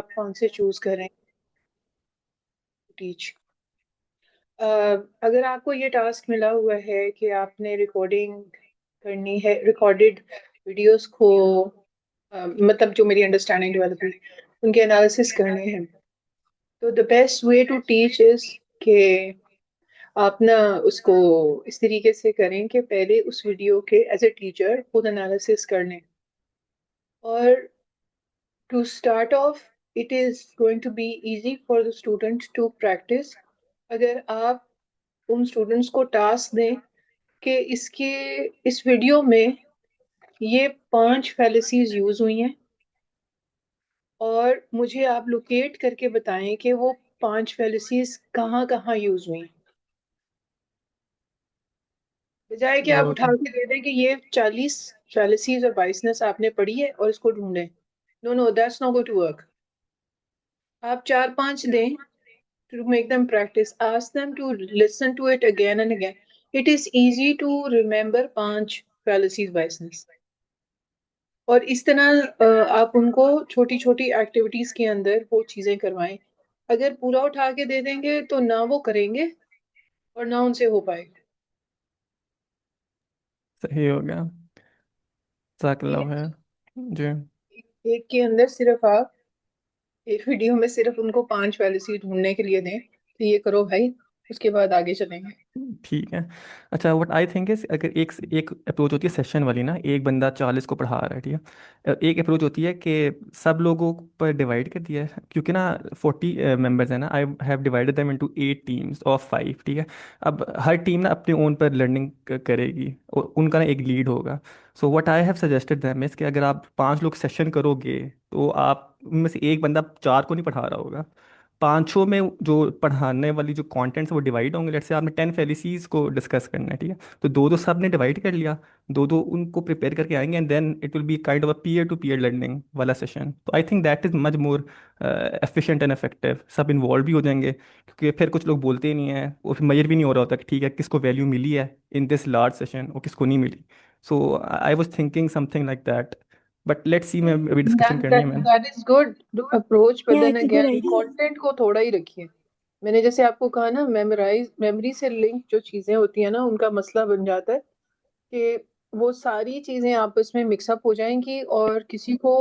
आप कौन से चूज करें टीच। अगर आपको ये टास्क मिला हुआ है कि आपने रिकॉर्डिंग करनी है, रिकॉर्डेड वीडियोस को मतलब जो मेरी अंडरस्टैंडिंग डेवलप हुई उनके एनालिसिस करने हैं, तो the best way to teach is कि आप ना उसको इस तरीके से करें कि पहले उस वीडियो के एज ए टीचर खुद एनालिसिस कर लें। और to start off it is going to be easy for the student to practise. अगर आप उन स्टूडेंट्स को टास्क दें कि इस वीडियो में ये 5 फैलेसीज यूज हुई हैं और मुझे आप लोकेट करके बताएं कि वो 5 फैलेसीज कहाँ कहाँ यूज हुई हैं, बजाय कि आप उठा ओके। के दे दें कि ये 40 फैलेसीज और बाइसनेस आपने पढ़ी है और इसको ढूंढें। No no, that's not going to work. आप 4-5 दें to make them practice. Ask them to listen to it again and again. It is easy to remember 5 fallacies biasness. और इस तरह आप उनको छोटी छोटी एक्टिविटीज के अंदर वो चीजें करवाएं। अगर पूरा उठा के दे देंगे तो ना वो करेंगे और ना उनसे हो पाएगा। सही हो गया। ठीक जज़ाकल्लाह है, खैर। जी। एक के अंदर सिर्फ आप एक वीडियो में सिर्फ उनको 5 फैलेसी ढूंढने के लिए दें, तो ये करो भाई, उसके बाद आगे चलेंगे। ठीक है। अच्छा, व्हाट आई थिंक इज, अगर एक एक अप्रोच होती है सेशन वाली ना, एक बंदा 40 को पढ़ा रहा है, ठीक है। एक अप्रोच होती है कि सब लोगों पर डिवाइड कर दिया है, क्योंकि ना 40 मेंबर्स हैं ना, I have divided them into 8 teams of 5, ठीक है। अब हर टीम ना अपने ओन पर लर्निंग करेगी और उनका ना एक लीड होगा। So what I have suggested them is कि अगर आप 5 लोग सेशन करोगे तो आप उनमें से एक बंदा 4 को नहीं पढ़ा रहा होगा, पांचों में जो पढ़ाने वाली जो कंटेंट्स वो डिवाइड होंगे। लेट्स से आपने 10 फेलिसीज को डिस्कस करना है, ठीक है। तो दो दो सब ने डिवाइड कर लिया, दो दो उनको प्रिपेयर करके आएंगे, and then it will be kind of a peer to peer learning वाला सेशन। तो I think that is much more efficient and effective. सब इन्वॉल्व भी हो जाएंगे, क्योंकि फिर कुछ लोग बोलते ही नहीं है और फिर मेजर भी नहीं हो रहा होता कि ठीक है किसको वैल्यू मिली है इन दिस लार्ज सेशन और किसको नहीं मिली। So I was thinking something like that, but let's see, मैं अभी डिस्कशन That करनी है that मैंने। that is good approach, but Yeah, then it's a good again idea. Content को थोड़ा ही रखिए। मैंने जैसे आपको कहा ना, मेमोरी से लिंक जो चीजें होती है ना, उनका मसला बन जाता है कि वो सारी चीजें आपस में मिक्सअप हो जाएंगी और किसी को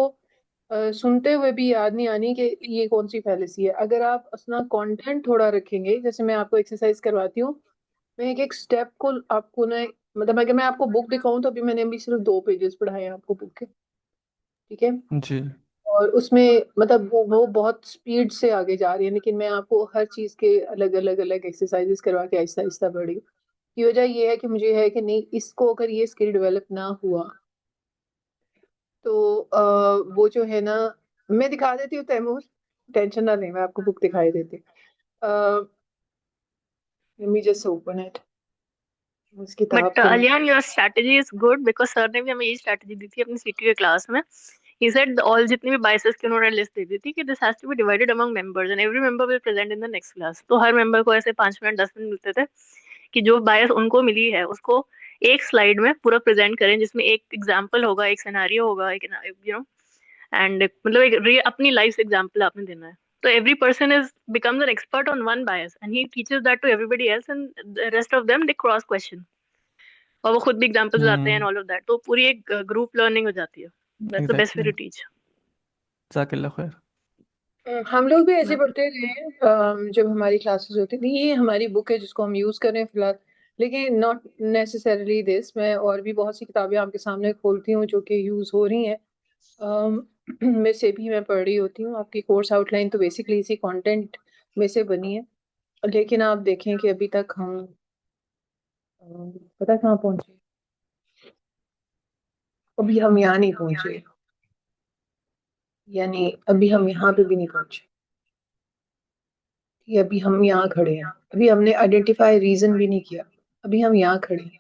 सुनते हुए भी याद नहीं आनी कि ये कौन सी फैलेसी है। अगर आप अपना कंटेंट थोड़ा रखेंगे, जैसे मैं आपको एक्सरसाइज करवाती हूँ, मैं एक एक स्टेप को आपको ना, मतलब अगर मैं आपको बुक दिखाऊं तो अभी मैंने अभी सिर्फ 2 पेजेस पढ़ाए हैं आपको बुक के, ठीक है। जी। और उसमें मतलब वो बहुत स्पीड से आगे जा रही है, लेकिन मैं आपको हर चीज के अलग अलग अलग एक्सरसाइजेस करवा के आहिस्ता आहिस्ता बढ़ी। की वजह ये है कि मुझे है कि नहीं, इसको अगर ये स्किल डेवलप ना हुआ तो वो जो है ना, मैं दिखा देती हूँ तैमूर, टेंशन ना लें, मैं आपको बुक दिखाई देती हूँ। Let me just open it, उस किताब बट के Aliyan, your strategy is good because sir ने भी हमें यही स्ट्रैटेजी दी थी अपनी सीटीए क्लास में। ही सेड ऑल जितनी भी बाइसेस की उन्होंने लिस्ट दे दी थी कि this has to be divided among members and every member will present in the next class. तो हर मेंबर को ऐसे 5 मिनट 10 मिनट मिलते थे कि जो बायस उनको मिली है उसको एक स्लाइड में पूरा प्रेजेंट करें, जिसमें एक एग्जाम्पल होगा, एक सिनेरियो होगा, एक एंड मतलब एक अपनी लाइफ एग्जाम्पल आपने देना है। तो every person is becomes an expert on one bias and he teaches that to everybody else and the rest of them they cross question और वो खुद भी एग्जांपल्स लाते हैं and hmm. all of that, तो पूरी एक ग्रुप लर्निंग हो जाती है। That's the best way exactly. To teach. जज़ाकल्लाह खैर। हम लोग भी ऐसे पढ़ते रहे हैं, जब हमारी क्लासेस होती थी। ये हमारी बुक है जिसको हम यूज कर रहे हैं फिलहाल, लेकिन नॉट नेसेसरली दिस। मैं और भी बहुत सी किताबें आपके सामने खोलती हूँ जो कि यूज हो रही हैं, में से भी मैं पढ़ रही होती हूँ। आपकी कोर्स आउटलाइन तो बेसिकली इसी कंटेंट में से बनी है, लेकिन आप देखें कि अभी तक हम पता कहाँ पहुंचे। अभी हम यहाँ नहीं पहुंचे, यानी अभी हम यहाँ पे भी नहीं पहुंचे, कि अभी हम यहाँ खड़े हैं। अभी हमने आइडेंटिफाई रीजन भी नहीं किया, अभी हम यहाँ खड़े हैं।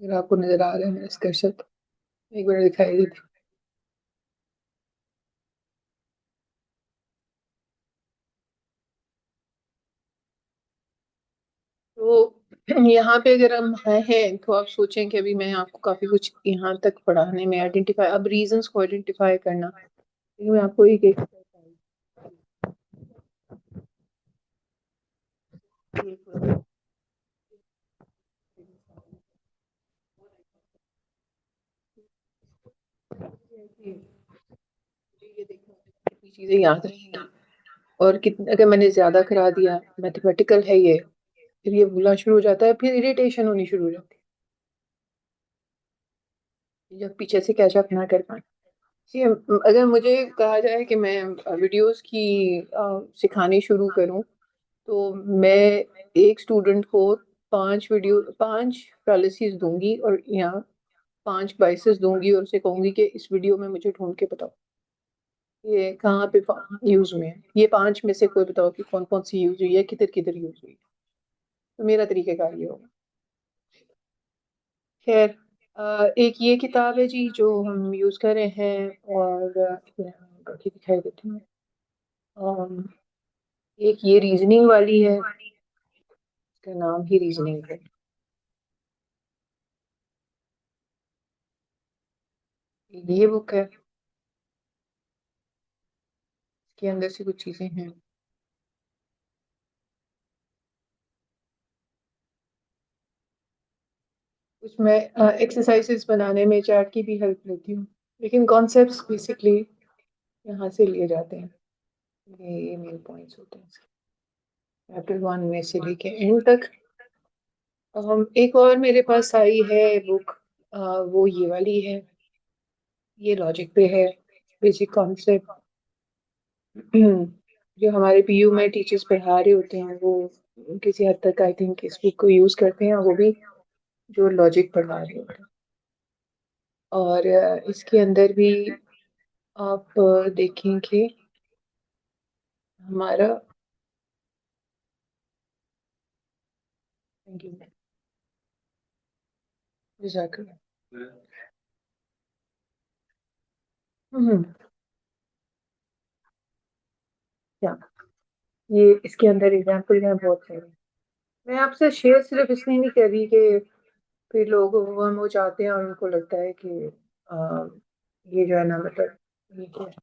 अगर आपको नजर आ रहा है मेरा स्कर्शर, तो एक बार दिखाई देती। तो यहाँ पे अगर हम हैं तो आप सोचें कि अभी मैं आपको काफी कुछ यहाँ तक पढ़ाने में आइडेंटिफाई, अब रीजंस को आइडेंटिफाई करना, लेकिन मैं आपको एक एक ये देखना कितनी चीजें याद रहेंगी और कितने, अगर मैंने ज्यादा करा दिया, मैथमेटिकल है ये, फिर ये भूलना शुरू हो जाता है, फिर इरिटेशन होनी शुरू हो जाती है जब पीछे से कैच अप ना कर पाए। जी, अगर मुझे कहा जाए कि मैं वीडियोस की सिखानी शुरू करूं, तो मैं एक स्टूडेंट को 5 पैरालिसिस दूंगी और यहाँ 5 बाइसेस दूंगी और उसे कहूंगी कि इस वीडियो में मुझे ढूंढ के बताओ ये कहाँ पे यूज में है, ये 5 में से कोई बताओ कि कौन कौन सी यूज हुई है, किधर किधर यूज हुई है। तो मेरा तरीकेकार ये होगा। खैर, एक ये किताब है जी जो हम यूज कर रहे हैं, और बाकी दिखाई देती हूँ। एक ये रीजनिंग वाली है, इसका नाम ही रीजनिंग है। ये बुक है, इसके अंदर से कुछ चीजें हैं। उसमें एक्सरसाइजेस बनाने में चैट की भी हेल्प लेती हूँ, लेकिन कॉन्सेप्ट्स बेसिकली यहाँ से लिए जाते हैं। ये मेन पॉइंट्स होते हैं चैप्टर 1 में से लेके एंड तक। एक और मेरे पास आई है बुक, वो ये वाली है। ये लॉजिक पे है, बेसिक कॉन्सेप्ट। जो हमारे पीयू में टीचर्स पढ़ा रहे होते हैं वो किसी हद तक आई थिंक इस बुक को यूज करते हैं, वो भी जो लॉजिक पढ़ा रहे होते हैं। और इसके अंदर भी आप देखेंगे हमारा, थैंक यू, जज़ाकल्लाह। हम्म, क्या ये इसके अंदर एग्जाम्पल हैं बहुत सारे। मैं आपसे शेयर सिर्फ इसलिए नहीं कर रही कि फिर लोग हम हो जाते हैं और उनको लगता है कि ये जो है ना, मतलब ये क्या है,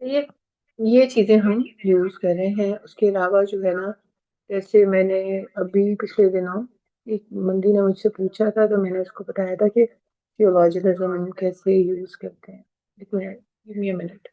ये ये चीजें हम यूज कर रहे हैं। उसके अलावा जो है ना, जैसे मैंने अभी पिछले दिनों एक बंदी ने मुझसे पूछा था, तो मैंने उसको बताया था कि थियोलॉजिकल हम कैसे यूज करते हैं। एक minute, give me a minute.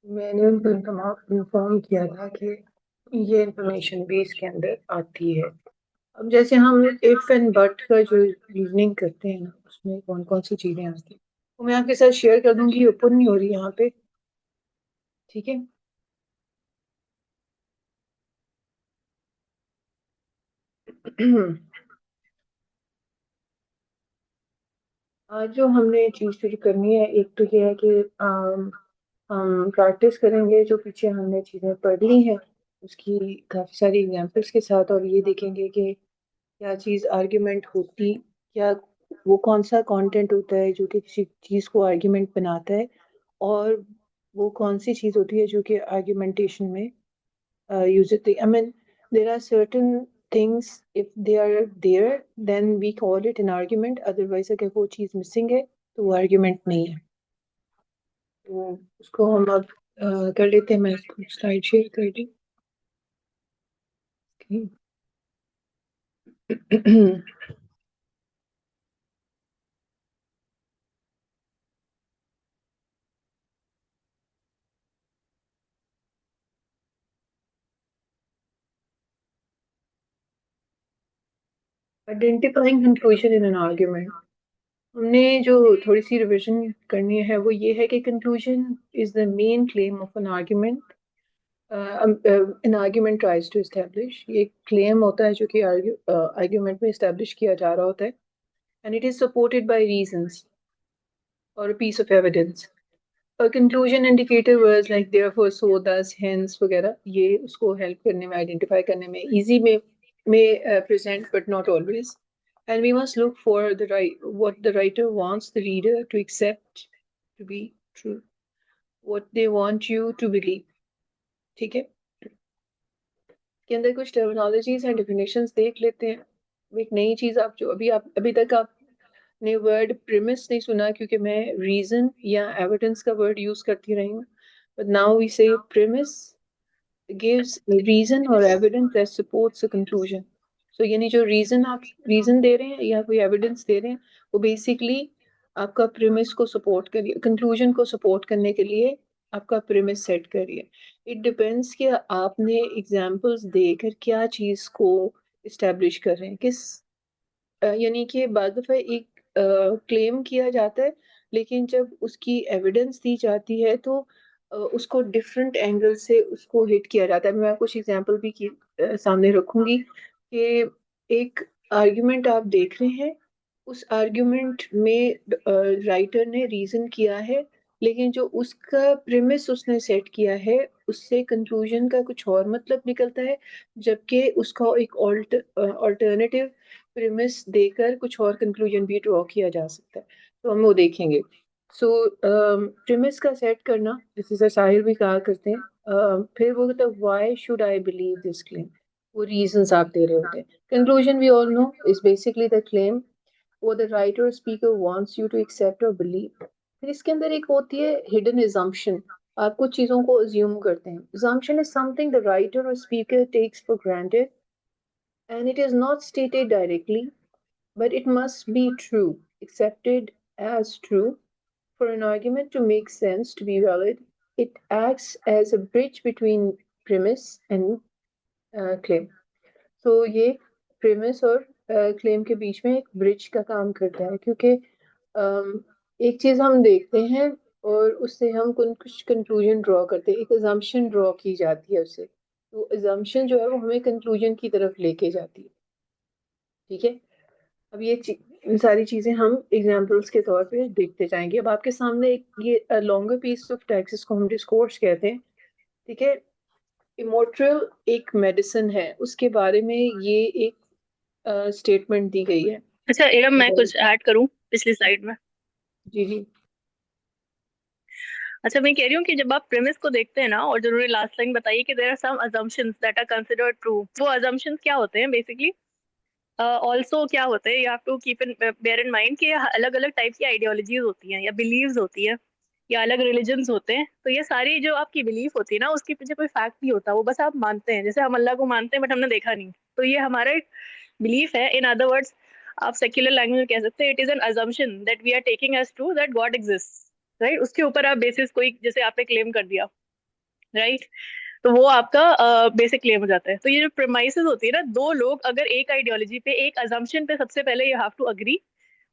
मैंने उनको इन्फॉर्म किया था कि ये इंफॉर्मेशन भी इसके अंदर आती है। अब जैसे हम इफ एंड बट का जो रीजनिंग करते हैं ना, उसमें कौन कौन सी चीजें आती हैं वो मैं आपके साथ शेयर कर दूंगी। ओपन नहीं हो रही यहाँ पे, ठीक है। आज जो हमने चीज शुरू करनी है, एक तो ये है कि हम प्रैक्टिस करेंगे जो पीछे हमने चीजें पढ़ ली हैं उसकी काफी सारी एग्जांपल्स के साथ, और ये देखेंगे कि क्या चीज आर्ग्यूमेंट होती, क्या वो कौन सा कंटेंट होता है जो कि किसी चीज को आर्ग्यूमेंट बनाता है, और वो कौन सी चीज होती है जो कि आर्ग्यूमेंटेशन में use it. I mean, there are certain things, if they are there, then we call it an argument. Otherwise, अगर वो चीज़ missing है, तो वो argument नहीं है। तो उसको हम अब कर लेते हैं। मैं इसको स्लाइड शेयर कर दी। Identifying conclusion in an argument. हमने जो थोड़ी सी रिवीजन करनी है वो ये है कि conclusion is the main claim of an argument an argument tries to establish, ये claim होता है जो कि argument में establish किया जा रहा होता है, and it is supported by reasons or a piece of evidence. A conclusion indicator words like therefore, so, thus, hence वगैरह ये उसको help करने में, identify करने में, easy में present but not always. And we must look for the what the writer wants the reader to accept to be true, what they want you to believe. ठीक है, के अंदर कुछ टर्मिनोलॉजीज एंड डेफिनेशंस देख लेते हैं। एक नई चीज आप जो अभी तक आपने वर्ड प्रिमिस नहीं सुना, क्योंकि मैं रीजन या एविडेंस का वर्ड यूज करती रही हूँ, बट नाउ वी से प्रिमिस gives a reason or evidence that supports a conclusion. So यानी जो रीजन आप रीजन दे रहे हैं या कोई एविडेंस दे रहे हैं, वो बेसिकली आपका प्रीमिस को सपोर्ट करिए, कंक्लूजन को सपोर्ट करने के लिए आपका प्रीमिस सेट करिए। इट डिपेंड्स कि आपने एग्जांपल्स देकर क्या चीज को इस्टेब्लिश कर रहे हैं, किस यानी कि बाद दफा एक क्लेम किया जाता है, लेकिन जब उसकी एविडेंस दी जाती है तो उसको डिफरेंट एंगल से उसको हिट किया जाता है। मैं कुछ एग्जांपल भी सामने रखूंगी कि एक आर्ग्यूमेंट आप देख रहे हैं, उस आर्ग्यूमेंट में राइटर ने रीजन किया है, लेकिन जो उसका प्रेमिस उसने सेट किया है उससे कंक्लूजन का कुछ और मतलब निकलता है, जबकि उसका एक ऑल्टरनेटिव प्रेमिस देकर कुछ और कंक्लूजन भी ड्रॉ किया जा सकता है। तो हम वो देखेंगे। सो प्रेमिस का सेट करना, जैसे साहिर भी कहा करते हैं, फिर वो कहता है why should I believe this claim, वो रीजंस आप दे रहे होते हैं। Conclusion we all know is basically the claim what the writer or speaker wants you to accept or believe. फिर इसके अंदर एक होती है hidden assumption, आप कुछ चीजों को assume करते हैं। Assumption is something the writer or speaker takes for granted and it is not stated directly, but it must be true, accepted as true for an argument to make sense, to be valid. It acts as a bridge between premise and claim. तो ये premise और claim के बीच में एक bridge का काम करता है, क्योंकि एक चीज हम देखते हैं और उससे हम कुछ कंक्लूजन ड्रॉ करते हैं, एक अजम्पशन ड्रॉ की जाती है उससे, तो अजम्पशन जो है वो हमें कंक्लूजन की तरफ लेके जाती है। ठीक है, अब ये सारी चीजें हम एग्जांपल्स के तौर पे देखते जाएंगे। अब आपके सामने एक ये लॉन्गर पीस ऑफ टेक्स्ट, जिसको हम डिस्कोर्स कहते हैं। ठीक है, इमोर्टल एक मेडिसिन है, उसके बारे में ये एक स्टेटमेंट दी गई है। अच्छा एरम, मैं कुछ ऐड करूं पिछली स्लाइड में? जी जी। अच्छा, मैं कह रही हूँ कि जब आप प्रेमिस को देखते हैं ना, और जो उन्होंने लास्ट लाइन बताई कि there are some assumptions that are considered true, वो अजम्पशंस क्या होते हैं बेसिकली? ऑल्सो क्या होते हैं, you have to keep in bear in mind कि अलग अलग टाइप की आइडियोलॉजीज होती हैं या बिलीव्स होती है या अलग रिलीजन्स होते हैं। तो ये सारी जो आपकी बिलीफ होती है ना, उसके पीछे कोई फैक्ट नहीं होता, वो बस आप मानते हैं। जैसे हम अल्लाह को मानते हैं बट हमने देखा नहीं, तो ये हमारा एक बिलीफ है। इन अदर वर्ड्स, आप सेक्युलर लैंग्वेज में कह सकते हैं it is an assumption that we are taking as true that God exist, right? उसके ऊपर आप बेसिस कोई, जैसे आपने क्लेम कर दिया, राइट, तो वो आपका बेसिक क्लेम हो जाता है। तो ये जो प्रेमाइसेस होती है ना, दो लोग अगर एक आइडियोलॉजी पे, एक अजम्पशन पे सबसे पहले यू हैव टू अग्री,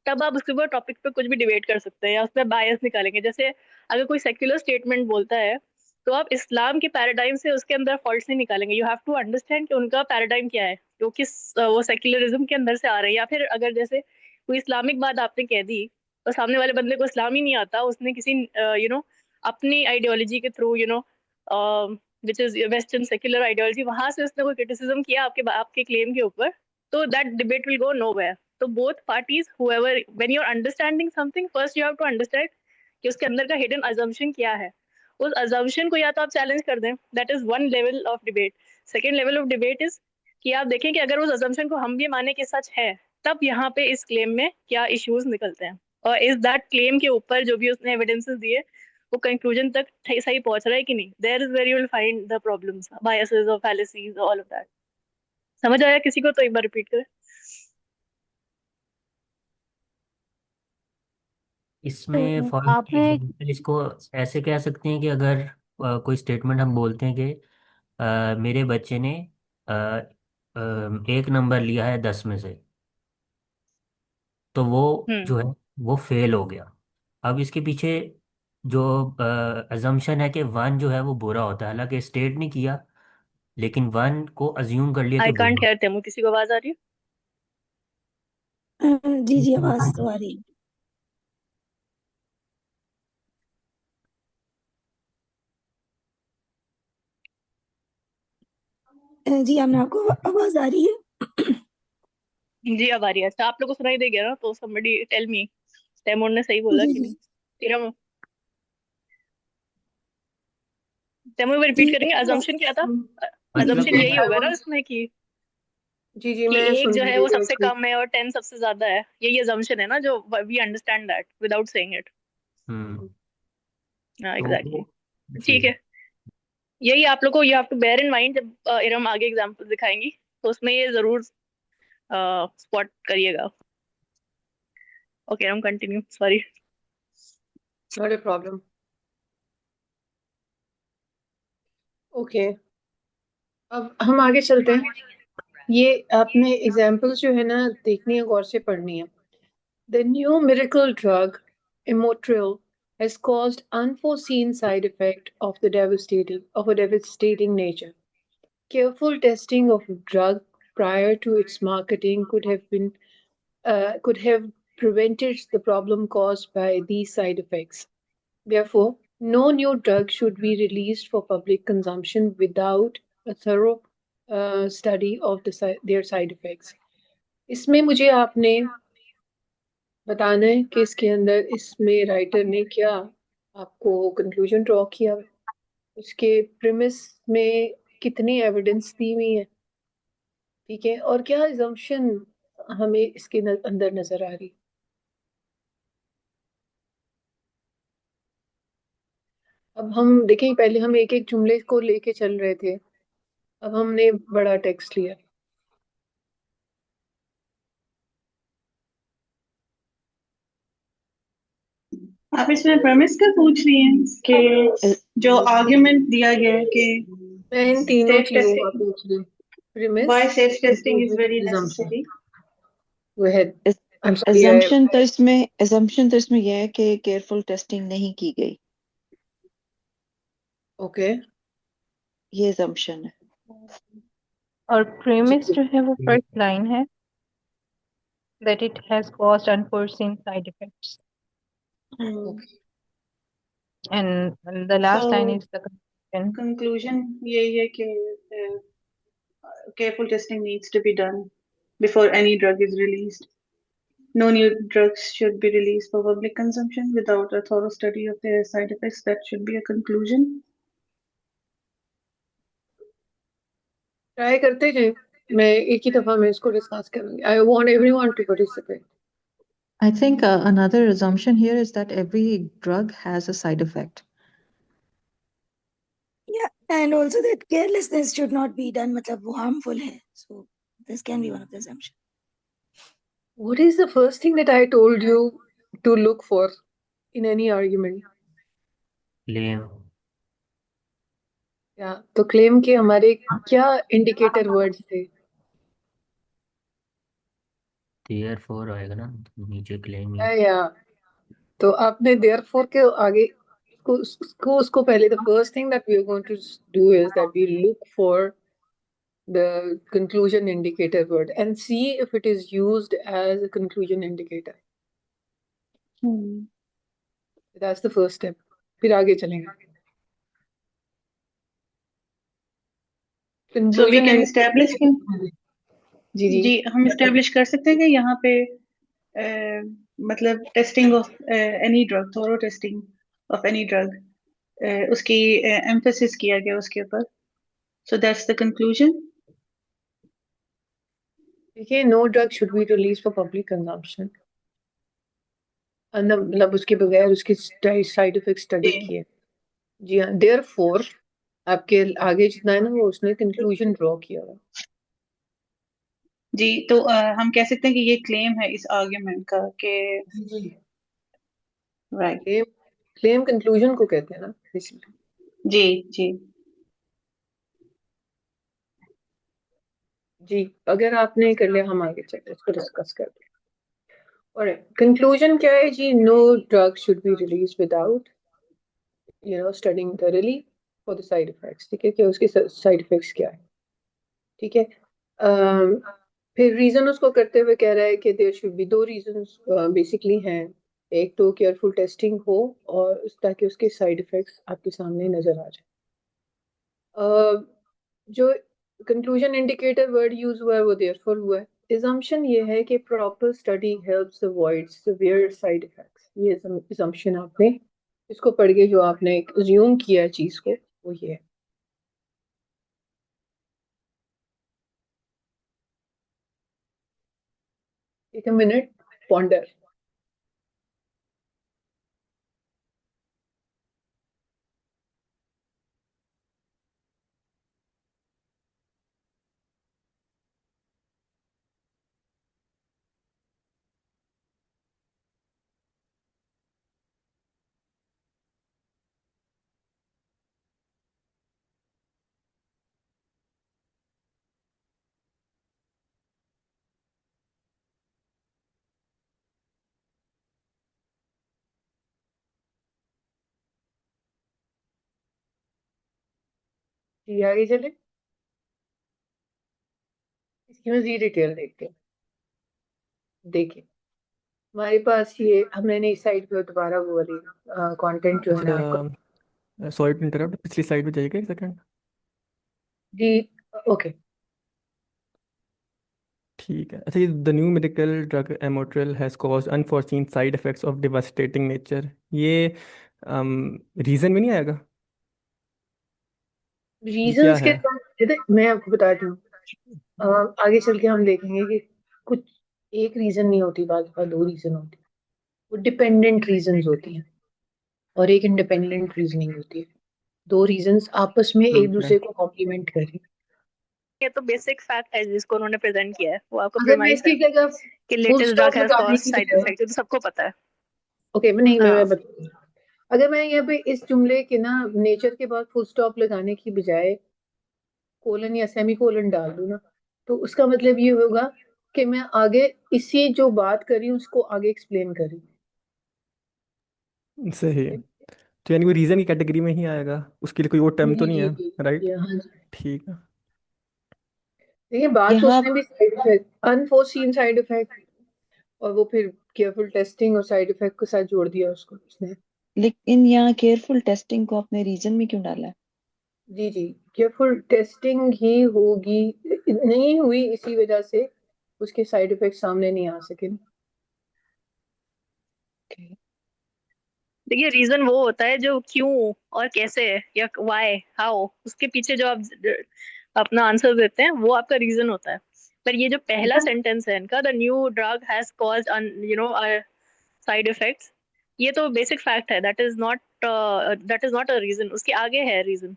तब आप उसके ऊपर टॉपिक पे कुछ भी डिबेट कर सकते हैं या उस पर बायस निकालेंगे। जैसे अगर कोई सेक्युलर स्टेटमेंट बोलता है, तो आप इस्लाम के पैराडाइम से उसके अंदर फॉल्ट्स नहीं निकालेंगे। यू हैव टू अंडरस्टैंड कि उनका पैराडाइम क्या है, जो किस वो सेक्युलरिज्म के अंदर से आ रहे हैं। या फिर अगर जैसे कोई इस्लामिक बात आपने कह दी और सामने वाले बंदे को इस्लाम ही नहीं आता, उसने किसी अपनी आइडियोलॉजी के through which is western secular ideology, वहां से उसने कोई क्रिटिसिज्म किया आपके क्लेम के ऊपर, तो that debate will go nowhere. तो both parties, whoever, when you're understanding something, first you have to understand कि उसके अंदर का हिडन अजम्पशन क्या है। उस अजम्पशन को या तो आप चैलेंज कर दें, that is one level of debate. Second level of debate is कि आप देखें कि अगर उस अजम्पशन को हम भी माने कि सच है, तब यहाँ पे इस क्लेम में क्या इश्यूज निकलते हैं, और इस दैट क्लेम के ऊपर जो भी उसने एविडेंसेस दिए वो कंक्लूजन तक सही पहुंच रहा है कि नहीं। There is where you will find the problems, biases और फैलेसीज, ऑल ऑफ दैट। समझ आया किसी को? तो एक बार रिपीट करें। इसमें तो फॉर आपने इसको ऐसे कह सकते हैं कि अगर कोई स्टेटमेंट हम बोलते हैं कि मेरे बच्चे ने अ, एक नंबर लिया है 10 में से, तो वो हम्म। जो है वो फेल हो गया। अब इसके पीछे जो अजम्पशन है कि वन जो है वो बुरा होता है, हालांकि स्टेट नहीं किया, लेकिन वन को अज्यूम कर लिया कि आई कांट बुरा। हेयर तेमू, किसी को आवाज आ रही है? जी जी, आवाज तो आ रही है। जी आपने, आपको आवाज आ रही है? जी अब आ रही है। अच्छा, आप लोग को सुनाई दे गया ना? तो somebody टेल मी, तैमूर ने सही बोला जी कि जी नहीं? तेरा तैमूर जी रिपीट करेंगे, अजम्पशन क्या था? मतलब अजम्पशन कि यही होगा ना इसमें जी जी, कि मैं एक सुन जो है रही वो हूँ सबसे actually। कम है और 10 सबसे ज्यादा है। यही अजम्पशन है ना, जो we understand that without saying it. Hmm. हाँ तो एग्जैक्टली। जी। ठीक है, यही आप लोग को you have to bear in mind जब इरम आगे एग्जांपल दिखाएंगी, तो उसमें ये जरूर स्पॉट करिएगा। Okay Iram, continue, sorry. Not a problem. Okay, अब हम आगे चलते हैं। ये आपने एग्जाम्पल्स जो है ना देखनी है, गौर से पढ़नी है। The new miracle drug, Emotril, has caused unforeseen side effect of a devastating nature. Careful testing of a drug prior to its marketing could have prevented the problem caused by these side effects. Therefore, no new drug should be released for public consumption without a thorough study of their side effects. इसमें मुझे आपने बताना है कि इसके अंदर इसमें writer ने क्या आपको कंक्लूजन ड्रॉ किया, उसके प्रिमिस में कितनी एविडेंस दी हुई है, ठीक है, और क्या अजम्पशन हमें इसके अंदर नजर आ रही। अब हम देखें, पहले हम एक एक जुमले को लेके चल रहे थे, अब हमने बड़ा टेक्स्ट लिया। आप इसमें premise का पूछ रही हैं कि जो argument दिया गया है कि मैं इन तीनों safe चीजों का testing, पूछ रही हूँ। प्रिमिस, why safe testing is conclusion, very assumption। necessary. Go ahead। I'm sorry, assumption तो इसमें यह है कि केयरफुल टेस्टिंग नहीं की गई, ओके ये assumption है। और प्रीमिस जी, जो है वो फर्स्ट लाइन है, that it has caused unforeseen side effects, and the last line So is the conclusion. conclusion यही है कि careful testing needs to be done before any drug is released. No new drugs should be released for public consumption without a thorough study of their side effects. That should be a conclusion. Try करते जाए। मैं एक ही दफा में इसको discuss करूंगी। I want everyone to participate. I think another assumption here is that every drug has a side effect. Yeah, and also that carelessness should not be done, मतलब वो harmful है, so this can be one of the assumptions. What is the first thing that I told you to look for in any argument? Claim. या तो claim के हमारे क्या indicator words थे? therefore आएगा ना, तो नीचे क्लेम ही। या तो आपने therefore के आगे उसको पहले the first thing that we are going to do is that we look for the conclusion indicator word and see if it is used as a conclusion indicator. That's the first step. फिर आगे चलेंगे। So we Conclusion can and establish कि जी जी जी हम establish कर सकते हैं कि यहाँ पे मतलब testing of any drug, thorough testing of any drug, उसकी emphasis किया गया उसके ऊपर. So that's the conclusion. देखिए, no drug should be released for public consumption, मतलब उसके बगैर उसकी साइड इफेक्ट स्टडी जी किए। जी हाँ, therefore आपके आगे जितना है ना वो उसने कंक्लूजन ड्रॉ किया हुआ। जी तो हम कह सकते हैं कि ये क्लेम है इस आर्ग्यूमेंट का कि राइट। क्लेम कंक्लूजन को कहते हैं ना बेसिकली। जी जी जी, अगर आपने कर लिया हम आगे चलते इसको डिस्कस करते हैं। और कंक्लूजन क्या है जी? No drug should be release without studying thoroughly for the side effects. ठीक है, कि उसके साइड इफेक्ट्स क्या है. ठीक है. फिर रीजन उसको करते हुए कह रहा है कि there should be 2 reasons basically हैं. एक तो केयरफुल टेस्टिंग हो और ताकि उसके साइड इफेक्ट्स आपके सामने नजर आ जाए. जो कंक्लूजन इंडिकेटर वर्ड यूज हुआ है वो देयरफॉर हुआ है. assumption ये है कि proper study helps avoid severe side effects. ये assumption आपने इसको पढ़ के जो आपने अज्यूम किया है चीज को वो ये है. एक मिनट पॉन्डर. जी आगे चले. इसकी मजीद डिटेल देखते हैं. देखिए हमारे पास ये मैंने इस साइड पे दोबारा वो वाली कंटेंट जो है ना आपको. अच्छा सॉरी टू इंटरप्ट, पिछली स्लाइड पे जाइएगा एक सेकंड. जी ओके. ठीक है. अच्छा, ये the new medical drug Amotril has caused unforeseen side effects of devastating nature. ये रीजन में नहीं आएगा? ये क्या रीजंस के है? साथ मैं आपको बताती हूँ. आगे चल के हम देखेंगे कि कुछ एक रीजन नहीं होती, बात 2 रीजन होती है. वो डिपेंडेंट रीजंस होती हैं और एक इंडिपेंडेंट रीजनिंग होती है. 2 रीजंस आपस में एक ठीक है. दूसरे को कॉम्प्लीमेंट कर रही हैं. ये तो बेसिक फैक्ट है जिसको उन्होंने प्रेजेंट किया है, वो आपको अगर मैं प्रेमाइस है इसकी जगह कि full latest stop drug has लगाने कॉज्ड की साइड बजाय, इफेक्ट, ये तो सबको पता है. ओके नहीं मैं हाँ. बताती हूँ. अगर मैं यहाँ पे इस जुमले के ना नेचर के बाद फुल स्टॉप लगाने की बजाय कोलन या सेमी कोलन डाल दूं ना, तो उसका मतलब ये होगा कि मैं आगे इसी जो बात करी उसको आगे एक्सप्लेन करी. सही. तो यानी वो रीजन की कैटेगरी में ही आएगा, उसके लिए कोई और टर्म तो जी नहीं जी है? जी राइट. ये हाँ जी. ठीक है. देखिए बात तो यहाँ उसने भी side effect unforeseen side effect और वो फिर केयरफुल टेस्टिंग और साइड इफेक्ट के साथ जोड़ दिया उसको उसने. लेकिन यहाँ केयरफुल टेस्टिंग को आपने रीजन में क्यों डाला है? जी जी केयरफुल टेस्टिंग ही होगी, नहीं हुई इसी वजह से उसके साइड इफेक्ट सामने नहीं आ सके. Okay. देखिए रीजन वो होता है जो क्यों और कैसे या व्हाई हाउ, उसके पीछे जो आप अपना आंसर देते हैं वो आपका रीजन होता है. पर ये जो पहला सेंटेंस है इनका, the new drug has caused side effects, ये तो बेसिक फैक्ट है. That is not a reason, उसके आगे है रीजन.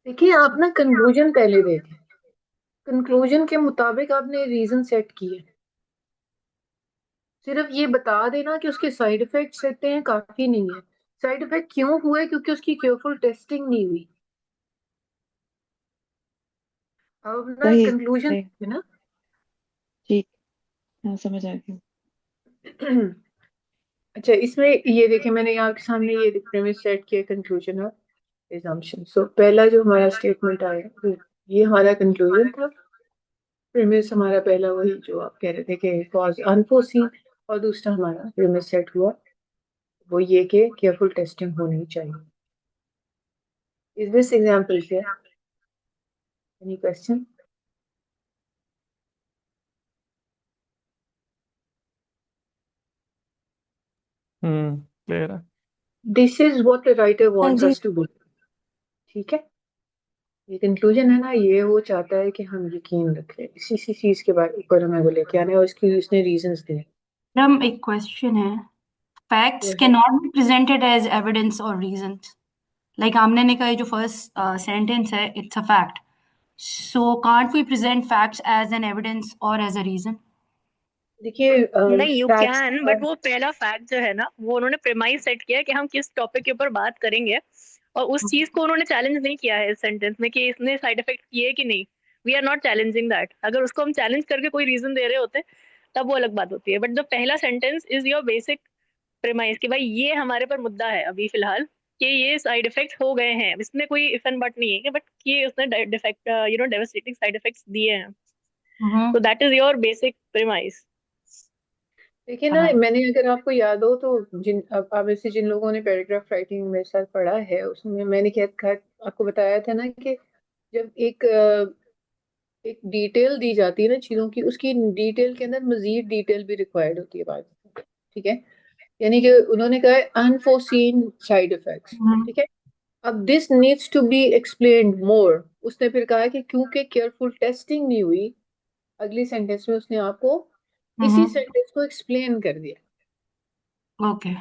देखिए आप ना कंक्लूजन पहले देखें. कंक्लूजन के मुताबिक आपने रीजन सेट किए. सिर्फ ये बता देना कि उसके साइड इफेक्ट्स रहते हैं काफी नहीं है. साइड इफेक्ट क्यों हुए? क्योंकि उसकी केयरफुल टेस्टिंग नहीं हुई. अब ना सही कंक्लूजन सही. है ना. ठीक. हाँ समझ आ गया. अच्छा इसमें ये देखिए मैंने यहाँ आपके सामने ये प्रीमिस सेट किया कंक्लूजन और assumption. सो पहला जो हमारा स्टेटमेंट आया ये हमारा कंक्लूजन था. प्रीमिस हमारा पहला वही जो आप कह रहे थे कि कॉज अनफोर्सीन, और दूसरा हमारा प्रीमिस सेट हुआ वो ये कि केयरफुल टेस्टिंग होनी चाहिए. Is this example clear? Any question? Clear है. This is what the writer हाँ वांट्स जी. Us to believe. ठीक है. ये कंक्लूजन है ना, ये वो चाहता है कि हम यकीन रखें इसी चीज के बारे ऊपर हमें वो लेके आने और इसकी उसने रीजंस दिए. मैडम एक क्वेश्चन है. वो फैक्ट्स है can not be presented as evidence और रीजंस. लाइक आमने ने कहा ये जो फर्स्ट सेंटेंस है, it's a fact. So can't we present facts as an evidence और एज अ रीजन? देखिए नहीं, यू फैक्ट्स. कैन, बट वो पहला फैक्ट जो है ना, वो उन्होंने प्रेमाइस सेट किया है कि हम किस टॉपिक के ऊपर बात करेंगे, और उस चीज को उन्होंने चैलेंज नहीं किया है इस सेंटेंस में कि इसने साइड इफेक्ट किए कि नहीं. We are not challenging that. अगर उसको हम चैलेंज करके कोई रीजन दे रहे होते तब वो अलग बात होती है. बट जो पहला sentence is your basic premise कि भाई ये हमारे पर मुद्दा है अभी फिलहाल, कि ये साइड इफेक्ट हो गए हैं, इसमें कोई इफ एंड बट नहीं है कि बट ये उसने डिफेक्ट डेवास्टेटिंग साइड इफेक्ट्स दिए हैं। हम्म। तो that is your basic premise. देखिए ना, हाँ। मैंने अगर आपको याद हो तो अब ऐसे जिन लोगों ने पैराग्राफ राइटिंग मेरे साथ पढ़ा है उसमें मैंने क्या आपको बताया था ना कि जब एक डिटेल दी जाती है ना चीजों की, उसकी डिटेल के अंदर मजीद डिटेल भी रिक्वायर्ड होती है बाद में। ठीक है, यानी कि उन्होंने कहा है अनफोर्सीन साइड इफेक्ट्स। ठीक है, अब this needs to be explained more. उसने फिर कहा कि क्योंकि केयरफुल टेस्टिंग नहीं हुई, अगली सेंटेंस में उसने आपको इसी सेंटेंस को एक्सप्लेन कर दिया। ओके।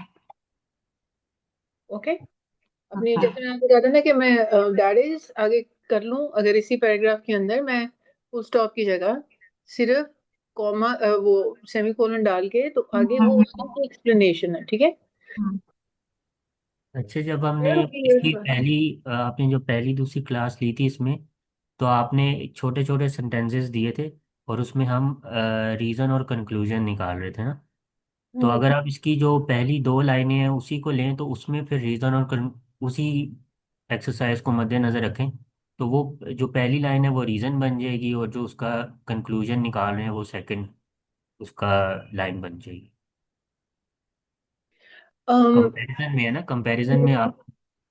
ओके, अपनी जैसे मैंने आपको कहा था ना कि मैं दैट इज आगे कर लूं, अगर इसी पैराग्राफ के अंदर मैं फुल स्टॉप की जगह सिर्फ कॉमा वो सेमीकोलन डाल के, तो आगे वो उसी की एक्सप्लेनेशन है। ठीक है, अच्छा, जब हमने क्लियर होगी ये इसकी बात? पहली आपने जो पहली दूसरी क्लास ली थी इसमें, तो आपने छोटे छोटे सेंटेंसेस दिए थे और उसमें हम रीज़न और कंक्लूजन निकाल रहे थे ना। तो अगर आप इसकी जो पहली दो लाइनें हैं उसी को लें तो उसमें फिर रीज़न और उसी एक्सरसाइज को मद्देनज़र रखें, तो वो जो पहली लाइन है वो रीज़न बन जाएगी और जो उसका कंक्लूजन निकाल रहे हैं वो सेकंड उसका लाइन बन जाएगी। अम, कंपैरिजन में है ना, कंपैरिजन में आप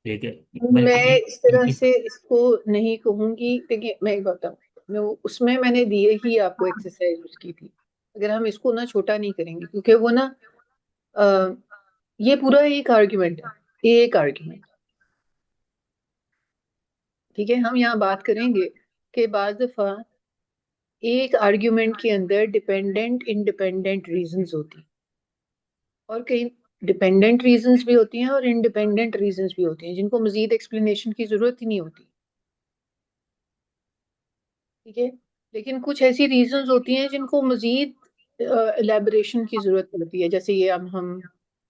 लेके, बल्कि मैं इस तरह इनकी से इसको नहीं कहूंगी। देखिए मैं एक बताऊं, मैं उसमें मैंने दिए ही आपको एक्सरसाइज उसकी थी। अगर हम इसको ना छोटा नहीं करेंगे, क्योंकि वो ना अ, ये पूरा एक आर्ग्यूमेंट है, एक आर्ग्यूमेंट। ठीक है, हम यहाँ बात करेंगे कि बाज दफा एक आर्ग्यूमेंट के अंदर डिपेंडेंट इंडिपेंडेंट रीजंस होती हैं, और कई डिपेंडेंट रीजंस भी होती हैं और इंडिपेंडेंट रीजंस भी होती हैं जिनको मजीद एक्सप्लेनेशन की जरूरत ही नहीं होती। ठीक है, लेकिन कुछ ऐसी रीजंस होती हैं जिनको मजीद एलेबोरेशन की जरूरत पड़ती है। जैसे ये अब हम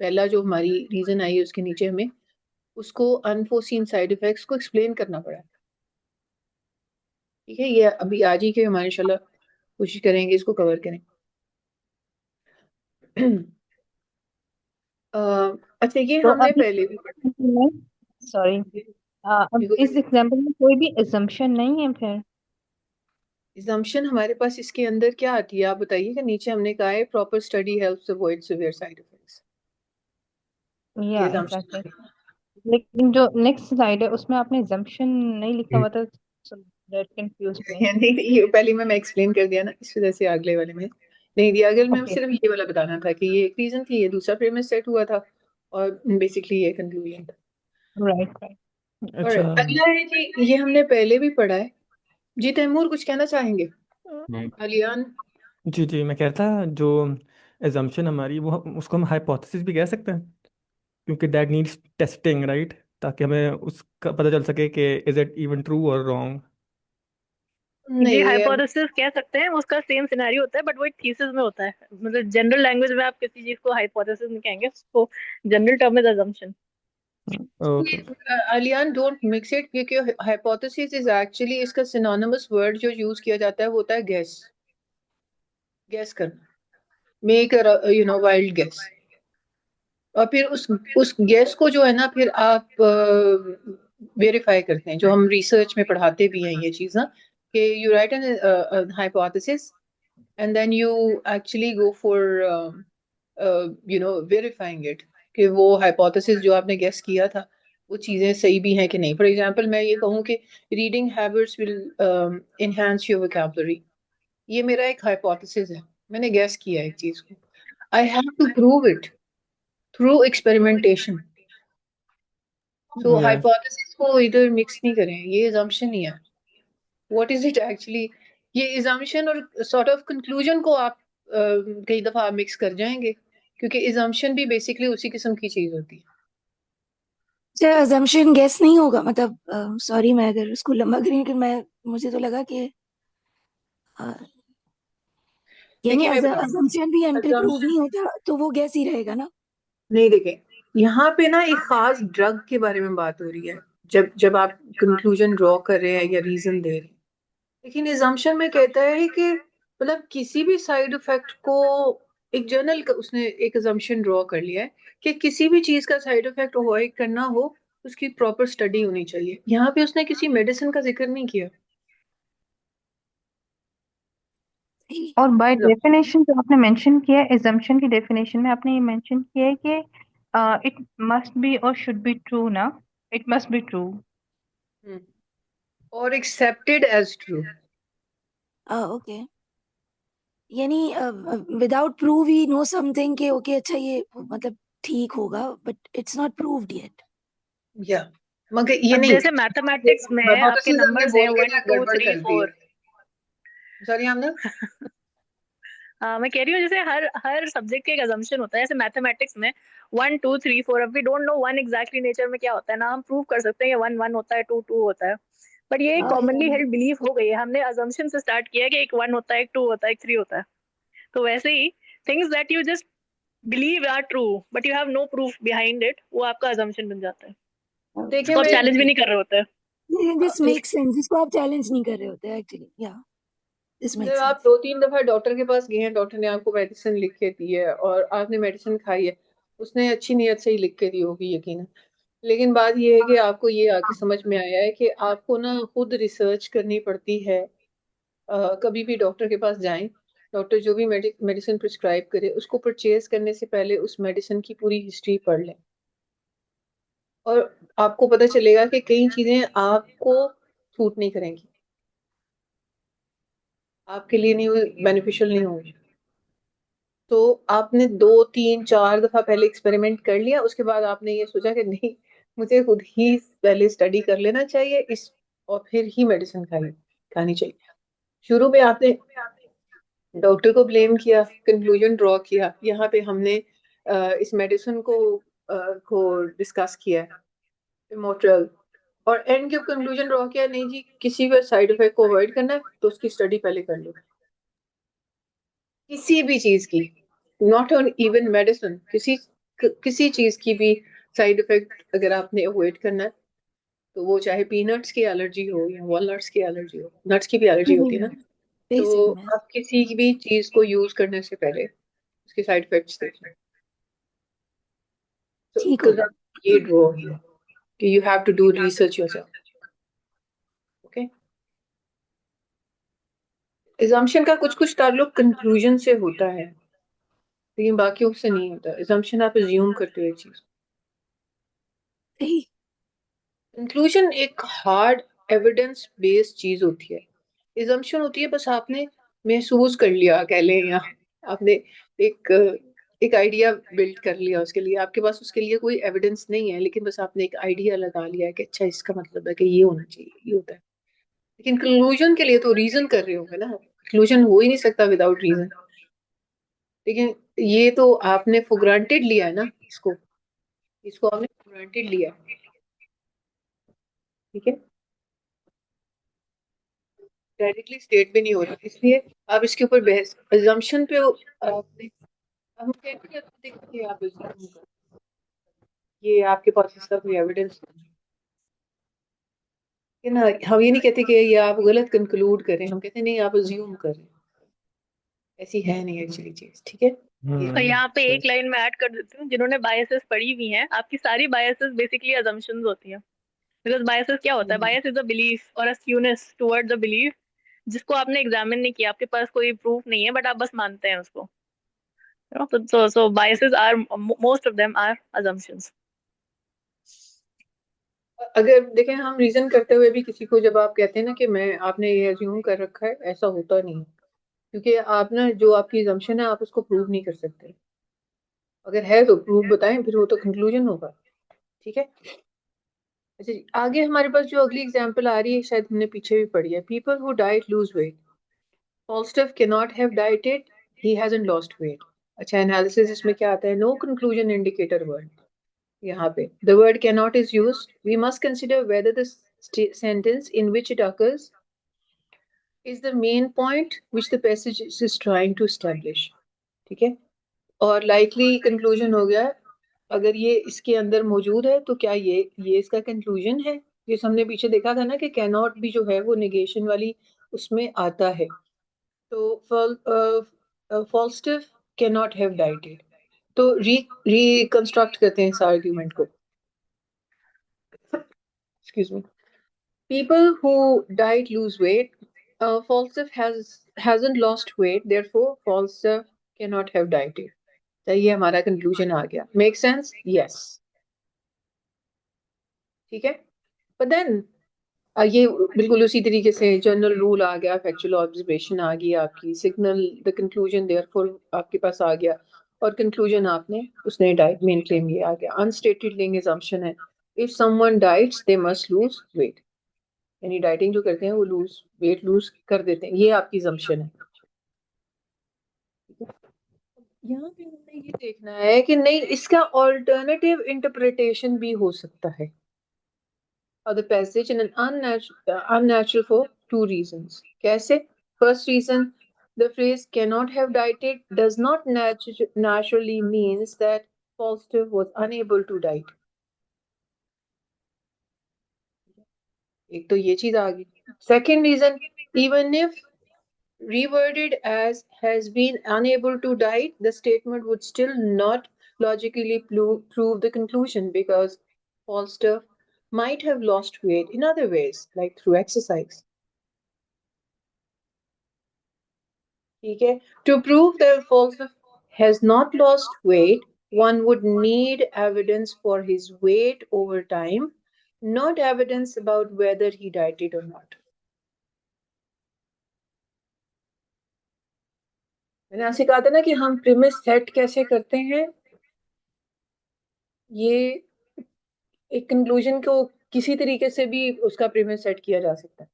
पहला जो हमारी रीजन आई है उसके नीचे हमें उसको अनफोर्सीन साइड इफेक्ट्स को एक्सप्लेन करना पड़ा। ठीक है, ये अभी आज ही के हमारे इंशाल्लाह कोशिश करेंगे इसको कवर करें। अ, अच्छा, ये तो हमने अभी पहले भी पढ़ा सॉरी, है। अब इस एग्जाम्पल में कोई भी assumption नहीं है फिर? assumption हमारे पास इसके अंदर क्या आती है आप बताइए। कि नीचे हमने कहा है proper study helps avoid severe side effects, या ये एग्जैक्टली। assumption लेकिन जो नेक्स्ट स्लाइड है उसमें आपने assumption नहीं लिखा है। हुआ था, so that confused me. है। नहीं, ये पहले मैं एक्सप्लेन कर दिया ना, इस वजह से अगले वाले में नहीं दिया। अगले में ओके, सिर्फ ये वाला बताना था कि ये एक रीजन थी, ये दूसरा प्रेमिस सेट हुआ था, और बेसिकली ये कंक्लूजन था। Right right. और अच्छा। अगला है जी, ये हमने पहले भी पढ़ा है। जी तैमूर कुछ कहना चाहेंगे? नहीं, अलियान? जी जी, मैं कह रहा था जो एजम्पशन हमारी वो उसको हम हाइपोथेसिस भी कह सकते हैं, क्योंकि दैट नीड्स टेस्टिंग राइट, ताकि हमें उसका पता चल सके कि इज इट इवन ट्रू और रॉन्ग। जी, नहीं, ये हाइपोथेसिस कह सकते हैं, उसका सेम सिनेरियो होता है बट वो एक थीसिस में होता है। मतलब जनरल लैंग्वेज में आप किसी चीज को हाइपोथेसिस नहीं कहेंगे, उसको general term is assumption. Okay. अलियान don't mix it, क्योंकि हाइपोथेसिस इज एक्चुअली इसका सिनोनिमस वर्ड जो यूज किया जाता है वो होता है गेस। गेस करना, मेक वाइल्ड गेस। और फिर उस गेस को जो है ना फिर आप वेरीफाई करते हैं, जो हम रिसर्च में पढ़ाते भी हैं ये चीज ना, कि you write an hypothesis and then you actually go for verifying it, कि वो हाइपोथेसिस जो आपने गेस किया था वो चीजें सही भी हैं कि नहीं। फॉर एग्जांपल मैं ये कहूँ कि reading habits will enhance your vocabulary, ये मेरा एक हाइपोथेसिस है, मैंने गेस किया है एक चीज को। I have to prove it through experimentation. So yes. Hypothesis को इधर मिक्स नहीं करें, ये assumption ही है। What is it actually? ये assumption और सॉर्ट ऑफ कंक्लूजन को आप कई दफा मिक्स कर जाएंगे, क्योंकि assumption भी बेसिकली उसी किस्म की चीज होती है। अच्छा, assumption guess नहीं होगा? मतलब सॉरी मैं अगर उसको लंबा करी, लेकिन मैं मुझे तो लगा कि यानी देखिए मैं बताऊँ, assumption भी until prove assumption नहीं होता तो वो guess ही रहेगा ना? नहीं, देखें यहाँ पे ना एक खास ड्रग के बारे में बात हो रही है, जब जब आप कंक्लूजन ड्रॉ कर रहे हैं या रीजन दे रहे हैं। लेकिन एजम्पशन में कहता है कि मतलब किसी भी साइड इफेक्ट को एक जर्नल का उसने एक एजम्पशन ड्रॉ कर लिया है कि किसी भी चीज का साइड इफेक्ट अवॉइड करना हो उसकी प्रॉपर स्टडी होनी चाहिए। यहाँ पे उसने किसी मेडिसिन का जिक्र नहीं किया। और बाय डेफिनेशन जो आपने मेंशन किया है, assumption की डेफिनेशन में आपने ये मेंशन किया है कि इट मस्ट बी और शुड बी ट्रू ना, इट मस्ट बी ट्रू और एक्सेप्टेड एज ट्रू। ओके, यानी without prove we know something कि ओके अच्छा ये मतलब ठीक होगा, but it's not proved yet. या मगर ये अब नहीं, जैसे मैथमेटिक्स में आपके हाइपोथेसिस हमने नंबर्स हैं बोल के 1 ना 2 गड़बड़ 3 कर दी है। 4। सॉरी हमने मैं कह रही हूँ जैसे हर हर सब्जेक्ट का एक अजम्पशन होता है। जैसे मैथमेटिक्स में 1 2 3 4, अब we don't know 1 exactly nature में क्या होता है ना, हम प्रूव कर सकते हैं कि 1 1 होता है, 2 2 होता है, बट ये कॉमनली हेल्ड बिलीफ हो गई है। हमने अजम्पशन से स्टार्ट किया है कि एक 1 होता है, एक 2 होता है, एक 3 होता है। तो वैसे ही things that you just believe are true but you have no proof behind it, वो आपका अजम्पशन बन जाता है, देखिए उसको आप मैं चैलेंज भी नहीं कर रहे होते हैं। दिस मेक्स सेंस, इसको आप चैलेंज नहीं कर रहे होते एक्चुअली। या दिस जब मेक्स आप सेंस। 2-3 दफा डॉक्टर के पास गए हैं, डॉक्टर ने आपको मेडिसिन लिख के दी है और आपने मेडिसिन खाई है, उसने अच्छी नीयत से ही लिख के दी होगी यकीनन, लेकिन बात ये है कि आपको ये आके समझ में आया है कि आपको ना खुद रिसर्च करनी पड़ती है। कभी भी डॉक्टर के पास जाएं, डॉक्टर जो भी मेडिसिन प्रिस्क्राइब करे उसको परचेज करने से पहले उस मेडिसिन की पूरी हिस्ट्री पढ़ लें, और आपको पता चलेगा कि कई चीजें आपको सूट नहीं करेंगी, आपके लिए नहीं, बेनिफिशियल नहीं होंगी। तो आपने 2 3 4 दफा पहले एक्सपेरिमेंट कर लिया, उसके बाद आपने ये सोचा कि नहीं, मुझे खुद ही पहले स्टडी कर लेना चाहिए इस, और फिर ही मेडिसिन खानी चाहिए। शुरू में आपने डॉक्टर को ब्लेम किया, कंक्लूजन ड्रॉ किया, यहाँ पे हमने इस मेडिसिन को डिस्कस किया है, इमोर्टल, और एंड के कंक्लूजन ड्रॉ किया, नहीं जी किसी भी साइड इफेक्ट को अवॉइड करना है तो उसकी स्टडी पहले कर लो, किसी भी चीज की, नॉट ऑन इवन मेडिसिन, किसी चीज की भी साइड इफेक्ट अगर आपने अवॉइड करना है, तो वो चाहे पीनट्स की एलर्जी हो या वॉलनट्स की एलर्जी हो, नट्स की भी एलर्जी होती है ना, तो आप किसी भी चीज को यूज करने से पहले उसके साइड इफेक्ट्स देखें। तो ठीक because होगा। ये ड्रॉ है कि you have to do research yourself. Okay, assumption का कुछ कुछ ताल्लुक कंक्लूजन से होता है, लेकिन बाकियों से नहीं होता। assumption आप assume करते हो एक चीज, कंक्लूजन एक हार्ड एविडेंस बेस्ड चीज होती है। assumption होती है बस आपने महसूस कर लिया, कह लें, या आपने एक एक आइडिया बिल्ड कर लिया, उसके लिए आपके पास उसके लिए कोई एविडेंस नहीं है, लेकिन बस आपने एक आइडिया लगा लिया है कि अच्छा इसका मतलब है कि ये होना चाहिए, ये होता है। लेकिन कंक्लूजन के लिए तो रीजन कर रहे होंगे ना, कंक्लूजन हो ही नहीं सकता विदाउट रीजन। लेकिन ये तो आपने फॉर ग्रांटेड लिया है ना, इसको इसको आपने फॉर ग्रांटेड लिया है, ठीक है, डायरेक्टली स्टेट भी नहीं हो रहा, इसलिए आप इसके ऊपर बहस अजम्पशन पे आपने, हम कहते हैं देखिए आप assume करो, ये आपके पास इसका कोई एविडेंस नहीं है ना। हम ये नहीं कहते कि ये आप गलत कंक्लूड करें, हम कहते हैं नहीं आप अज्यूम करें, ऐसी है नहीं एक्चुअली चीज, ठीक है। और यहाँ पे एक लाइन में ऐड कर देती हूँ, जिन्होंने बायसेस पढ़ी हुई हैं, आपकी सारी बायसेस बेसिकली अजम्पशंस होती हैं। बिकॉज बायसेस क्या होता है, बायस इज अ बिलीफ और अ स्क्यूनेस टुवर्ड्स द बिलीफ जिसको आपने एग्जामिन नहीं किया, आपके पास कोई प्रूफ नहीं है, बट आप बस मानते हैं उसको। So biases are, most of them are assumptions. अगर देखें हम रीजन करते हुए भी किसी को जब आप कहते हैं ना कि मैं, आपने ये अज्यूम कर रखा है, ऐसा होता नहीं है, क्योंकि आप ना जो आपकी assumption है आप उसको प्रूव नहीं कर सकते, अगर है तो प्रूफ बताएं, फिर वो तो कंक्लूजन होगा, ठीक है। अच्छा जी, आगे हमारे पास जो अगली एग्जांपल आ रही है शायद हमने पीछे भी पढ़ी है, people who diet lose weight, Falstaff cannot have dieted, he hasn't lost weight। अच्छा, एनालिसिस इसमें क्या आता है, नो कंक्लूजन इंडिकेटर वर्ड, यहाँ पे the word cannot is used, we must consider whether the sentence in which it occurs is the main point which the passage is trying to establish, ठीक है। और likely conclusion हो गया, अगर ये इसके अंदर मौजूद है तो क्या ये इसका कंक्लूजन है। ये हमने पीछे देखा था ना कि कैनॉट भी जो है वो नेगेशन वाली उसमें आता है, तो फॉल्स्टिफ कैन नॉट हैव डाइटेड, तो रिकंस्ट्रक्ट करते हैं इस आर्ग्यूमेंट को। excuse me. People who diet lose weight. Falstaff hasn't lost weight, therefore Falstaff cannot have dieted. तो ये हमारा कंक्लूजन आ गया. Make sense? Yes. ठीक है. But then ये बिल्कुल उसी तरीके से जनरल रूल आ गया, फैक्चुअल ऑब्जर्वेशन आ गई आपकी, सिग्नल द कंक्लूजन देयरफॉर आपके पास आ गया, और कंक्लूजन आपने उसने डाइट मेन क्लेम ये आ गया. अनस्टेटेड लिंग असम्पशन है, if someone diets they must lose weight, यानी डाइटिंग जो करते हैं वो वेट लूज कर देते हैं, ये आपकी assumption है. यहाँ पे हमने ये देखना है कि नहीं इसका ऑल्टरनेटिव इंटरप्रिटेशन भी हो सकता है of the passage in an unnatural for two reasons. कैसे? First reason, the phrase cannot have dieted does not naturally means that Falstaff was unable to diet. एक तो ये चीज आ गई. Second reason, even if reworded as has been unable to diet, the statement would still not logically prove the conclusion, because Falstaff might have lost weight in other ways, like through exercise. ठीक है. To prove that Falstaff has not lost weight, one would need evidence for his weight over time, not evidence about whether he dieted or not. मैंने आपसे कहा था ना कि हम premise set कैसे करते हैं. ये एक कंक्लूजन को किसी तरीके से भी उसका प्रीमिस सेट किया जा सकता है.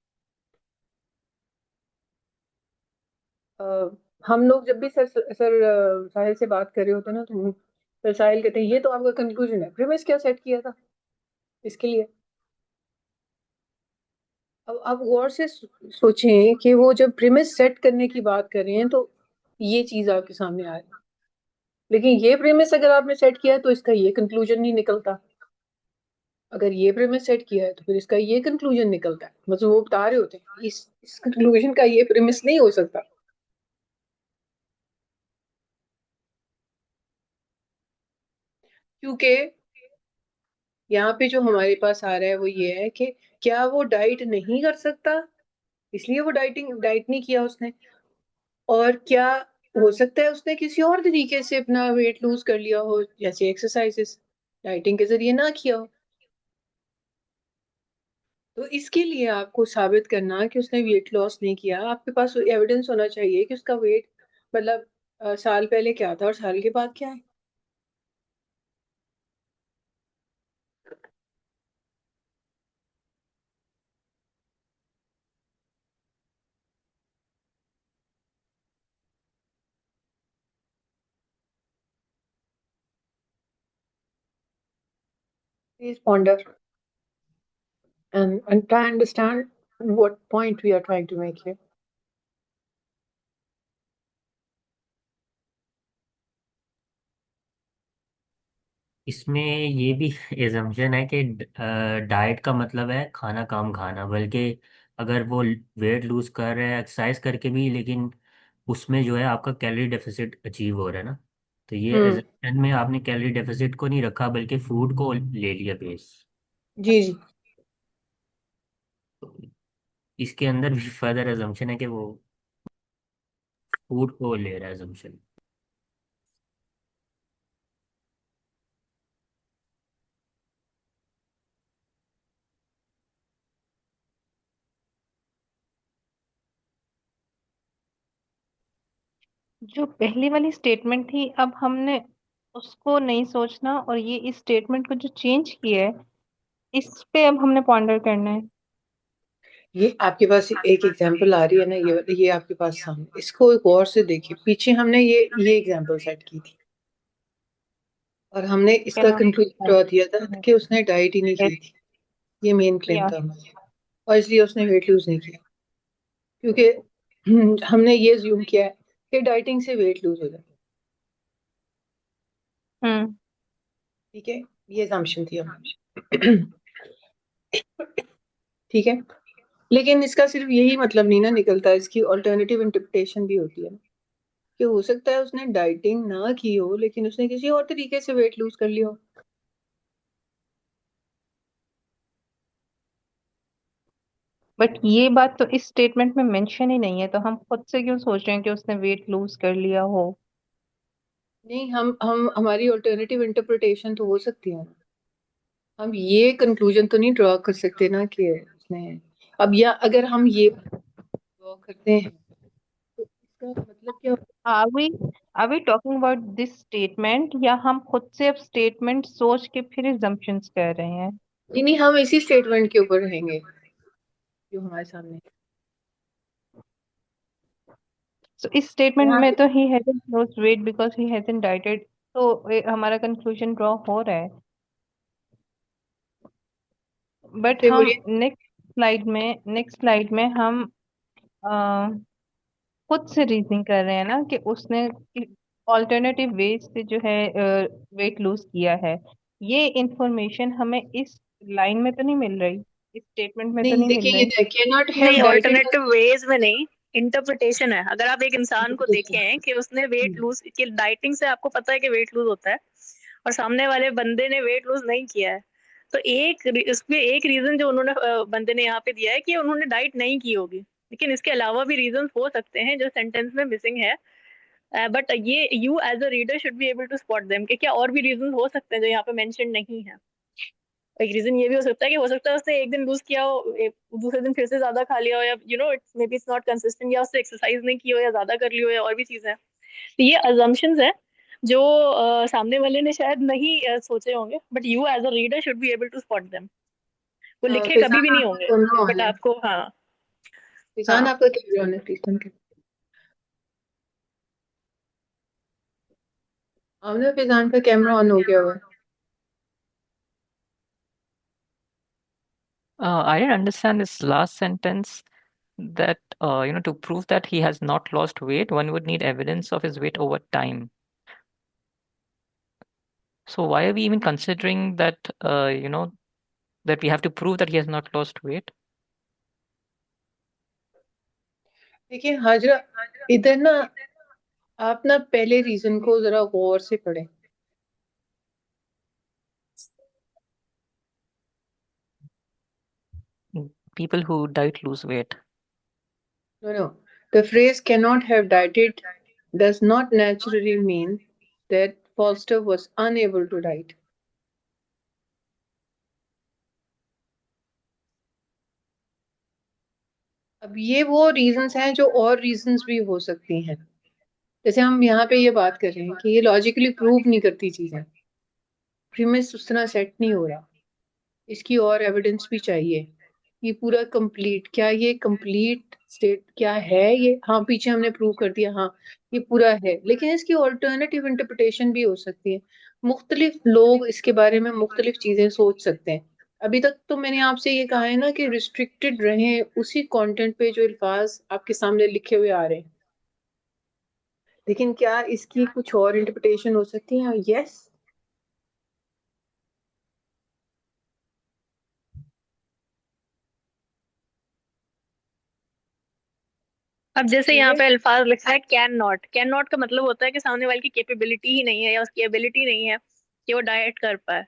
हम लोग जब भी सर साहिल से बात कर रहे होते हैं ना, तो सर साहिल कहते हैं ये तो आपका कंक्लूजन है, प्रीमिस क्या सेट किया था इसके लिए. अब आप गौर से सोचें कि वो जब प्रीमिस सेट करने की बात कर रहे हैं तो ये चीज आपके सामने आ रही है, लेकिन ये प्रीमिस अगर आपने सेट किया है तो इसका ये कंक्लूजन नहीं निकलता. अगर ये प्रीमिस सेट किया है तो फिर इसका ये कंक्लूजन निकलता है. मतलब वो बता रहे होते हैं इस कंक्लूजन का ये प्रीमिस नहीं हो सकता. क्योंकि यहाँ पे जो हमारे पास आ रहा है वो ये है कि क्या वो डाइट नहीं कर सकता इसलिए वो डाइट नहीं किया उसने, और क्या हो सकता है उसने किसी और तरीके से अपना वेट लूज कर लिया हो, जैसे एक्सरसाइजेस, डाइटिंग के जरिए ना किया हो. तो इसके लिए आपको साबित करना कि उसने वेट लॉस नहीं किया, आपके पास एविडेंस होना चाहिए कि उसका वेट मतलब साल पहले क्या था और साल के बाद क्या है. Please ponder and try and understand what point we are trying to make here. इसमें ये भी एजम्पशन है कि डाइट का मतलब है खाना कम खाना, बल्कि अगर वो वेट लूज कर रहे हैं एक्सरसाइज करके भी, लेकिन उसमें जो है आपका कैलोरी डेफिसिट अचीव हो रहा है ना, तो ये एजम्पशन में आपने कैलोरी डेफिसिट को नहीं रखा बल्कि फूड को ले लिया बेस. जी जी. तो इसके अंदर भी फर्दर एजम्पशन है कि वो फूड को ले रहा है एजम्पशन. जो पहली वाली स्टेटमेंट थी, अब हमने उसको नहीं सोचना, और ये इस स्टेटमेंट को जो चेंज किया है इस पे अब हमने पॉन्डर करना है. ये आपके पास एक एग्जांपल आ रही है ना, ये आपके पास सामने, इसको एक और से देखिए. पीछे हमने ये एग्जांपल सेट की थी और हमने इसका क्या कंक्लूजन ड्रॉ दिया था कि उसने डाइट ही नहीं की थी. ये मेन क्लेम किया? था हमारा, और इसलिए उसने वेट लूज नहीं किया, क्योंकि हमने ये ज्यूम किया है कि डाइटिंग से वेट लूज हो जाता है. हम्म. ठीक है, ये assumption थी हमारी. ठीक है, लेकिन इसका सिर्फ यही मतलब नहीं ना निकलता, इसकी ऑल्टरनेटिव इंटरप्रिटेशन भी होती है ना, कि हो सकता है उसने डाइटिंग ना की हो लेकिन उसने किसी और तरीके से वेट लूज कर लिया हो. बट ये बात तो इस स्टेटमेंट में मेंशन ही नहीं है, तो हम खुद से क्यों सोच रहे हैं कि उसने वेट लूज कर लिया हो? नहीं, हम हमारी ऑल्टरनेटिव इंटरप्रिटेशन तो हो सकती है ना। हम ये कंक्लूजन तो नहीं ड्रॉ कर सकते ना कि उसने, अब या अगर हम ये ड्रॉ करते हैं तो इसका मतलब क्या होगा? Are we are we talking about this statement, या हम खुद से अब स्टेटमेंट सोच के फिर assumptions कर रहे हैं? नहीं नहीं, हम इसी स्टेटमेंट के ऊपर रहेंगे जो हमारे सामने है। So इस स्टेटमेंट यहाँ में पे तो he hasn't lost weight because he hasn't dieted, तो हमारा कंक्लूजन ड्रॉ हो रहा है। बट से हम बोलिए। नेक्स्ट स्लाइड में हम अ, खुद से रीजनिंग कर रहे हैं ना कि उसने ऑल्टरनेटिव वेज से जो है वेट लूज किया है। ये इंफॉर्मेशन हमें इस लाइन में तो नहीं मिल रही, इस स्टेटमेंट में तो नहीं नहीं मिल देखिए, रही। ये कैन नॉट हैव नहीं, डाइटेड। ऑल्टरनेटिव वेज में नहीं, इंटरप्रिटेशन है। अगर आप एक इंसान को देखें कि उसने वेट लूज कि डाइटिंग से आपको पता है कि वेट लूज होता है और सामने वाले बंदे ने वेट लूज नहीं किया है, तो इसमें एक रीजन जो उन्होंने बंदे ने यहाँ पे दिया है कि उन्होंने डाइट नहीं की होगी, लेकिन इसके अलावा भी रीजन हो सकते हैं जो सेंटेंस में मिसिंग है। बट ये you as a reader should be able to spot them कि क्या और भी रीजन हो सकते हैं जो यहाँ पे मेंशन नहीं है। एक रीजन ये भी हो सकता है कि हो सकता है उसने एक दिन लूज किया हो, दूसरे दिन फिर से ज्यादा खा लिया हो, या it's may be it's not consistent, या उससे एक्सरसाइज नहीं की हो या ज्यादा कर ली हो, या और भी चीजें हैं। तो ये अजम्पशंस है जो सामने वाले ने शायद नहीं सोचे होंगे, but you as a reader should be able to spot them. वो लिखे कभी भी फिजान नहीं आपका होंगे, कैमरा बट ऑन है। आपको, हाँ। फिजान हाँ, आपका कैमरा ऑन है, प्लीज बंद कर। आमना, फिजान का कैमरा ऑन हो गया हुआ है। I didn't understand this last sentence that, to prove that he has not lost weight, one would need evidence of his weight over time. So why are we even considering that, that we have to prove that he has not lost weight? देखिए हाजरा, इधर ना आप ना पहले reason को जरा गौर से पढ़ें। People who diet lose weight. No. The phrase cannot have dieted does not naturally mean that Foster was unable to diet. अब ये वो रीजंस हैं जो और रीजंस भी हो सकती हैं। जैसे हम यहाँ पे ये बात कर रहे हैं कि ये लॉजिकली प्रूव नहीं करती चीजें, प्रीमिस उस तरह सेट नहीं हो रहा, इसकी और एविडेंस भी चाहिए। ये पूरा कंप्लीट, क्या ये कंप्लीट स्टेट क्या है ये? हाँ, पीछे हमने प्रूव कर दिया, हाँ ये पूरा है, लेकिन इसकी ऑल्टरनेटिव इंटरप्रिटेशन भी हो सकती है। मुख्तलिफ लोग इसके बारे में मुख्तलिफ चीजें सोच सकते हैं। अभी तक तो मैंने आपसे ये कहा है ना कि रिस्ट्रिक्टेड रहें उसी कंटेंट पे जो अल्फाज आपके सामने लिखे हुए आ रहे हैं, लेकिन क्या इसकी कुछ और इंटरप्रिटेशन हो सकती है? यस। अब जैसे यहाँ इसलिए पे अल्फाज लिखा है कैन नॉट का मतलब होता है कि सामने वाले की कैपेबिलिटी ही नहीं है या उसकी एबिलिटी नहीं है कि वो डाइट कर पाए।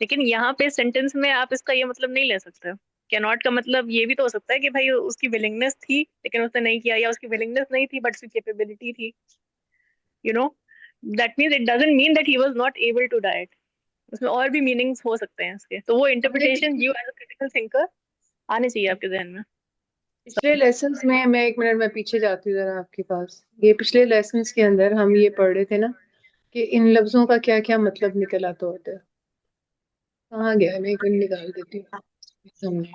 लेकिन यहाँ पे सेंटेंस में आप इसका ये मतलब नहीं ले सकते। कैन नॉट का मतलब ये भी तो हो सकता है कि भाई उसकी विलिंगनेस थी लेकिन उसने नहीं किया, या उसकी विलिंगनेस नहीं थी बट उसकी कैपेबिलिटी थी। You know that means it doesn't mean that he was not able to diet. उसमें और भी मीनिंग्स हो सकते हैं इसके, तो वो हमने interpretation you as a critical thinker आने चाहिए आपके जहन में। पिछले लेसन्स में, मैं एक मिनट में पीछे जाती हूँ जरा आपके पास, ये पिछले लेसन्स के अंदर हम ये पढ़ रहे थे ना कि इन लफ्जों का क्या क्या मतलब निकल आता होता है। कहाँ गया? मैं एक मिनट निकाल देती हूँ सामने।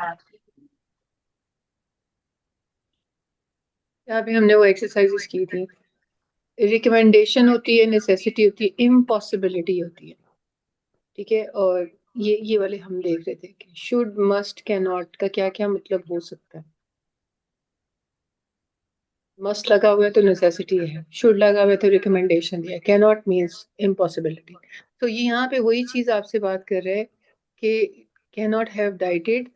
यहाँ पे हमने वो एक्सरसाइजेस की थी। रिकमेंडेशन होती है, नेसेसिटी होती है, इम्पॉसिबिलिटी होती है, ठीक है। और ये वाले हम देख रहे थे कि शुड, मस्ट, कैन नॉट का क्या क्या मतलब हो सकता है। मस्ट लगा हुआ है तो नेसेसिटी है, शुड लगा हुआ है तो रिकमेंडेशन है, कैन नॉट मीन्स इम्पॉसिबिलिटी। तो ये यहाँ पे वही चीज आपसे बात कर रहे हैं कि can not have dieted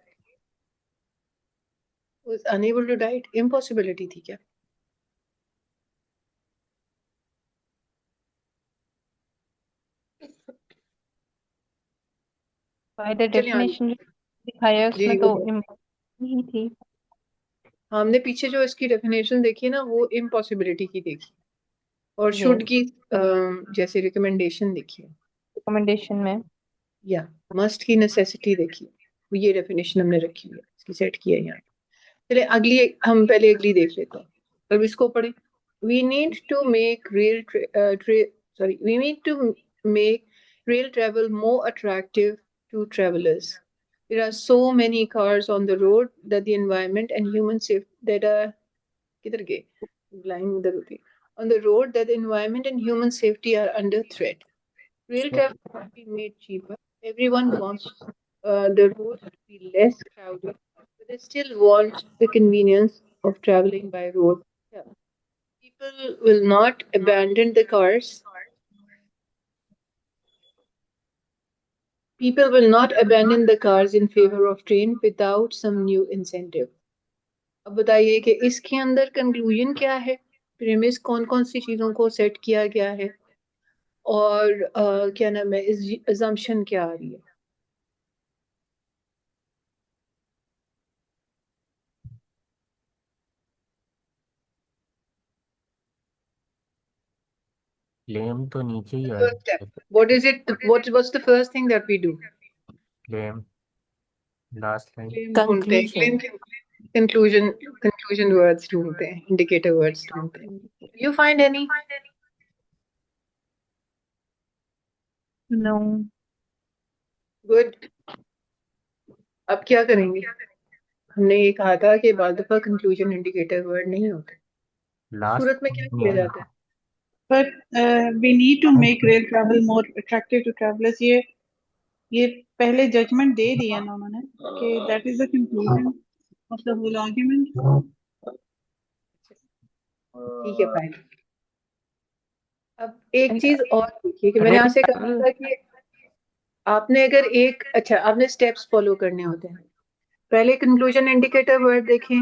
was unable to diet, impossibility थी क्या? बाय द चलिए आगे। डेफिनेशन जो दिखाया है जी उसमें जी तो बताओ। इम्पॉसिबल ही थी। हमने पीछे जो इसकी डेफिनेशन देखी है ना, वो इम्पॉसिबिलिटी की देखी, और शुड यस की जैसे रिकमेंडेशन देखी है, रिकमेंडेशन में या मस्ट की नेसेसिटी देखी है। ये डेफिनेशन हमने रखी है, इसकी सेट की है यहाँ। चलिए अगली, हम पहले अगली देख लेते हैं, अब इसको पढ़े। we need to make real sorry, we need to make rail travel more attractive to travelers. There are so many cars on the road that the environment and human safety that are किधर गए, line उधर होती है, on the road that the environment and human safety are under threat. Rail travel must be made cheaper. Everyone wants the roads to be less crowded, but they still want the convenience of traveling by road. Yeah. People will not abandon the cars. People will not abandon the cars in favor of train without some new incentive. अब बताइए कि इसके अंदर conclusion क्या है, premise कौन कौन सी चीजों को सेट किया गया है, और क्या नाम है, अजम्पशन क्या आ रही है। क्लेम तो नीचे ही First step. आया। What is it? What's the first thing that we do? Claim last line Claim ढूंढते हैं, Conclusion. conclusion words ढूंढते हैं, indicator words ढूंढते हैं। You find any? No Good. अब क्या करेंगे, हमने ये कहा था कि बाद दफा कंक्लूजन इंडिकेटर वर्ड नहीं होते, लास्ट सूरत में क्या किया जाता है। But we need to make rail travel more attractive to travelers. ये पहले जजमेंट दे दिया ना उन्होंने कि that is the conclusion of the whole argument. ठीक है फाइन। अब एक चीज और देखिए कि मैंने आपसे कहा था कि आपने अगर एक अच्छा आपने स्टेप्स फॉलो करने होते हैं। पहले कंक्लूजन इंडिकेटर वर्ड देखें,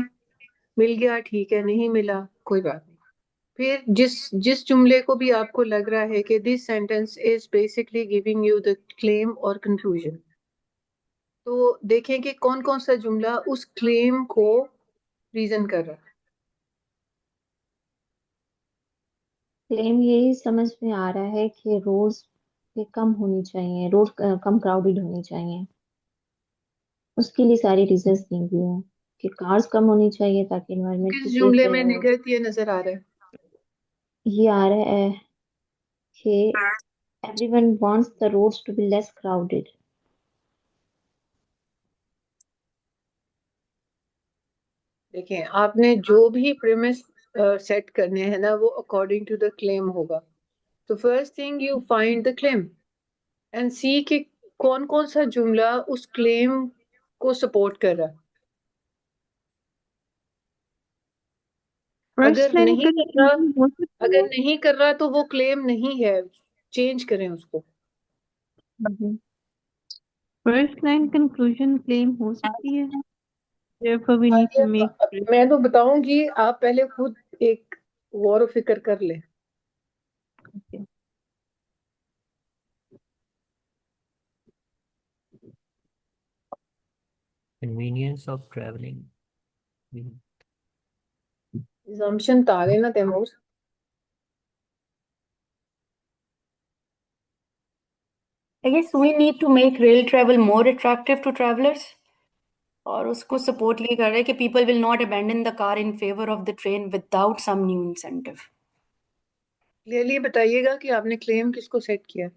मिल गया ठीक है, नहीं मिला कोई बात नहीं। फिर जिस जुमले को भी आपको लग रहा है कि this sentence is basically giving you the claim और कंक्लूजन, तो देखें कि कौन कौन सा जुमला उस क्लेम को रीजन कर रहा है। क्लेम यही समझ में आ रहा है कि रोड्स पे कम होनी चाहिए, रोड कम क्राउडेड होनी चाहिए। उसके लिए सारी रीजंस दी हुई हैं कि कार्स कम होनी चाहिए ताकि एनवायरनमेंट भी किस सेफ जुमले रहे। में और निगत ये नजर आ रहा है। ये आ रहा है कि everyone wants the roads to be less crowded. देखें आपने जो भी प्रीमिस सेट करने हैं ना, वो अकॉर्डिंग टू द क्लेम होगा। तो first thing you find the claim and see कि कौन कौन सा जुमला उस क्लेम को सपोर्ट कर रहा है। फर्स्ट लाइन अगर नहीं कर रहा तो वो क्लेम नहीं है, चेंज करें उसको। फर्स्ट लाइन कंक्लूजन क्लेम हो सकती है। Therefore, we need to make मैं तो बताऊंगी, आप पहले खुद एक गौर फिक्र कर ले। convenience of traveling. assumption तारे ना Taimur. I guess we need to make rail travel more attractive to travelers. और उसको सपोर्ट ये कर रहा है कि people will not abandon the car in favor of the train without some new incentive. Clearly बताइएगा कि आपने क्लेम किसको सेट किया।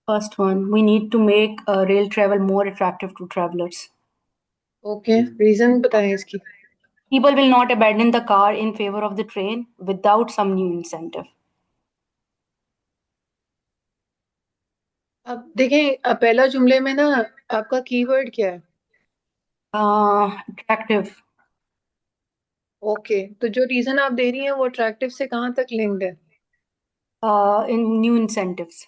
First one, we need to make rail travel more attractive to travelers. Okay, reason बताएं इसकी। People will not abandon the car in favor of the train without some new incentive. अब देखें पहला जुमले में ना आपका कीवर्ड क्या है। Attractive. ओके, तो जो रीजन आप दे रही हैं वो अट्रैक्टिव से कहाँ तक लिंक्ड है। In new incentives.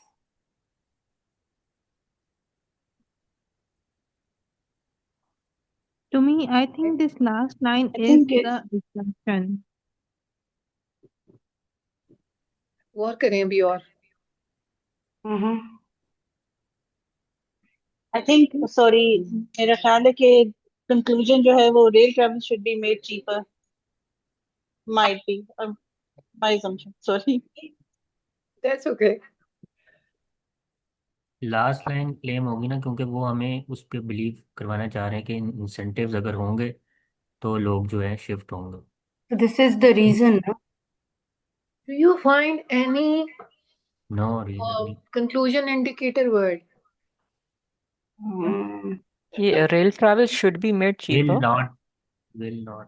To me, I think this last line I is think the assumption. गौर करें अभी और। I think sorry मेरा ख्याल है कि conclusion जो है वो rail travel should be made cheaper might be my assumption. Sorry. That's okay. Last line claim होगी ना, क्योंकि वो हमें उस पर बिलीव करवाना चाह रहे हैं कि इंसेंटिव्स अगर होंगे तो लोग जो है शिफ्ट होंगे। So this is the reason, no? Do you find any no reason. conclusion indicator word? Yeah, rail travel should be made will cheaper. Not, will not.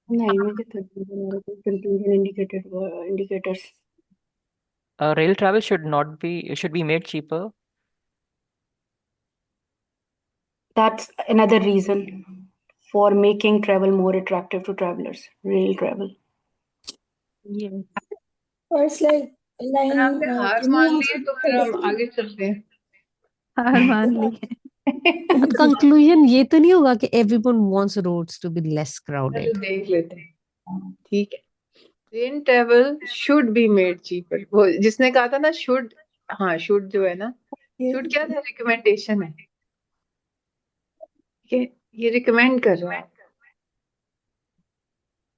नहीं, मुझे तो conclusion indicators. Rail travel should be made cheaper. That's another reason for making travel more attractive to travelers. Rail travel. Yes. Or it's like अगर line आपने हार can we मान ask ली तो फिर हम आगे चलते हैं। हार मान ली है। कंक्लूजन ये तो नहीं होगा कि everyone wants roads to be less चलो क्राउडेड। देख लेते हैं, ठीक है। Train travel should be made cheaper, वो जिसने कहा था ना शुड, हाँ शुड जो है ना, शुड क्या था, रिकमेंडेशन है, ठीक है, ये रिकमेंड कर रहा है।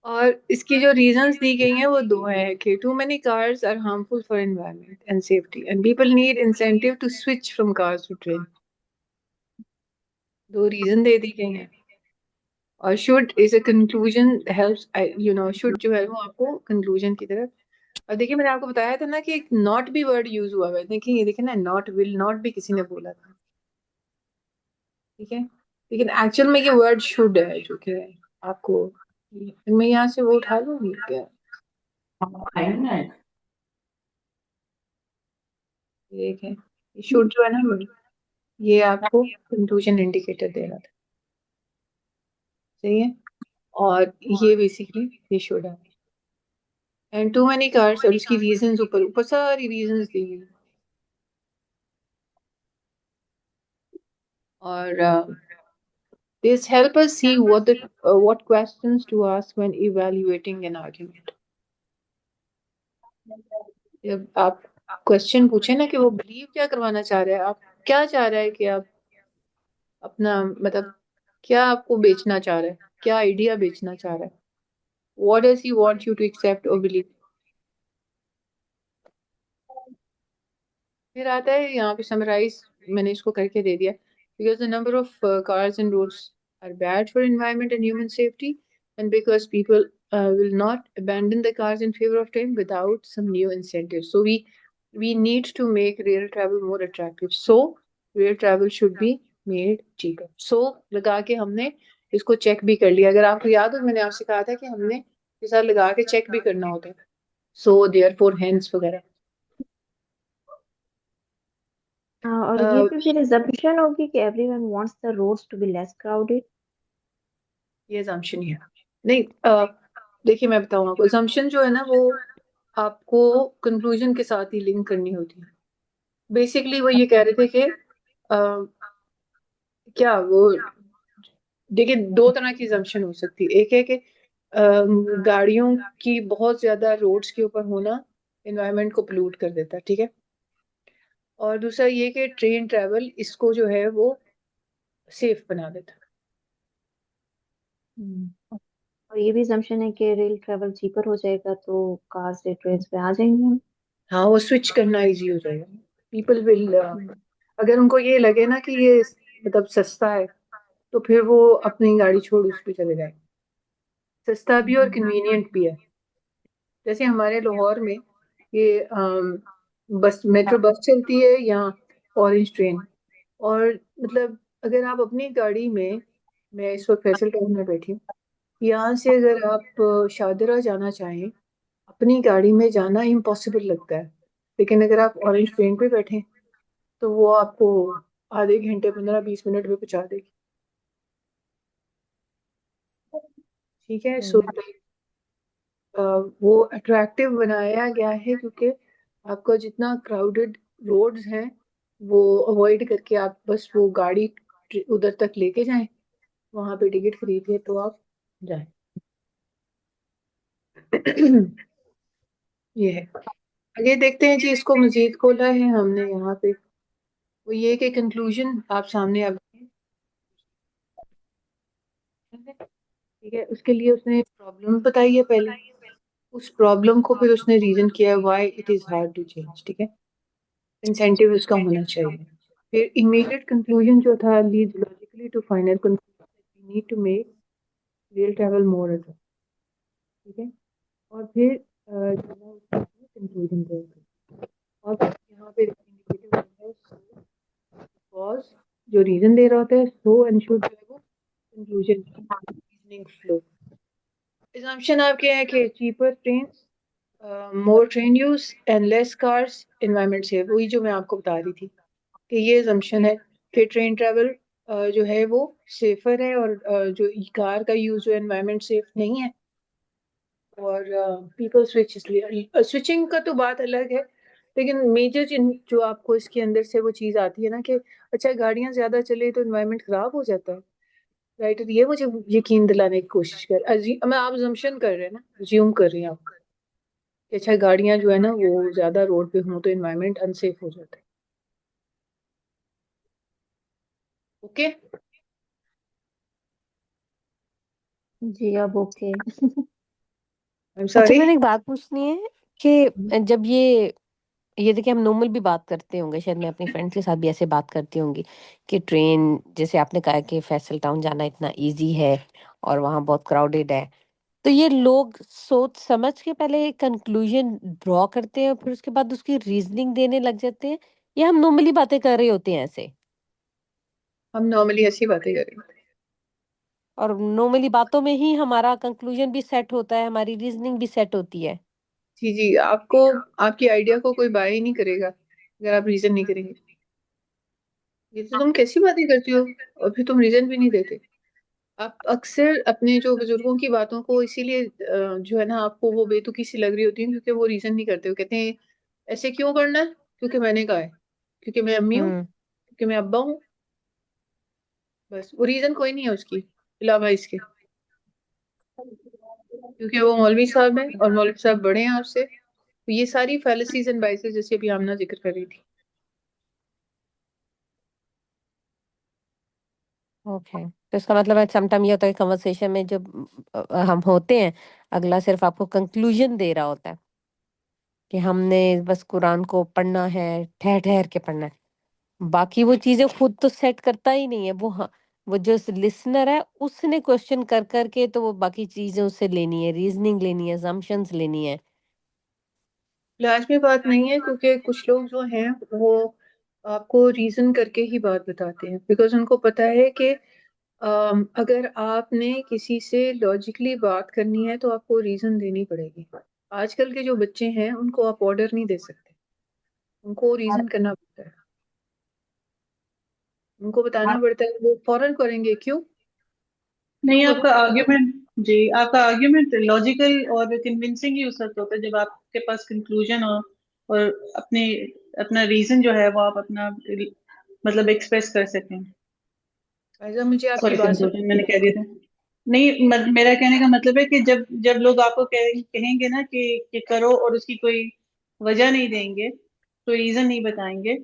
और इसकी जो रीजंस दी गई हैं वो दो हैं कि too many cars are harmful for environment and safety and people need incentive to switch from cars to train. दो रीजन दे दी गई हैं। और should is a conclusion helps, should जो है वो आपको कंक्लूजन की तरफ। और देखिए मैंने आपको बताया था ना कि एक नॉट भी वर्ड यूज हुआ है, देखिए ये देखिए ना, नॉट, विल नॉट भी किसी ने बोला था, ठीक है, लेकिन एक्चुअल में ये वर्ड शुड है जो कि आपको, मैं यहाँ से वो उठा लूंगी क्या, देखें शुड जो है ना, ये आपको कंक्लूजन इंडिकेटर दे रहा था, सही है। और ये बेसिकली ये शुड है एंड टू मेनी कार्स, और उसकी रीजंस ऊपर ऊपर सारी रीजंस दी हुई हैं। और this help us see what questions to ask when evaluating an argument. जब आप क्वेश्चन पूछे ना कि वो बिलीव क्या करवाना चाह रहा है, आप क्या चाह रहा है कि आप अपना मतलब क्या आपको बेचना चाह रहा है, क्या आइडिया बेचना चाह रहा है, what does he want you to accept or believe। फिर आता है यहाँ पे समराइज, मैंने इसको करके दे दिया, because the number of cars and roads are bad for environment and human safety and because people will not abandon the cars in favor of train without some new incentives, so we need to make rail travel more attractive, so rail travel should be made cheaper। so लगा के हमने इसको check भी कर लिया। अगर आपको याद हो मैंने आपसे कहा था कि हमने ये साथ लगा के चेक भी करना होता है, so therefore hence वगैरह। और ये तो फिर assumption होगी कि everyone wants the roads to be less crowded। ये assumption ही है। नहीं, देखिए मैं बताऊँ आपको, assumption जो है ना वो आपको कंक्लूजन के साथ ही लिंक करनी होती है। बेसिकली वो ये कह रहे थे कि क्या वो, देखिए दो तरह की assumption हो सकती है, एक है कि गाड़ियों की बहुत ज्यादा रोड्स के ऊपर होना एनवायरनमेंट को पोल्यूट कर देता है, ठीक है, और दूसरा ये कि ट्रेन ट्रेवल इसको जो है वो सेफ बना देता है। और ये भी assumption है कि रेल ट्रेवल चीपर हो जाएगा तो कार से ट्रेन पे आ जाएंगे हम। हाँ वो स्विच करना इजी हो जाएगा, पीपल विल, अगर उनको ये लगे ना कि ये मतलब सस्ता है तो फिर वो अपनी गाड़ी छोड़ उस पर चले जाए, सस्ता भी और कन्वीनियंट भी है। जैसे हमारे लाहौर में ये बस मेट्रो बस चलती है या ऑरेंज ट्रेन, और मतलब अगर आप अपनी गाड़ी में, मैं इस वक्त फैसल टाउन में बैठी हूँ, यहाँ से अगर आप शाहदरा जाना चाहें अपनी गाड़ी में जाना इम्पॉसिबल लगता है, लेकिन अगर आप ऑरेंज ट्रेन पे बैठे तो वो आपको आधे घंटे 15-20 मिनट में पहुंचा देगी, ठीक है। सो वो अट्रैक्टिव बनाया गया है क्योंकि आपका जितना क्राउडेड रोड्स हैं वो अवॉइड करके आप बस वो गाड़ी उधर तक लेके जाएं, वहां पे टिकट खरीद के तो आप जाएं। ये है। आगे देखते हैं जी, इसको मजीद खोला है हमने यहाँ पे, वो ये कि कंक्लूजन आप सामने अब ठीक है, उसके लिए उसने प्रॉब्लम बताई है पहले, उस प्रॉब्लम को फिर उसने रीजन किया why it is hard to change. ठीक है, इंसेंटिव उसका होना चाहिए। फिर इमीडिएट कंक्लूजन जो था lead logically to final conclusion, we need to make rail travel more attractive. ठीक है, और फिर कंक्लूजन देगा। और यहाँ पे इंडिकेटिव है कॉज, जो रीजन दे रहा होता है, सो एंड शुड जो है वो कंक्लूजन रीजनिंग फ्लो। assumption आपके हैं कि cheaper trains, more train use and less cars, environment safe। वही जो मैं आपको बता रही थी कि ये assumption है कि ट्रेन ट्रैवल जो है वो सेफर है, और जो कार का यूज जो एनवायरमेंट सेफ नहीं है। और पीपल स्विच, इसलिए स्विचिंग का तो बात अलग है, लेकिन मेजर जो आपको इसके अंदर से वो चीज़ आती है ना कि अच्छा गाड़ियां ज्यादा चले तो एनवायरमेंट खराब हो जाता है, राइट। ये मुझे यकीन दिलाने की कोशिश कर, मैं आप जम्पशन कर रहे हैं ना, ज्यूम कर रही हैं आप कि अच्छा गाड़ियां जो है ना वो ज्यादा रोड पे हों तो एनवायरमेंट अनसेफ हो जाता है। ओके, जी अब ओके। आई एम अच्छा सॉरी। मैंने एक बात पूछनी है कि जब ये देखिए हम नॉर्मल भी बात करते होंगे, शायद मैं अपनी फ्रेंड्स के साथ भी ऐसे बात करती होंगी कि ट्रेन, जैसे आपने कहा कि फैसल टाउन जाना इतना इजी है और वहाँ बहुत क्राउडेड है, तो ये लोग सोच समझ के पहले कंक्लूजन ड्रॉ करते हैं और फिर उसके बाद उसकी रीजनिंग देने लग जाते हैं, या हम नॉर्मली बातें कर रहे होते हैं ऐसे? हम नॉर्मली ऐसी बातें करें। और नॉर्मली बातों में ही हमारा कंक्लूजन भी सेट होता है, हमारी रीजनिंग भी सेट होती है। जी जी, आपको आपकी आइडिया को कोई बाय ही नहीं करेगा अगर आप रीजन नहीं करेंगे। ये तो तुम कैसी बातें करती हो, और फिर तुम रीजन भी नहीं देते। आप अक्सर अपने जो बुजुर्गों की बातों को इसीलिए जो है ना आपको वो बेतुकी सी लग रही होती है क्योंकि वो रीजन नहीं करते। वो कहते हैं ऐसे क्यों करना है, क्योंकि मैंने कहा है, क्योंकि मैं अम्मी हूँ, हम्म। क्योंकि मैं अब्बा हूँ। बस वो रीजन कोई नहीं है उसकी अलावा इसके, क्योंकि वो मौलवी साहब हैं और मौलवी साहब बड़े हैं आपसे। तो ये सारी फैलेसीज एंड बाइसेस जैसे अभी आमना जिक्र कर रही थी। ओके, तो इसका मतलब है समटाइम ये होता है कन्वर्सेशन में जब हम होते हैं, अगला सिर्फ आपको कंक्लूजन दे रहा होता है कि हमने बस कुरान को पढ़ना है, ठहर ठहर के पढ़ना है, बाकी वो चीजें खुद तो सेट करता ही नहीं है वो। हाँ, वो जो लिसनर है उसने क्वेश्चन कर करके तो वो बाकी चीजें उससे लेनी है, रीजनिंग लेनी है, assumptions लेनी है। लाजमी बात नहीं है, क्योंकि कुछ लोग जो हैं वो आपको रीजन करके ही बात बताते हैं, बिकॉज उनको पता है कि अगर आपने किसी से लॉजिकली बात करनी है तो आपको रीजन देनी पड़ेगी। आजकल के जो बच्चे हैं उनको आप ऑर्डर नहीं दे सकते, उनको रीजन करना पड़ता है, उनको बताना पड़ता है, वो फौरन करेंगे। क्यों क्यों नहीं, आपका करेंगे? आर्ग्यूमेंट, जी आपका आर्ग्यूमेंट लॉजिकल और कन्विंसिंग ही उस वक्त होता है जब आपके पास कंक्लूजन हो और अपने अपना रीजन जो है वो आप अपना मतलब एक्सप्रेस कर सकें। ऐसा मुझे आपकी सॉरी, बात कंक्लूजन समझ मैंने कह दिया था। नहीं, मेरा कहने का मतलब है कि जब जब लोग आपको कहेंगे ना कि करो और उसकी कोई वजह नहीं देंगे, कोई रीजन नहीं बताएंगे,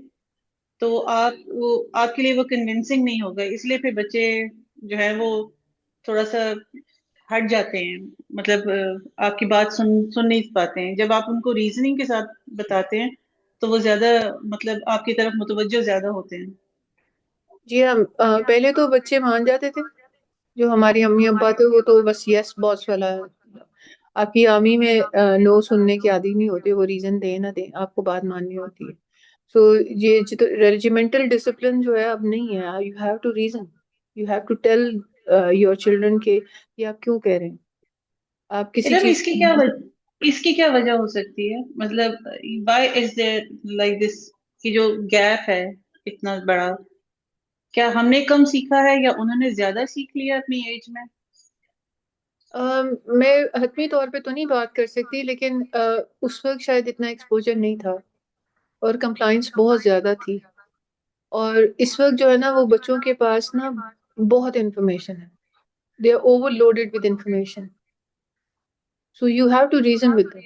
तो आप वो आपके लिए वो कन्विंसिंग नहीं होगा, इसलिए फिर बच्चे जो है वो थोड़ा सा हट जाते हैं, मतलब आपकी बात सुन नहीं पाते हैं। जब आप उनको रीजनिंग के साथ बताते हैं तो वो ज्यादा मतलब आपकी तरफ मुतवज्जो ज्यादा होते हैं। जी हाँ, पहले तो बच्चे मान जाते थे, जो हमारी अम्मी अब्बा थे वो तो बस यस बॉस वाला। आपकी आर्मी में नो सुनने की आदि नहीं होती, वो रीजन दे ना दे आपको बात माननी होती है। सो ये जो रेजिमेंटल डिसिप्लिन जो है अब नहीं है, you have to reason, you have to tell your children के ये आप क्यों कह रहे हैं, आप किसी इधर चीज इसकी क्या वजह हो सकती है, मतलब why is there like this, कि जो गैप है इतना बड़ा, क्या हमने कम सीखा है या उन्होंने ज्यादा सीख लिया अपनी एज में? मैं हतमी तौर पे तो नहीं बात कर सकती, लेकिन उस वक्त शायद इतना एक्सपोजर नहीं था और कंप्लाइंस बहुत ज्यादा थी। और इस वक्त जो है ना वो बच्चों के पास ना बहुत इंफॉर्मेशन है, they are overloaded with information, so you have to reason with them.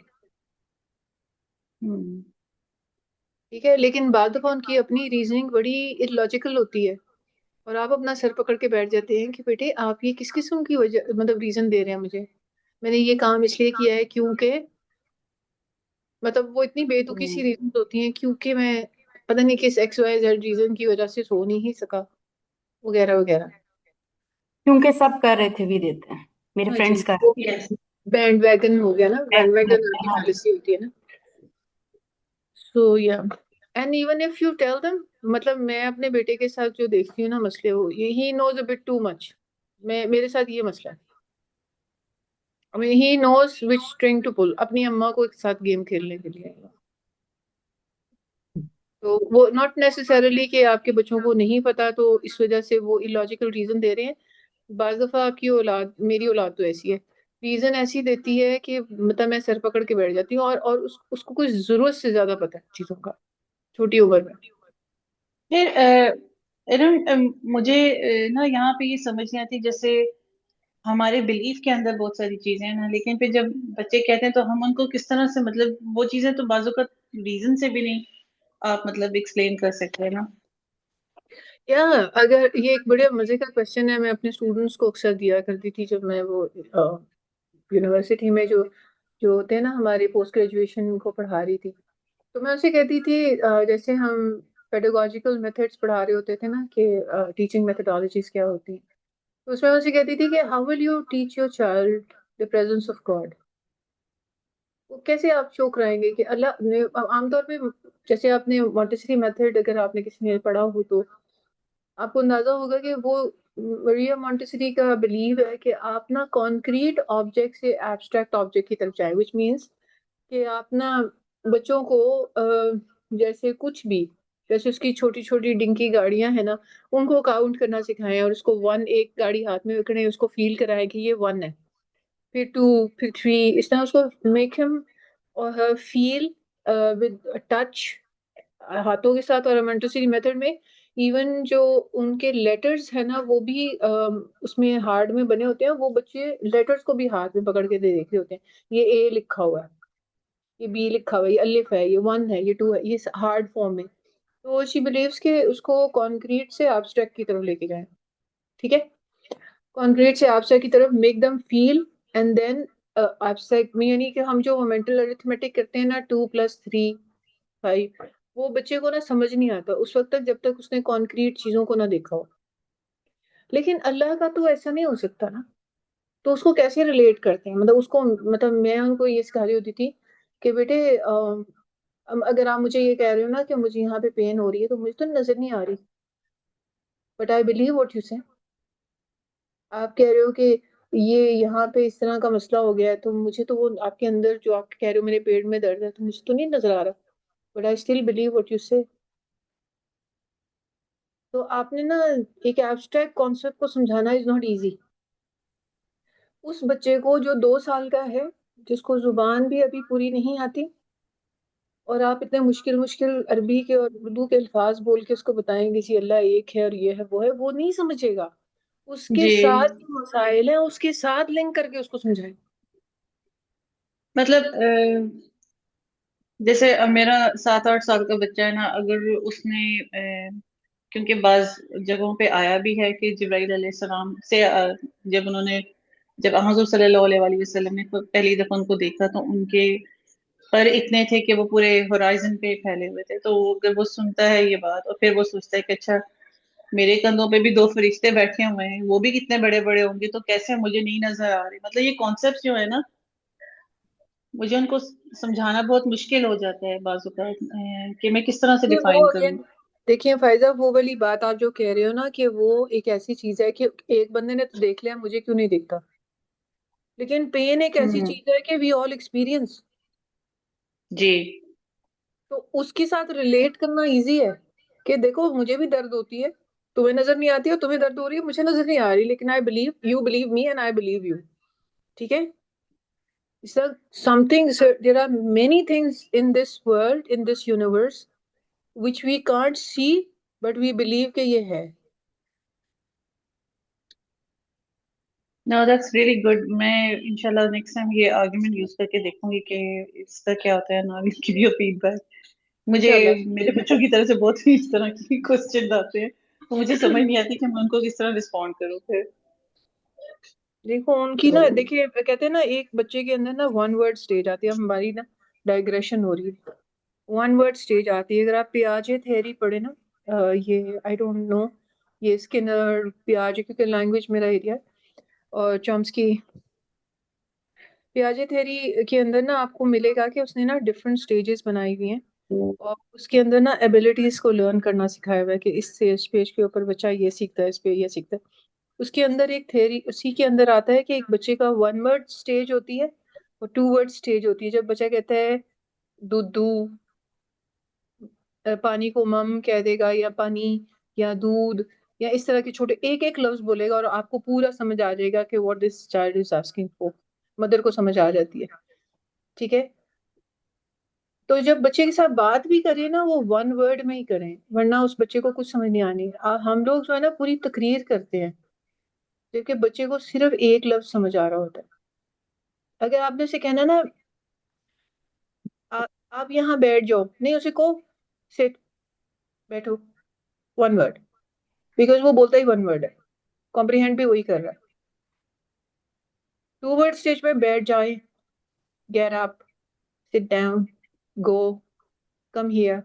ठीक है, लेकिन बाद दफा उनकी अपनी रीजनिंग बड़ी इलॉजिकल होती है, और आप अपना सर पकड़ के बैठ जाते हैं कि बेटे आप ये किस किस्म की वजह मतलब रीजन दे रहे हैं मुझे, मैंने ये काम इसलिए किया है क्योंकि, मतलब वो इतनी बेतुकी सी रीजन होती हैं, क्योंकि मैं पता नहीं किस एक्स वाई जेड रीजन की वजह से सो नहीं सका, वगैरह वगैरह। क्योंकि सब कर रहे थे भी देते हैं, मेरे हाँ जी, फ्रेंड्स कर वो रहे थे। बैंड वैगन हो गया ना, बैंड वैगन हाँ जी। पॉलिसी होती है ना। सो या and even if you tell them, मतलब मैं अपने बेटे के साथ जो देखती हूँ ना मसले, वो ये ही knows a bit too much. मैं मेरे साथ ये मसला है, I mean he knows which string to pull अपनी अम्मा को एक साथ गेम खेलने के लिए। तो वो नॉट नेसेसरली कि आपके बच्चों को नहीं पता तो इस वजह से वो इलॉजिकल रीजन दे रहे हैं। बाज दफा आपकी औलाद, मेरी औलाद तो ऐसी है, रीजन ऐसी देती है कि मतलब मैं सर पकड़ के बैठ जाती हूँ, और उसको कुछ जरूरत से ज्यादा पता है चीजों का, छोटी उम्र में। फिर मुझे ना यहाँ पे ये समझ नहीं आती, जैसे हमारे बिलीफ के अंदर बहुत सारी चीजें हैं ना, लेकिन फिर जब बच्चे कहते हैं तो हम उनको किस तरह से, मतलब वो चीजें तो बाजू का रीजन से भी नहीं आप मतलब एक्सप्लेन कर सकते हैं ना। या अगर ये एक बड़े मजे का क्वेश्चन है, मैं अपने स्टूडेंट्स को अक्सर दिया करती थी जब मैं वो यूनिवर्सिटी में जो जो होते हैं ना हमारे पोस्ट ग्रेजुएशन को पढ़ा रही थी, तो मैं उसे कहती थी जैसे हम पेडागोजिकल मेथड्स पढ़ा रहे होते थे ना कि टीचिंग मेथडोलॉजीज क्या होती हैं, तो उसमें मैं उसे कहती थी कि how will you teach your child the presence of God. वो कैसे आप शो कराएंगे कि अल्लाह ने, आमतौर पे जैसे आपने मॉन्टेसरी मेथड अगर आपने किसी ने पढ़ा हो तो आपको अंदाजा होगा कि वो मरिया मॉन्टेसरी का बिलीव है कि आप ना कॉन्क्रीट ऑब्जेक्ट से एब्स्ट्रैक्ट ऑब्जेक्ट की तरफ जाए, विच मीन्स कि आप ना बच्चों को जैसे कुछ भी, जैसे उसकी छोटी छोटी डिंकी गाड़ियां है ना, उनको काउंट करना सिखाएं और उसको वन, एक गाड़ी हाथ में पकड़े, उसको फील कराएं कि ये वन है, फिर टू, फिर थ्री, इस तरह उसको मेक हिम और हर फील विद टच हाथों के साथ। और मोंटेसरी मेथड में इवन जो उनके लेटर्स है ना वो भी उसमें हार्ड में बने होते हैं, वो बच्चे लेटर्स को भी हाथ में पकड़ के दे देखे होते हैं, ये ए लिखा हुआ है, ये बी लिखा हुआ है, ये अलिफ है, ये वन है, ये टू है, ये हार्ड फॉर्म में। तो शी बिलीव्स के उसको कॉन्क्रीट से एब्स्ट्रैक्ट की तरफ लेके जाएं, ठीक है, कॉन्क्रीट से एब्स्ट्रैक्ट की तरफ, make them feel, and then abstract में यानी कि हम जो मेंटल अरिथमेटिक करते हैं ना, 2 + 3 = 5, वो बच्चे को ना समझ नहीं आता उस वक्त तक जब तक उसने कॉन्क्रीट चीजों को ना देखा हो। लेकिन अल्लाह का तो ऐसा नहीं हो सकता ना, तो उसको कैसे रिलेट करते हैं, मतलब उसको, मतलब मैं उनको ये सिखा रही होती थी कि बेटे अगर आप मुझे ये कह रहे हो ना कि मुझे यहाँ पे पेन हो रही है, तो मुझे तो नजर नहीं आ रही, but I believe what you से। आप कह रहे हो कि ये यहाँ पे इस तरह का मसला हो गया है, तो मुझे तो वो आपके अंदर जो आप कह रहे हो मेरे पेट में दर्द है, तो मुझे तो नहीं नजर आ रहा, but I still believe what you से। तो आपने ना एक एब्स्ट्रैक्ट कॉन्सेप्ट को समझाना इज नॉट इजी। उस बच्चे को जो 2 साल का है, जिसको जुबान भी अभी पूरी नहीं आती, और आप इतने मुश्किल मुश्किल अरबी के और उर्दू के अल्फाज बोल के उसको बताएंगे जी अल्लाह एक है और ये है वो है, वो नहीं समझेगा। उसके जी, साथ जो मसाइल हैं उसके साथ लिंक करके उसको समझाएं। मतलब जैसे अब मेरा 7-8 साल का बच्चा है ना, अगर उसने क्योंकि बाज जगहों पे आया भी है कि जिब्राइल अलैहिस्सलाम से जब उन्होंने, जब हज़रत सल्लल्लाहु अलैहि वसल्लम ने पहली दफा उनको देखा तो उनके पर इतने थे कि वो पूरे होराइजन पे फैले हुए थे, तो अगर वो सुनता है ये बात और फिर वो सोचता है कि अच्छा मेरे कंधों पे भी 2 फरिश्ते बैठे हुए हैं, वो भी कितने बड़े बड़े होंगे, तो कैसे मुझे नहीं नजर आ रहे, मतलब ये कॉन्सेप्ट जो है ना, मुझे उनको समझाना बहुत मुश्किल हो जाता है बाज़ कि मैं किस तरह से ये वो डिफाइन करूं। अगेन, देखिए फायजा, वो वाली बात आप जो कह रहे हो ना कि वो एक ऐसी चीज है कि एक बंदे ने तो देख लिया, मुझे क्यों नहीं दिखता, लेकिन पेन एक ऐसी हम्म। चीज है कि वी ऑल एक्सपीरियंस। जी। तो उसके साथ रिलेट करना इजी है कि देखो मुझे भी दर्द होती है, तुम्हें नजर नहीं आती, और तुम्हें दर्द हो रही है, मुझे नजर नहीं आ रही, लेकिन I believe you believe me and I believe you, ठीक है। So something, so there are many things in this world, in this universe, which we can't see, but we believe कि ये है। No that's really good. मैं इंशाल्लाह next time ये argument use करके देखूंगी कि इसका क्या होता है, ना विल गिव यू फीडबैक। मुझे इंशाल्लाह। मेरे बच्चों की तरफ से बहुत ही इस तरह की क्वेश्चन आते हैं, तो मुझे समझ नहीं आती कि मैं उनको किस तरह रिस्पॉन्ड करूँ फिर। देखो उनकी ना, देखिए कहते हैं ना एक बच्चे के अंदर ना वन वर्ड स्टेज आती है, हमारी ना डाइग्रेशन हो रही है। वन वर्ड स्टेज आती है, अगर आप पियाजे थ्योरी पढ़े ना, ये आई डोंट नो, ये स्किनर पियाजे, क्योंकि लैंग्वेज मेरा एरिया है, और चॉम्स्की, पियाजे थ्योरी के अंदर ना आपको मिलेगा कि उसने ना डिफरेंट स्टेजेस बनाई हुई हैं, और उसके अंदर ना एबिलिटीज को लर्न करना सिखाया हुआ है कि इस स्टेज के ऊपर बच्चा ये सीखता है, इस पे ये सीखता है। उसके अंदर एक थ्योरी उसी के अंदर आता है कि एक बच्चे का वन वर्ड स्टेज होती है और टू वर्ड स्टेज होती है। जब बच्चा कहता है दूधू, पानी को मम कह देगा, या पानी, या दूध, या इस तरह के छोटे एक एक लफ्ज बोलेगा और आपको पूरा समझ आ जाएगा कि what this child is asking for, mother को समझ आ जाती है। ठीक है, तो जब बच्चे के साथ बात भी करें ना, वो वन वर्ड में ही करें, वरना उस बच्चे को कुछ समझ नहीं आनी। हम लोग जो है ना पूरी तकरीर करते हैं, जबकि बच्चे को सिर्फ एक लफ्ज समझ आ रहा होता है। अगर आपने उसे कहना ना, आप यहाँ बैठ जाओ, नहीं, उसे को सिट, बैठो, वन वर्ड, बिकॉज वो बोलता ही वन वर्ड है, कॉम्प्रिहेंड भी वही कर रहा है। टू वर्ड स्टेज पे बैठ जाए, get up, sit down, go, come here.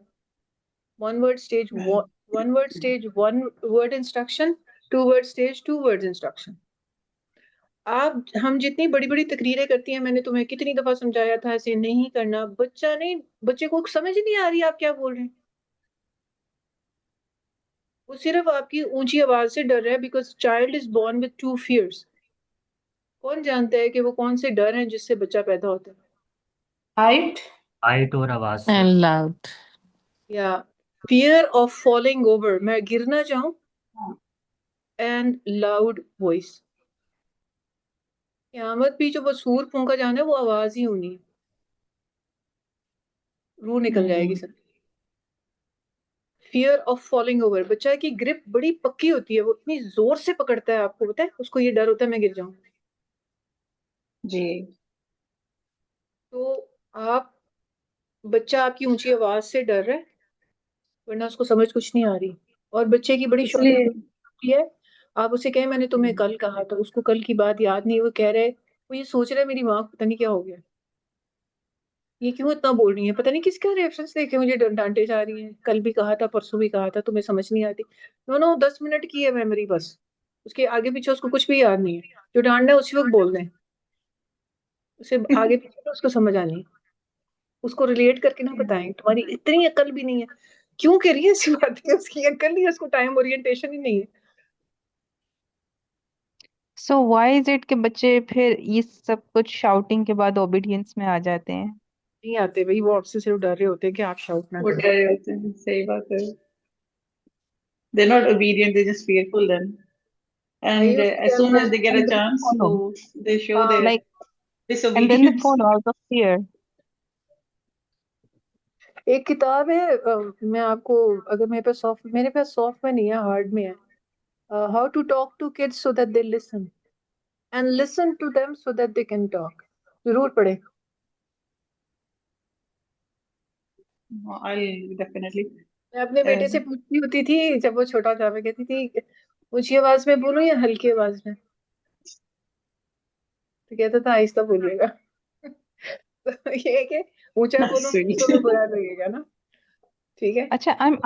One word stage, one word stage, one word instruction, two word stage, two word instruction. हम जितनी बड़ी बड़ी तकरीरें करती हैं, मैंने तुम्हें कितनी दफा समझाया था ऐसे नहीं करना, बच्चा नहीं, बच्चे को समझ नहीं आ रही आप क्या बोल रहे हैं। वो सिर्फ आपकी ऊंची आवाज से डर रहा है, because child is born with two fears. कौन जानता है कि वो कौन से डर हैं जिससे बच्चा पैदा होता है? हाइट, हाइट और आवाज से। And loud. या फियर ऑफ फॉलिंग ओवर, मैं गिर ना जाऊं, एंड लाउड वॉइस। क़यामत भी जो वो सूर फूंका जाना है, वो आवाज ही होनी है, रूह निकल जाएगी सब। फियर ऑफ फॉलिंग ओवर, बच्चा की ग्रिप बड़ी पक्की होती है, वो इतनी जोर से पकड़ता है, आपको पता है, उसको ये डर होता है मैं गिर जाऊं। जी। तो आप, बच्चा आपकी ऊंची आवाज से डर रहा है, वरना उसको समझ कुछ नहीं आ रही। और बच्चे की बड़ी इसलिए शॉर्ट होती है, आप उसे कहें मैंने तुम्हें कल कहा था, उसको कल की बात याद नहीं, वो कह रहे, वो ये सोच रहा है मेरी माँ को पता नहीं क्या हो गया, ये क्यों इतना बोल रही है, पता नहीं किसका रेफरेंस देके मुझे डांटे जा रही है, कल भी कहा था, परसों भी कहा था, तुम्हें समझ नहीं आती। नो नो, 10 मिनट की है मेमोरी बस, उसके आगे पीछे उसको कुछ भी याद नहीं है, जो डांटना है उसी वक्त बोल दें, उसे आगे पीछे तो उसको समझ आनी है। उसको रिलेट करके ना बताएं, तुम्हारी इतनी अकल भी नहीं है, क्यों कह रही है ऐसी बातें, उसकी अकल नहीं है, उसको टाइम ओरिएंटेशन ही नहीं है। सो व्हाई इज इट कि बच्चे फिर ये सब कुछ शाउटिंग के बाद ओबीडियंस में आ जाते हैं? नहीं आते भाई, वो आपसे सिर्फ डर रहे होते हैं कि आप शाउट ना वो करें। डर रहे होते हैं, सही बात है। They're not obedient, they're just fearful then. भाई And उसको as क्या soon as they करना get है, a chance follow, to, they show हाँ, their like, and then they disobedience. Follow out of fear. एक किताब है, मैं आपको, अगर मेरे पास सॉफ्ट में नहीं है, हार्ड में है, how to talk to kids so that they listen, and listen to them so that they can talk. जरूर पढ़े। I'll definitely. मैं अपने बेटे से पूछती होती थी जब वो छोटा था, मैं कहती थी ऊंची आवाज में बोलो या हल्की आवाज में, तो कहता था आहिस्ता बोलिएगा। तो ये है कि ऊंचा That's बोलूंगी sweet. तो बुरा लगेगा ना। ठीक है। अच्छा, आई एम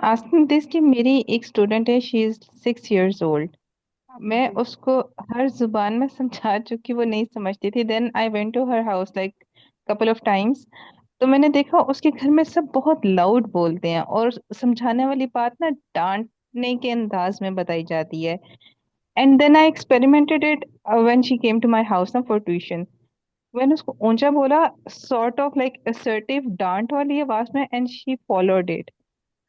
आस्किंग दिस कि मेरी एक स्टूडेंट है, शी इज 6 years old। मैं उसको हर जुबान में समझा चुकी, वो नहीं समझती थी। Then I went to her house like couple of times, तो मैंने देखा उसके घर में सब बहुत लाउड बोलते हैं, और समझाने वाली बात ना डांटने के अंदाज में बताई जाती है। And then I experimented it when she came to my house ना फॉर ट्यूशन। मैंने उसको ऊंचा बोला, सॉर्ट ऑफ लाइक असर्टिव डांट वाली आवाज में, and she followed it.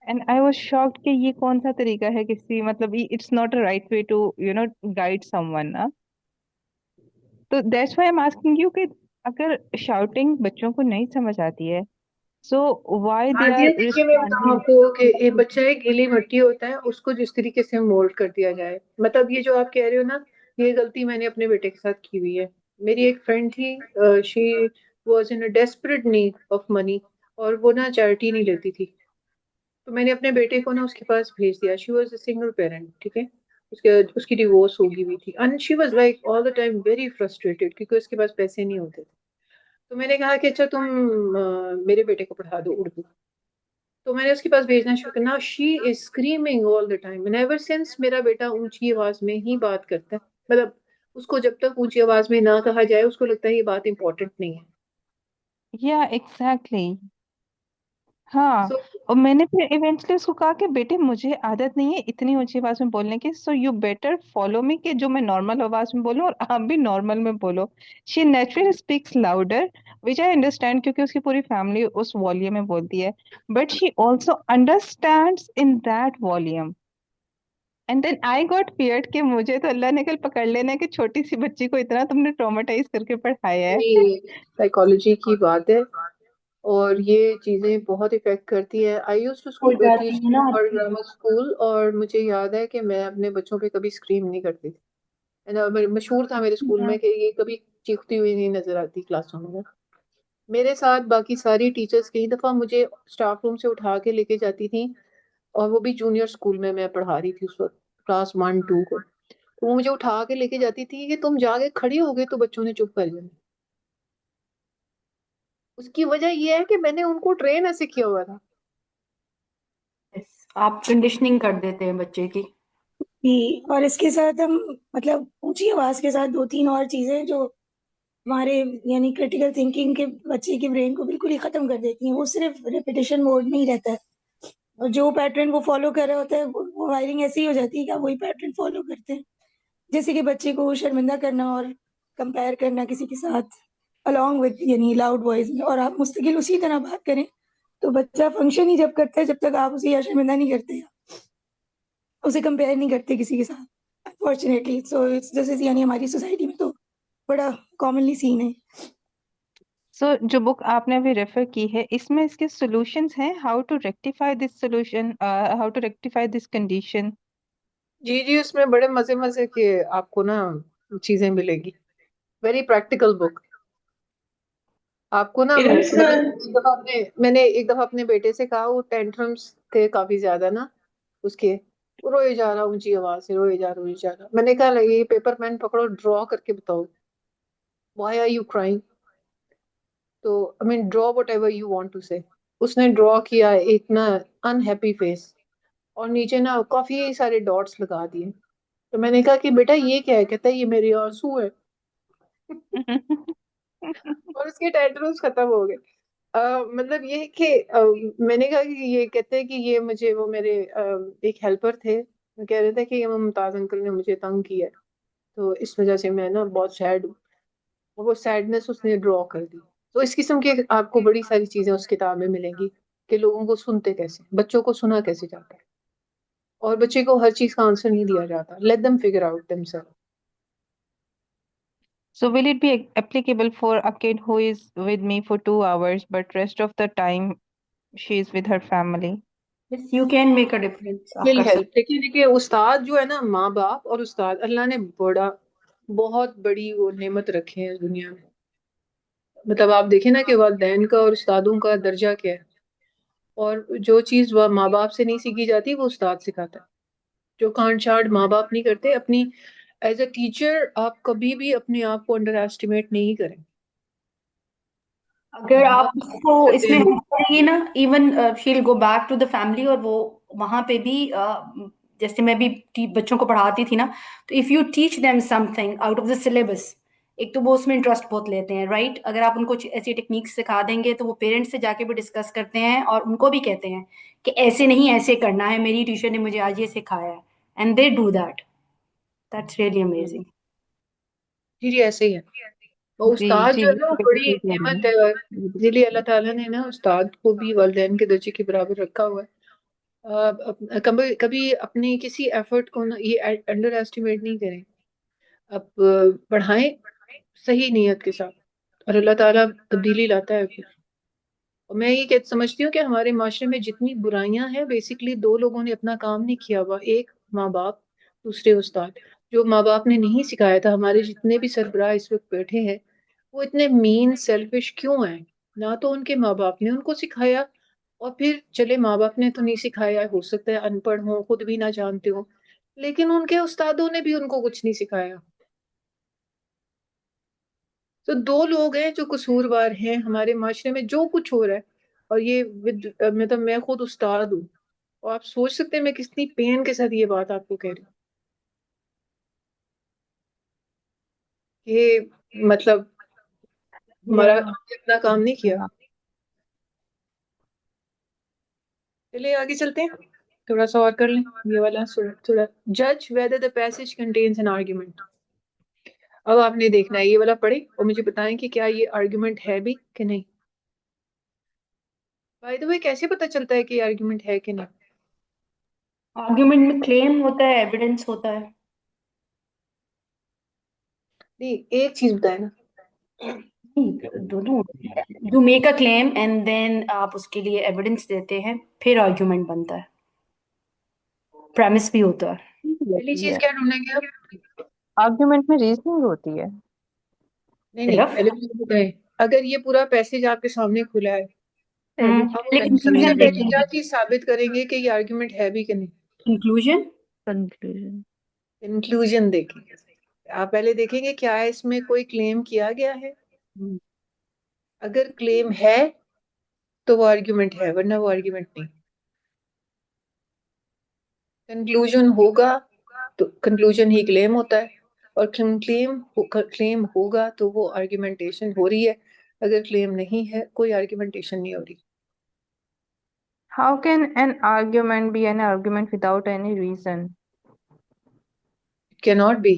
And I was shocked कि ये कौन सा तरीका है किसी, मतलब it's not a right way to guide someone ना। तो that's why I am asking you कि अगर शाउटिंग बच्चों को नहीं समझ आती है, सो व्हाई दे आदिया, आर देखिए मैं बताऊँ रिस्पॉन्डिंग? आपको कि एक बच्चा एक गीली मिट्टी होता है, उसको जिस तरीके से मोल्ड कर दिया जाए, मतलब ये जो आप कह रहे हो ना, ये गलती मैंने अपने बेटे के साथ की हुई है। मेरी एक फ्रेंड थी, she was in a desperate need of money, और वो ना चैरिटी नहीं लेती थी, तो मैंने अपने बेटे को ना उसके पास भेज दिया। She was a single parent, ठीक है। उसकी डिवोर्स हो गई हुई थी and she was like all the time very frustrated क्योंकि उसके पास पैसे नहीं होते थे। तो मैंने कहा कि अच्छा तुम मेरे बेटे को पढ़ा दो उर्दू। तो मैंने उसके पास भेजना शुरू करना। She is screaming all the time and ever since मेरा बेटा ऊंची आवाज में ही बात करता है। मतलब उसको जब तक ऊंची आवाज में ना कहा जाए उसको लगता है ये बात इंपॉर्टेंट नहीं है। या एग्जैक्टली। हाँ। सो और मैंने फिर इवेंचुअली उसको कहा कि बेटे मुझे आदत नहीं है इतनी ऊंची आवाज में बोलने की, so you better follow me, कि जो मैं नॉर्मल आवाज में बोलूं और आप भी नॉर्मल में बोलो। She naturally speaks louder, which I understand, क्योंकि उसकी पूरी फैमिली उस वॉल्यूम में बोलती है, but she also understands in that volume. And then I got feared कि मुझे तो अल्लाह ने कल पकड़ लेना है कि छोटी सी बच्ची को इतना तुमने ट्रॉमेटाइज करके पढ़ाया है। ये साइकोलॉजी की बात है और ये चीजें बहुत इफेक्ट करती है। आई यूज्ड टू हो टीच जाती है ना और आपकी। ग्रामर स्कूल और मुझे याद है कि मैं अपने बच्चों पे कभी स्क्रीम नहीं करती थी। मशहूर था मेरे स्कूल में कि ये कभी चीखती हुई नहीं नजर आती क्लासरूम में। मेरे साथ बाकी सारी टीचर्स कई दफा मुझे स्टाफ रूम से उठा के लेके जाती थी और वो भी जूनियर स्कूल में मैं पढ़ा रही थी उस वक्त, क्लास 1 2 को। तो वो मुझे उठा के लेके जाती थी कि तुम जाके खड़ी हो गई तो बच्चों ने चुप कर जाना। उसकी वजह ये है कि मैंने उनको ट्रेन ऐसे किया हुआ था। Yes, आप कंडीशनिंग कर देते हैं बच्चे की। और इसके साथ हम मतलब ऊंची आवाज के साथ दो तीन और चीजें जो हमारे यानी क्रिटिकल थिंकिंग के बच्चे के ब्रेन को बिल्कुल ही खत्म कर देती हैं। वो सिर्फ रिपीटेशन मोड में ही रहता है और जो पैटर्न वो फॉलो कर रहा होता है वो वायरिंग ऐसी ही हो जाती है कि आप वही पैटर्न फॉलो करते हैं। जैसे कि बच्चे को शर्मिंदा करना और कंपेयर करना किसी के साथ अलोंग विद यानी लाउड वॉइस में, और आप मुस्तकिल उसी तरह बात करें तो बच्चा फंक्शन ही जब करता है जब तक आप उसे या शर्मिंदा नहीं करते, उसे कंपेयर नहीं करते किसी के साथ। Unfortunately so it's this is यानी हमारी सोसाइटी में तो बड़ा कॉमनली सीन है। सो जो बुक आपने अभी रेफर की है इसमें इसके सॉल्यूशंस हैं, how to rectify this solution, how to rectify this condition. जी जी, उसमें बड़े मजे मजे के आपको ना चीजें मिलेगी। Very practical book. आपको ना Yes, मैंने एक दफा अपने बेटे से कहा, वो टेंट्रम्स थे काफी ज्यादा ना उसके, वो रोए जा रहा ऊंची आवाज से, रोए जा रहा। मैंने कहा ये पेपर पेन पकड़ो, ड्रॉ करके बताओ व्हाई आर यू क्राइंग। तो I mean draw whatever you want to say. उसने ड्रॉ किया एक ना अनहैप्पी फेस और नीचे ना काफी सारे डॉट्स लगा दिए। तो मैंने कहा कि बेटा ये क्या है? कहता है ये मेरे आंसू है। और उसके टेंट्रम्स खत्म हो गए। मतलब ये है कि मैंने कहा कि ये कहते हैं कि ये मुझे वो मेरे एक हेल्पर थे, वो कह रहे थे कि ये मुमताज अंकल ने मुझे तंग किया है तो इस वजह से मैं ना बहुत सैड हूँ। और वो सैडनेस उसने ड्रॉ कर दी। तो इस किस्म की आपको बड़ी सारी चीजें उस किताब में मिलेंगी कि लोगों को सुनते कैसे, बच्चों को सुना कैसे जाता है और बच्चे को हर चीज का आंसर नहीं दिया जाता। Let them figure out themself. So will it be applicable for a kid who is with me for 2 hours, but rest of the time she is with her family? Yes, you can make a difference, आप will कर help. सकते देखिए देखिए, उस्ताद जो है ना, माँ बाप और उस्ताद, अल्लाह ने बड़ा बहुत बड़ी वो नेमत रखे हैं इस दुनिया में। मतलब आप देखें ना कि वालिदैन का और उस्तादों का दर्जा क्या है। और जो चीज वह माँ बाप से नहीं सीखी जाती वो उस्ताद सिखाता है। जो कांट छांट माँ बाप नहीं करते अपनी, एज अ टीचर आप कभी भी अपने आप को अंडर एस्टिमेट नहीं करें। अगर आप आप उसको करते इसमें हैं हेल्प करेंगे ना, even she'll go back to the family, और वो वहां पे भी जैसे मैं भी बच्चों को पढ़ाती थी ना, तो if you teach them something out of the syllabus, एक तो वो उसमें इंटरेस्ट बहुत लेते हैं, राइट। अगर आप उनको ऐसी टेक्निक्स सिखा देंगे तो वो पेरेंट्स से जाके भी डिस्कस करते हैं और उनको भी कहते हैं कि ऐसे नहीं ऐसे करना है, मेरी टीचर ने मुझे आज ये सिखाया है, and they do that. That's really amazing. जी जी, ऐसे ही है। और जी उस्ताद जी, जो है ना वो बिल्कुल बड़ी सही कह रही नेमत हैं। है। इसीलिए अल्लाह ताला ने ना उस्ताद को भी वालिदैन के दर्जे के बराबर रखा हुआ है। कभी कभी अपनी किसी एफर्ट को ना ये अंडर एस्टिमेट नहीं करें। अब पढ़ाएं सही नीयत के साथ और अल्लाह ताला तब्दीली लाता है फिर। और मैं ये समझती हूँ कि हमारे माशरे में जितनी बुराइयां हैं बेसिकली दो लोगों ने अपना काम नहीं किया हुआ। एक माँ बाप, दूसरे उस्ताद। जो माँ बाप ने नहीं सिखाया था, हमारे जितने भी सरबराह इस वक्त बैठे हैं वो इतने मीन सेल्फिश क्यों हैं? ना तो उनके माँ बाप ने उनको सिखाया और फिर चले माँ बाप ने तो नहीं सिखाया, हो सकता है अनपढ़ हो, खुद भी ना जानते हो, लेकिन उनके उस्तादों ने भी उनको कुछ नहीं सिखाया। तो दो लोग हैं जो कसूरवार हैं हमारे माशरे में जो कुछ हो रहा है। और ये मतलब मैं खुद उस्ताद हूँ, और आप सोच सकते हैं मैं कितनी पेन के साथ ये बात आपको कह रही हूँ कि मतलब हमारा या हमने अपना काम नहीं किया। या चलिए आगे चलते हैं, थोड़ा सा और कर लें ये वाला थोड़ा। जज whether the passage contains an argument. अब आपने देखना है ये वाला पढ़े और मुझे बताएं कि क्या ये आर्ग्यूमेंट है भी कि नहीं। बाय द वे कैसे पता चलता है कि आर्ग्यूमेंट है कि नहीं? आर्ग्यूमेंट में क्लेम होता है, एविडेंस होता है। नहीं, एक चीज बताए ना। दोनों। You make a claim and then आप उसके लिए एविडेंस देते हैं, फिर आर्ग्यूमेंट बनता है। प्रेमिस भी होता है। पहली चीज है क्या ढूंढेंगे आप? आर्ग्यूमेंट में रीजनिंग होती है। नहीं नहीं, सिर्फ पहले मुझे बताएं, अगर ये पूरा पैसेज आपके सामने खुला है, आप लेकिन सबसे कंक्लूजन पहले देखेंगे। क्या चीज साबित करेंगे कि ये आर्ग्यूमेंट है भी कि नहीं? कंक्लूजन। कंक्लूजन। कंक्लूजन देखेंगे। आप पहले देखेंगे क्या है इसमें कोई क्लेम किया गया है। अगर क्लेम है तो वो आर्ग्यूमेंट है, वरना वो आर्ग्यूमेंट नहीं। कंक्लूजन होगा तो कंक्लूजन ही क्लेम होता है, और क्लेम होगा तो वो आर्ग्यूमेंटेशन हो रही है। अगर क्लेम नहीं है, कोई आर्ग्यूमेंटेशन नहीं हो रही। How can an argument be an argument without any reason? Can not B.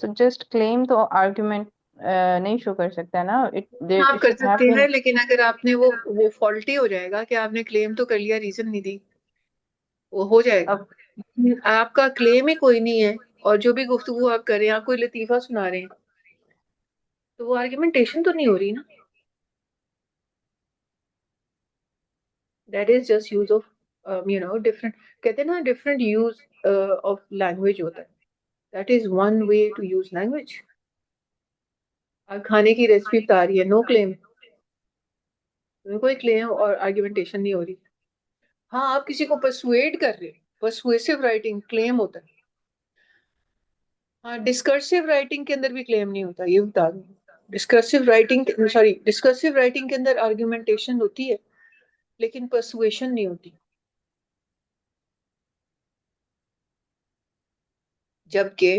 So just claim तो argument नहीं शो कर सकता ना. आप It कर should have सकते हैं, been. लेकिन अगर आपने वो फॉल्टी हो जाएगा कि आपने क्लेम तो कर लिया, रीजन नहीं दी, वो हो जाएगा। आपका क्लेम ही कोई नहीं है और जो भी गुफ्तगू आप कर रहे हैं, आप कोई लतीफा सुना रहे हैं, तो वो आर्ग्यूमेंटेशन तो नहीं हो रही ना। That is just use of different, कहते हैं ना डिफरेंट यूज ऑफ लैंग्वेज होता है। That is one way to use language. आप खाने की रेसिपी बता रही है, नो क्लेम, कोई क्लेम और आर्ग्यूमेंटेशन नहीं हो रही। हाँ, आप किसी को परसुएड कर रहे हो, परसुएसिव राइटिंग क्लेम होता है। हाँ, डिस्कर्सिव राइटिंग के अंदर भी क्लेम नहीं होता, ये बता दूं। डिस्कर्सिव राइटिंग के अंदर आर्ग्यूमेंटेशन होती है, लेकिन परसुएशन नहीं होती। जबकि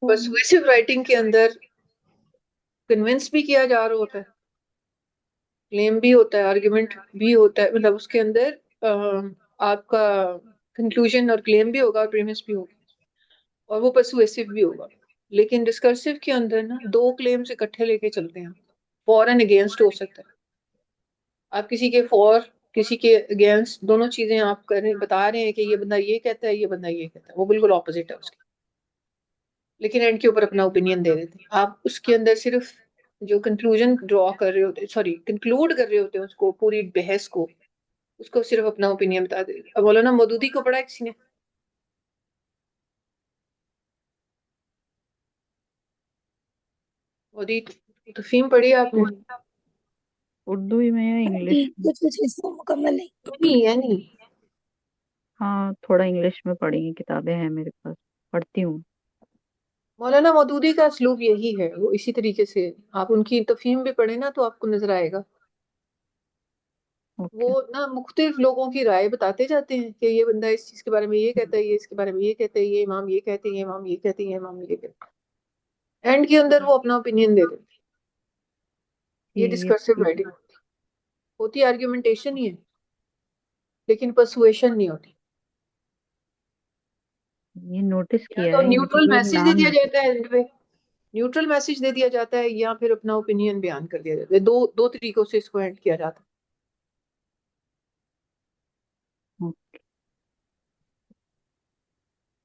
परसुएसिव राइटिंग के अंदर कन्विंस भी किया जा रहा होता है, क्लेम भी होता है, आर्ग्यूमेंट भी होता है, मतलब उसके अंदर आपका कंक्लूजन और क्लेम भी होगा और प्रीमिस भी होगा, और वो परसुएसिव भी होगा। लेकिन डिस्कर्सिव के अंदर ना दो क्लेम्स इकट्ठे लेके चलते हैं, फॉर एंड अगेंस्ट हो सकता है। आप किसी के फॉर, किसी के अगेंस्ट, दोनों चीजें आप बता रहे हैं कि ये बंदा ये कहता है, ये बंदा ये कहता है, वो बिल्कुल ऑपोजिट है उसके, लेकिन एंड के ऊपर अपना ओपिनियन दे देते हैं। आप उसके अंदर सिर्फ जो कंक्लूजन ड्रॉ कर रहे होते, सॉरी कंक्लूड कर रहे होते हैं उसको, पूरी बहस को, उसको सिर्फ अपना ओपिनियन बता दे। अब मौलाना मौदूदी को पढ़ा है किसी ने? मौदूदी तफहीम पढ़ी है आपने? उर्दू ही में या इंग्लिश में? कुछ कुछ हिस्सा मुकम्मल नहीं। नहीं है, नहीं। हाँ, थोड़ा इंग्लिश में पढ़ी है, किताबें हैं मेरे पास, पढ़ती हूँ। मौलाना मौदूदी का असलूब यही है, वो इसी तरीके से, आप उनकी तफहीम भी पढ़े ना तो आपको नजर आएगा। वो ना मुख्तलिफ लोगों की राय बताते जाते हैं कि ये बंदा इस चीज के बारे में ये कहता है, ये इसके बारे में ये कहता है, ये इमाम ये कहते हैं, ये इमाम ये कहते हैं, ये इमाम ये कहते हैं। एंड के अंदर वो अपना ओपिनियन दे देते हैं। ये डिस्कर्सिव राइटिंग होती है, आर्ग्यूमेंटेशन ही है, लेकिन परसुएशन नहीं होती। ये नोटिस या किया तो है, इनके न्यूट्रल ये मैसेज दे नाम दिया जाता है एंड पे, न्यूट्रल मैसेज दे दिया जाता है, या फिर अपना ओपिनियन बयान कर दिया जाता है। दो दो तरीकों से इसको एंड किया जाता है।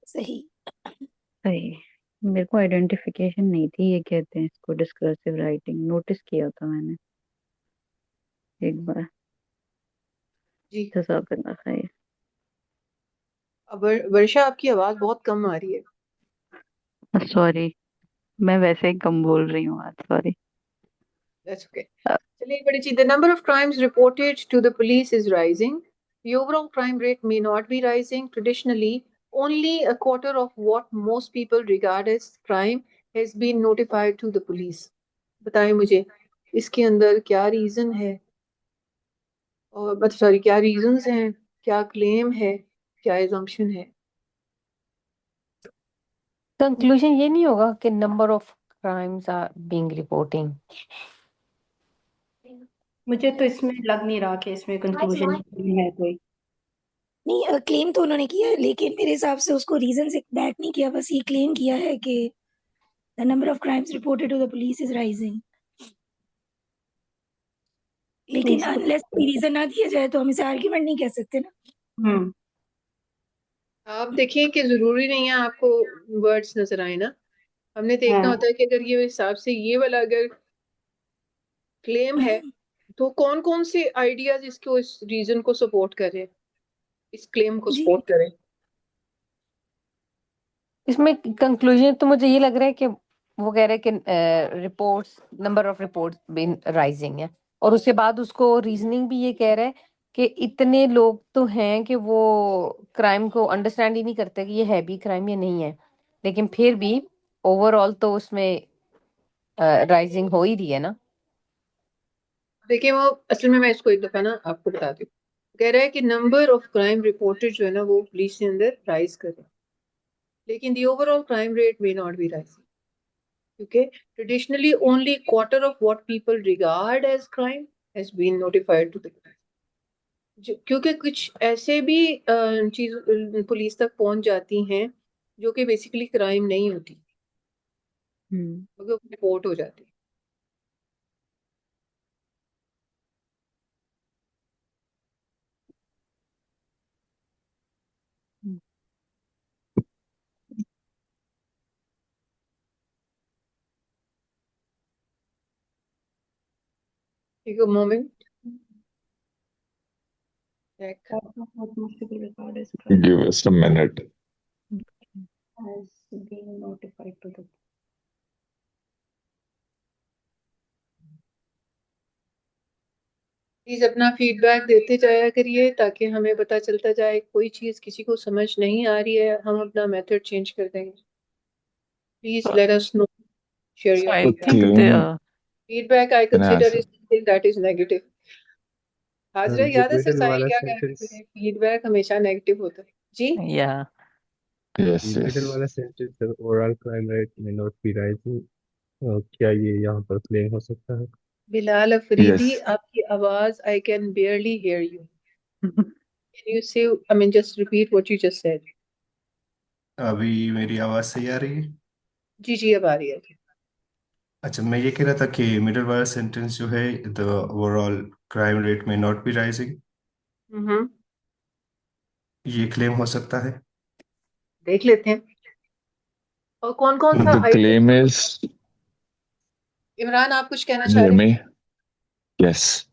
सही। सही। मेरे को आइडेंटिफिकेशन नहीं थी, ये कहते हैं इसको डिस्कर्सिव राइटिंग, नोटिस किया था मैंने एक बार। जी जज़ाकल्लाह खैर। अब वर्षा, आपकी आवाज बहुत कम आ रही है। सॉरी, मैं वैसे ही कम बोल रही हूँ आज, सॉरी। That's okay. चलिए बड़ी चीज, the number of crimes reported to the police is rising. The overall crime rate may not be rising. Traditionally, only a quarter of what most people regard as crime has been notified to the police. बताएं मुझे इसके अंदर क्या reason है, और मतलब sorry क्या reasons हैं, क्या क्लेम है, क्या एजम्पशन है? कंक्लूजन ये नहीं होगा कि number of crimes are being reporting? मुझे तो इसमें लग नहीं रहा कि इसमें कंक्लूजन है कोई। नहीं, क्लेम तो उन्होंने किया है, लेकिन मेरे हिसाब से उसको रीजन से बैक नहीं किया, बस ये क्लेम किया है कि the number of crimes reported to the police is rising. लेकिन अनलेस कोई रीजन ना दिया जाए तो हम इसे आर्ग्यूमेंट नहीं कह सकते ना। आप देखिए कि जरूरी नहीं है आपको वर्ड्स नजर आए ना, हमने देखना होता है कि अगर ये हिसाब से ये वाला अगर क्लेम है तो कौन कौन से आइडियाज इसको, इस रीजन को सपोर्ट करें, इस क्लेम को सपोर्ट करें। इसमें कंक्लूजन तो मुझे ये लग रहा है कि वो कह रहे हैं कि reports, number of reports been rising है, और उसके बाद उसको रीजनिंग भी ये कह रहा है कि इतने लोग तो हैं कि वो क्राइम को अंडरस्टैंड ही नहीं करते कि ये है भी क्राइम या नहीं है, लेकिन फिर भी ओवरऑल तो उसमें राइजिंग हो ही रही है ना। देखिए वो असल में मैं इसको एक दफा ना आपको बताती हूँ, कह रहा है कि नंबर ऑफ क्राइम रिपोर्टेड जो है ना वो पुलिस के अंदर राइज कर रहे हैं, लेकिन the overall crime rate may not be rising, क्योंकि traditionally only quarter of what people regard as crime has been notified to the, क्योंकि कुछ ऐसे भी चीज पुलिस तक पहुंच जाती हैं जो कि बेसिकली क्राइम नहीं होती, क्योंकि रिपोर्ट हो जाती है। Take a moment. Check. Give us a minute. Has been notified to the please अपना फीडबैक देते जाया करिए ताकि हमें पता चलता जाए, कोई चीज किसी को समझ नहीं आ रही है हम अपना मेथड चेंज कर देंगे। Please let us know, share So your I feedback. think the feedback I Can I consider answer? Is something that is negative. Hajra याद है मिडिल सरसाई वाला क्या कह रहे सेंटेंस, थे, फीडबैक हमेशा नेगेटिव होता है जी। yeah. Yes, middle yes. वाला सेंटेंस ओवरऑल क्राइम रेट में नॉट बी राइजिंग, क्या ये यहाँ पर क्लेम हो सकता है? बिलाल अफरीदी, Yes. आपकी आवाज I can barely hear you, can you say I mean just repeat what you just said. अभी मेरी आवाज सही आ रही है? जी जी अब आ रही है। अच्छा, मैं ये कह रहा था कि मिडिल वाला सेंटेंस जो है, द ओवरऑल क्राइम रेट में नॉट बी राइजिंग, हम्म, ये क्लेम हो सकता है। देख लेते हैं और कौन कौन सा The claim is, इमरान आप कुछ कहना can you चाह hear रहे हैं? me? Yes.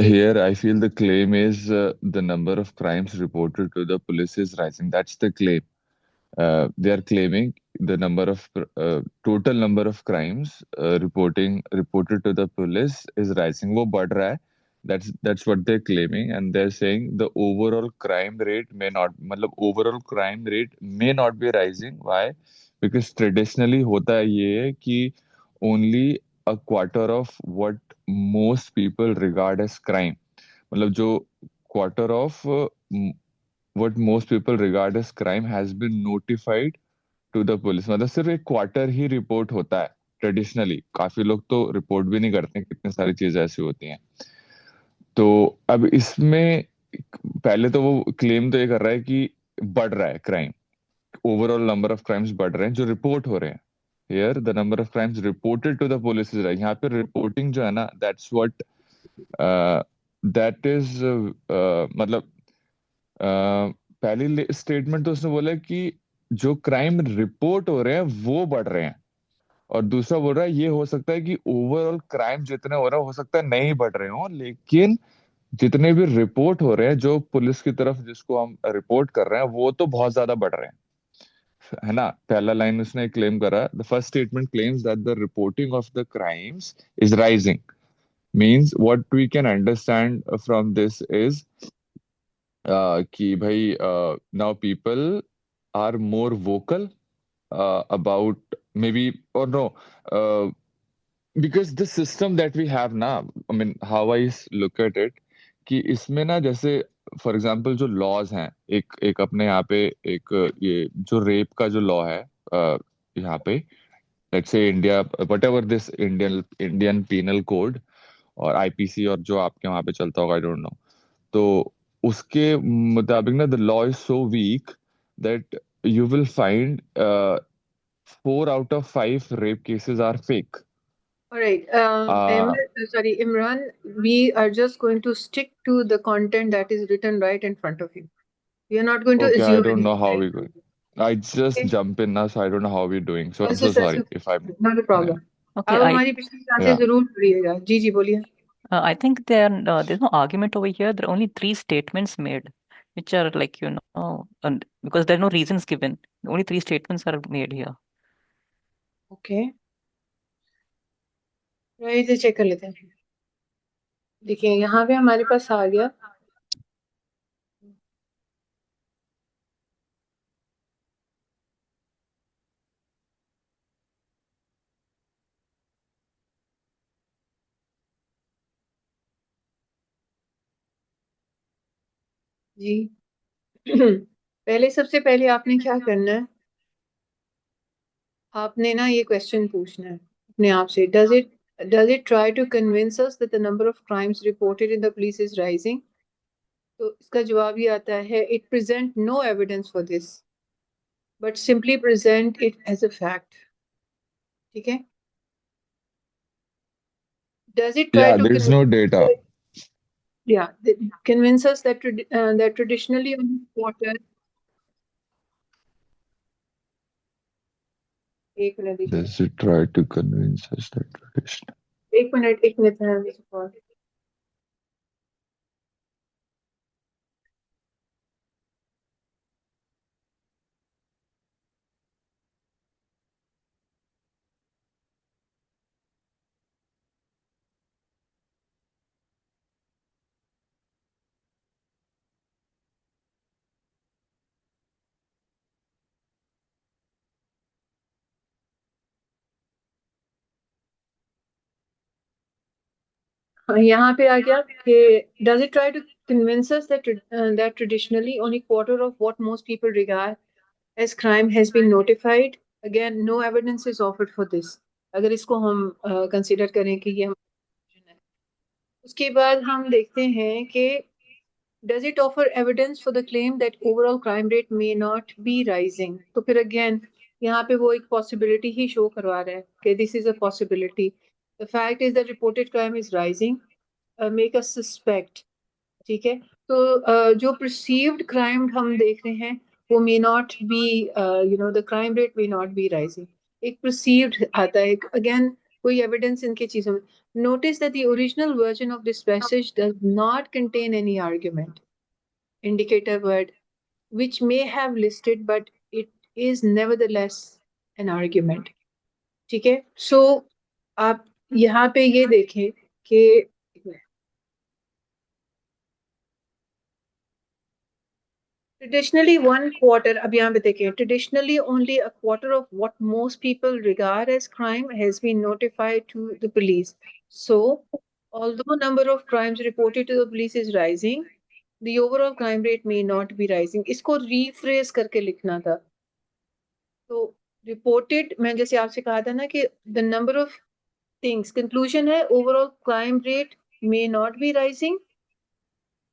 Here, I feel the claim is the number of crimes reported to the police is rising. That's the claim. They are claiming the number of total number of crimes reported to the police is rising. वो बढ़ रहा है. That's what they're claiming, and they're saying the overall crime rate may not, मतलब overall crime rate may not be rising. Why? Because traditionally होता है ये कि only a quarter of what most people regard as crime, मतलब जो quarter of what most people regard as crime has been notified to the police, मतलब सिर्फ एक quarter ही report होता है ट्रेडिशनली। काफी लोग तो रिपोर्ट भी नहीं करते, कितनी सारी चीजें ऐसी होती हैं। तो अब इसमें पहले तो वो क्लेम तो ये कर रहा है कि बढ़ रहा है crime, overall number of crimes बढ़ रहे हैं जो रिपोर्ट हो रहे हैं। Here the number of crimes reported to the police is, यहाँ पे रिपोर्टिंग जो है ना, दैट्स व्हाट दैट इज, मतलब पहली स्टेटमेंट तो उसने बोला कि जो क्राइम रिपोर्ट हो रहे हैं वो बढ़ रहे हैं, और दूसरा बोल रहा है ये हो सकता है कि ओवरऑल क्राइम जितने हो रहे हैं हो सकता है नहीं बढ़ रहे हो, लेकिन जितने भी रिपोर्ट हो रहे हैं जो पुलिस की तरफ जिसको हम रिपोर्ट कर रहे हैं वो तो बहुत ज्यादा बढ़ रहे हैं, है ना। पहला लाइन उसने क्लेम करा, the first statement claims that the reporting of the crimes is rising, means what we can understand from this is कि भाई now people are more vocal about maybe or no uh, because the system that we have now, I mean how I look at it कि इसमें ना जैसे for example जो laws हैं, एक एक अपने यहाँ पे एक ये जो रेप का जो लॉ है यहाँ पे, let's say India whatever this Indian Indian penal code और आईपीसी और जो आपके वहाँ पे चलता होगा, आई डोंट नो, तो उसके मुताबिक ना the law is so weak that you will find 4 out of 5 rape cases are fake. All right. Imran, we are just going to stick to the content that is written right in front of you. We are not going to Okay, I assume don't know how anything. we're going. I just Okay? jump in now, so I don't know how we're doing. So I'm Also, so sorry if I'm. not a problem. Okay, आप हमारी पिछली क्लासें Yeah. जरूर पढ़िएगा। जी जी बोलिए। I think there's no argument over here. There are only three statements made, which are like, and because there are no reasons given. Only three statements are made here. Okay, इसे check कर लेते हैं। देखिए यहाँ पे हमारे पास आ गया जी। सबसे पहले आपने क्या करना है, आपने ना ये क्वेश्चन पूछना है अपने आप से, does it try to convince us that the number of crimes reported in the police is rising? तो इसका जवाब ये आता है, it present no evidence for this but simply present it as a fact. ठीक है? Does it try Yeah, to there's no data. convince us that that traditionally on quarter, एक minute दीजिए, Does it try to convince us that tradition? एक minute है। यहाँ पे आ गया कि does it try to convince us that traditionally only quarter of what most people regard as crime has been notified? Again, no evidence is offered for this. अगर इसको हम consider करें कि ये उसके बाद हम देखते हैं कि does it offer evidence for the claim that overall crime rate may not be rising? तो फिर again यहाँ पे वो एक possibility ही show करवा रहा है कि this is a possibility. The fact is that reported crime is rising. Make us suspect. ठीक है, तो जो perceived crime हम देख रहे हैं वो may not be the crime rate may not be rising. एक perceived आता है again, कोई evidence इनके चीजों में. Notice that the original version of this passage does not contain any argument, indicator word, which may have listed but it is nevertheless an argument. ठीक है, so आप यहाँ पे ये देखें कि traditionally one quarter, अब यहाँ पे देखिए, traditionally only a quarter of what most people regard as crime has been notified to the police. So although number of crimes reported to the police is rising, the overall crime rate may not be rising. इसको rephrase करके लिखना था। तो reported, मैं जैसे आपसे कहा था ना कि the number of things, conclusion है overall crime rate may not be rising.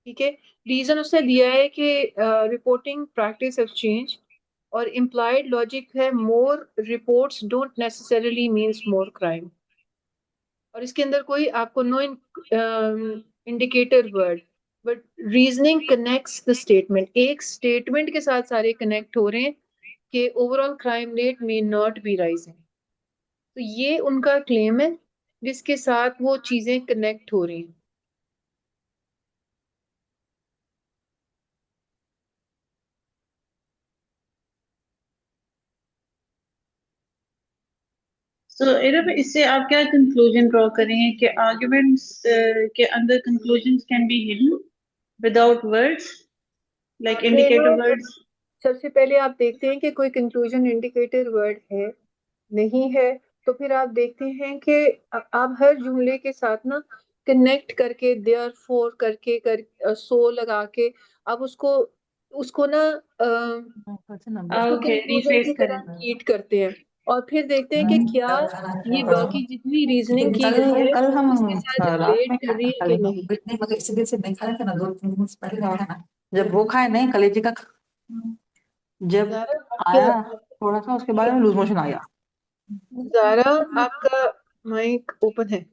ठीक है, रीजन उसने दिया है कि रिपोर्टिंग प्रैक्टिस हैव चेंज, और इम्प्लाइड लॉजिक है more reports don't necessarily means more crime, और इसके अंदर कोई आपको no indicator word but reasoning connects the statement, एक स्टेटमेंट के साथ सारे कनेक्ट हो रहे हैं कि overall crime rate may not be rising. तो ये उनका क्लेम है जिसके साथ वो चीजें कनेक्ट हो रही हैं। सो इरफ इससे आप क्या कंक्लूजन ड्रॉ करेंगे कि आर्गुमेंट्स के अंदर conclusions can be hidden without words like आपने इंडिकेटर ना वर्ड्स? सबसे पहले आप देखते हैं कि कोई कंक्लूजन इंडिकेटर वर्ड है, नहीं है, तो फिर आप देखते हैं कि आप हर जुमले के साथ ना कनेक्ट करके देयरफॉर करके सो लगा के आप उसको उसको ना उसको ओके, कंक्लूजन रिफ्रेश की तरह करें। ट्रीट करते हैं और फिर देखते हैं कि क्या ये बाकी जितनी रीजनिंग की कल गई है कल हम उसके साथ रात रिलेट में कर रही है खा कि लेंगे, नहीं। इतने मतलब इसी दिन से नहीं खा रहे थे ना, 2-3 दिन से पहले खाया था ना, जब वो खाए नहीं कलेजी का, जब ज़ारा आया आपका थोड़ा सा उसके बाद में लूज मोशन आ गया। ज़ारा आपका माइक ओपन है।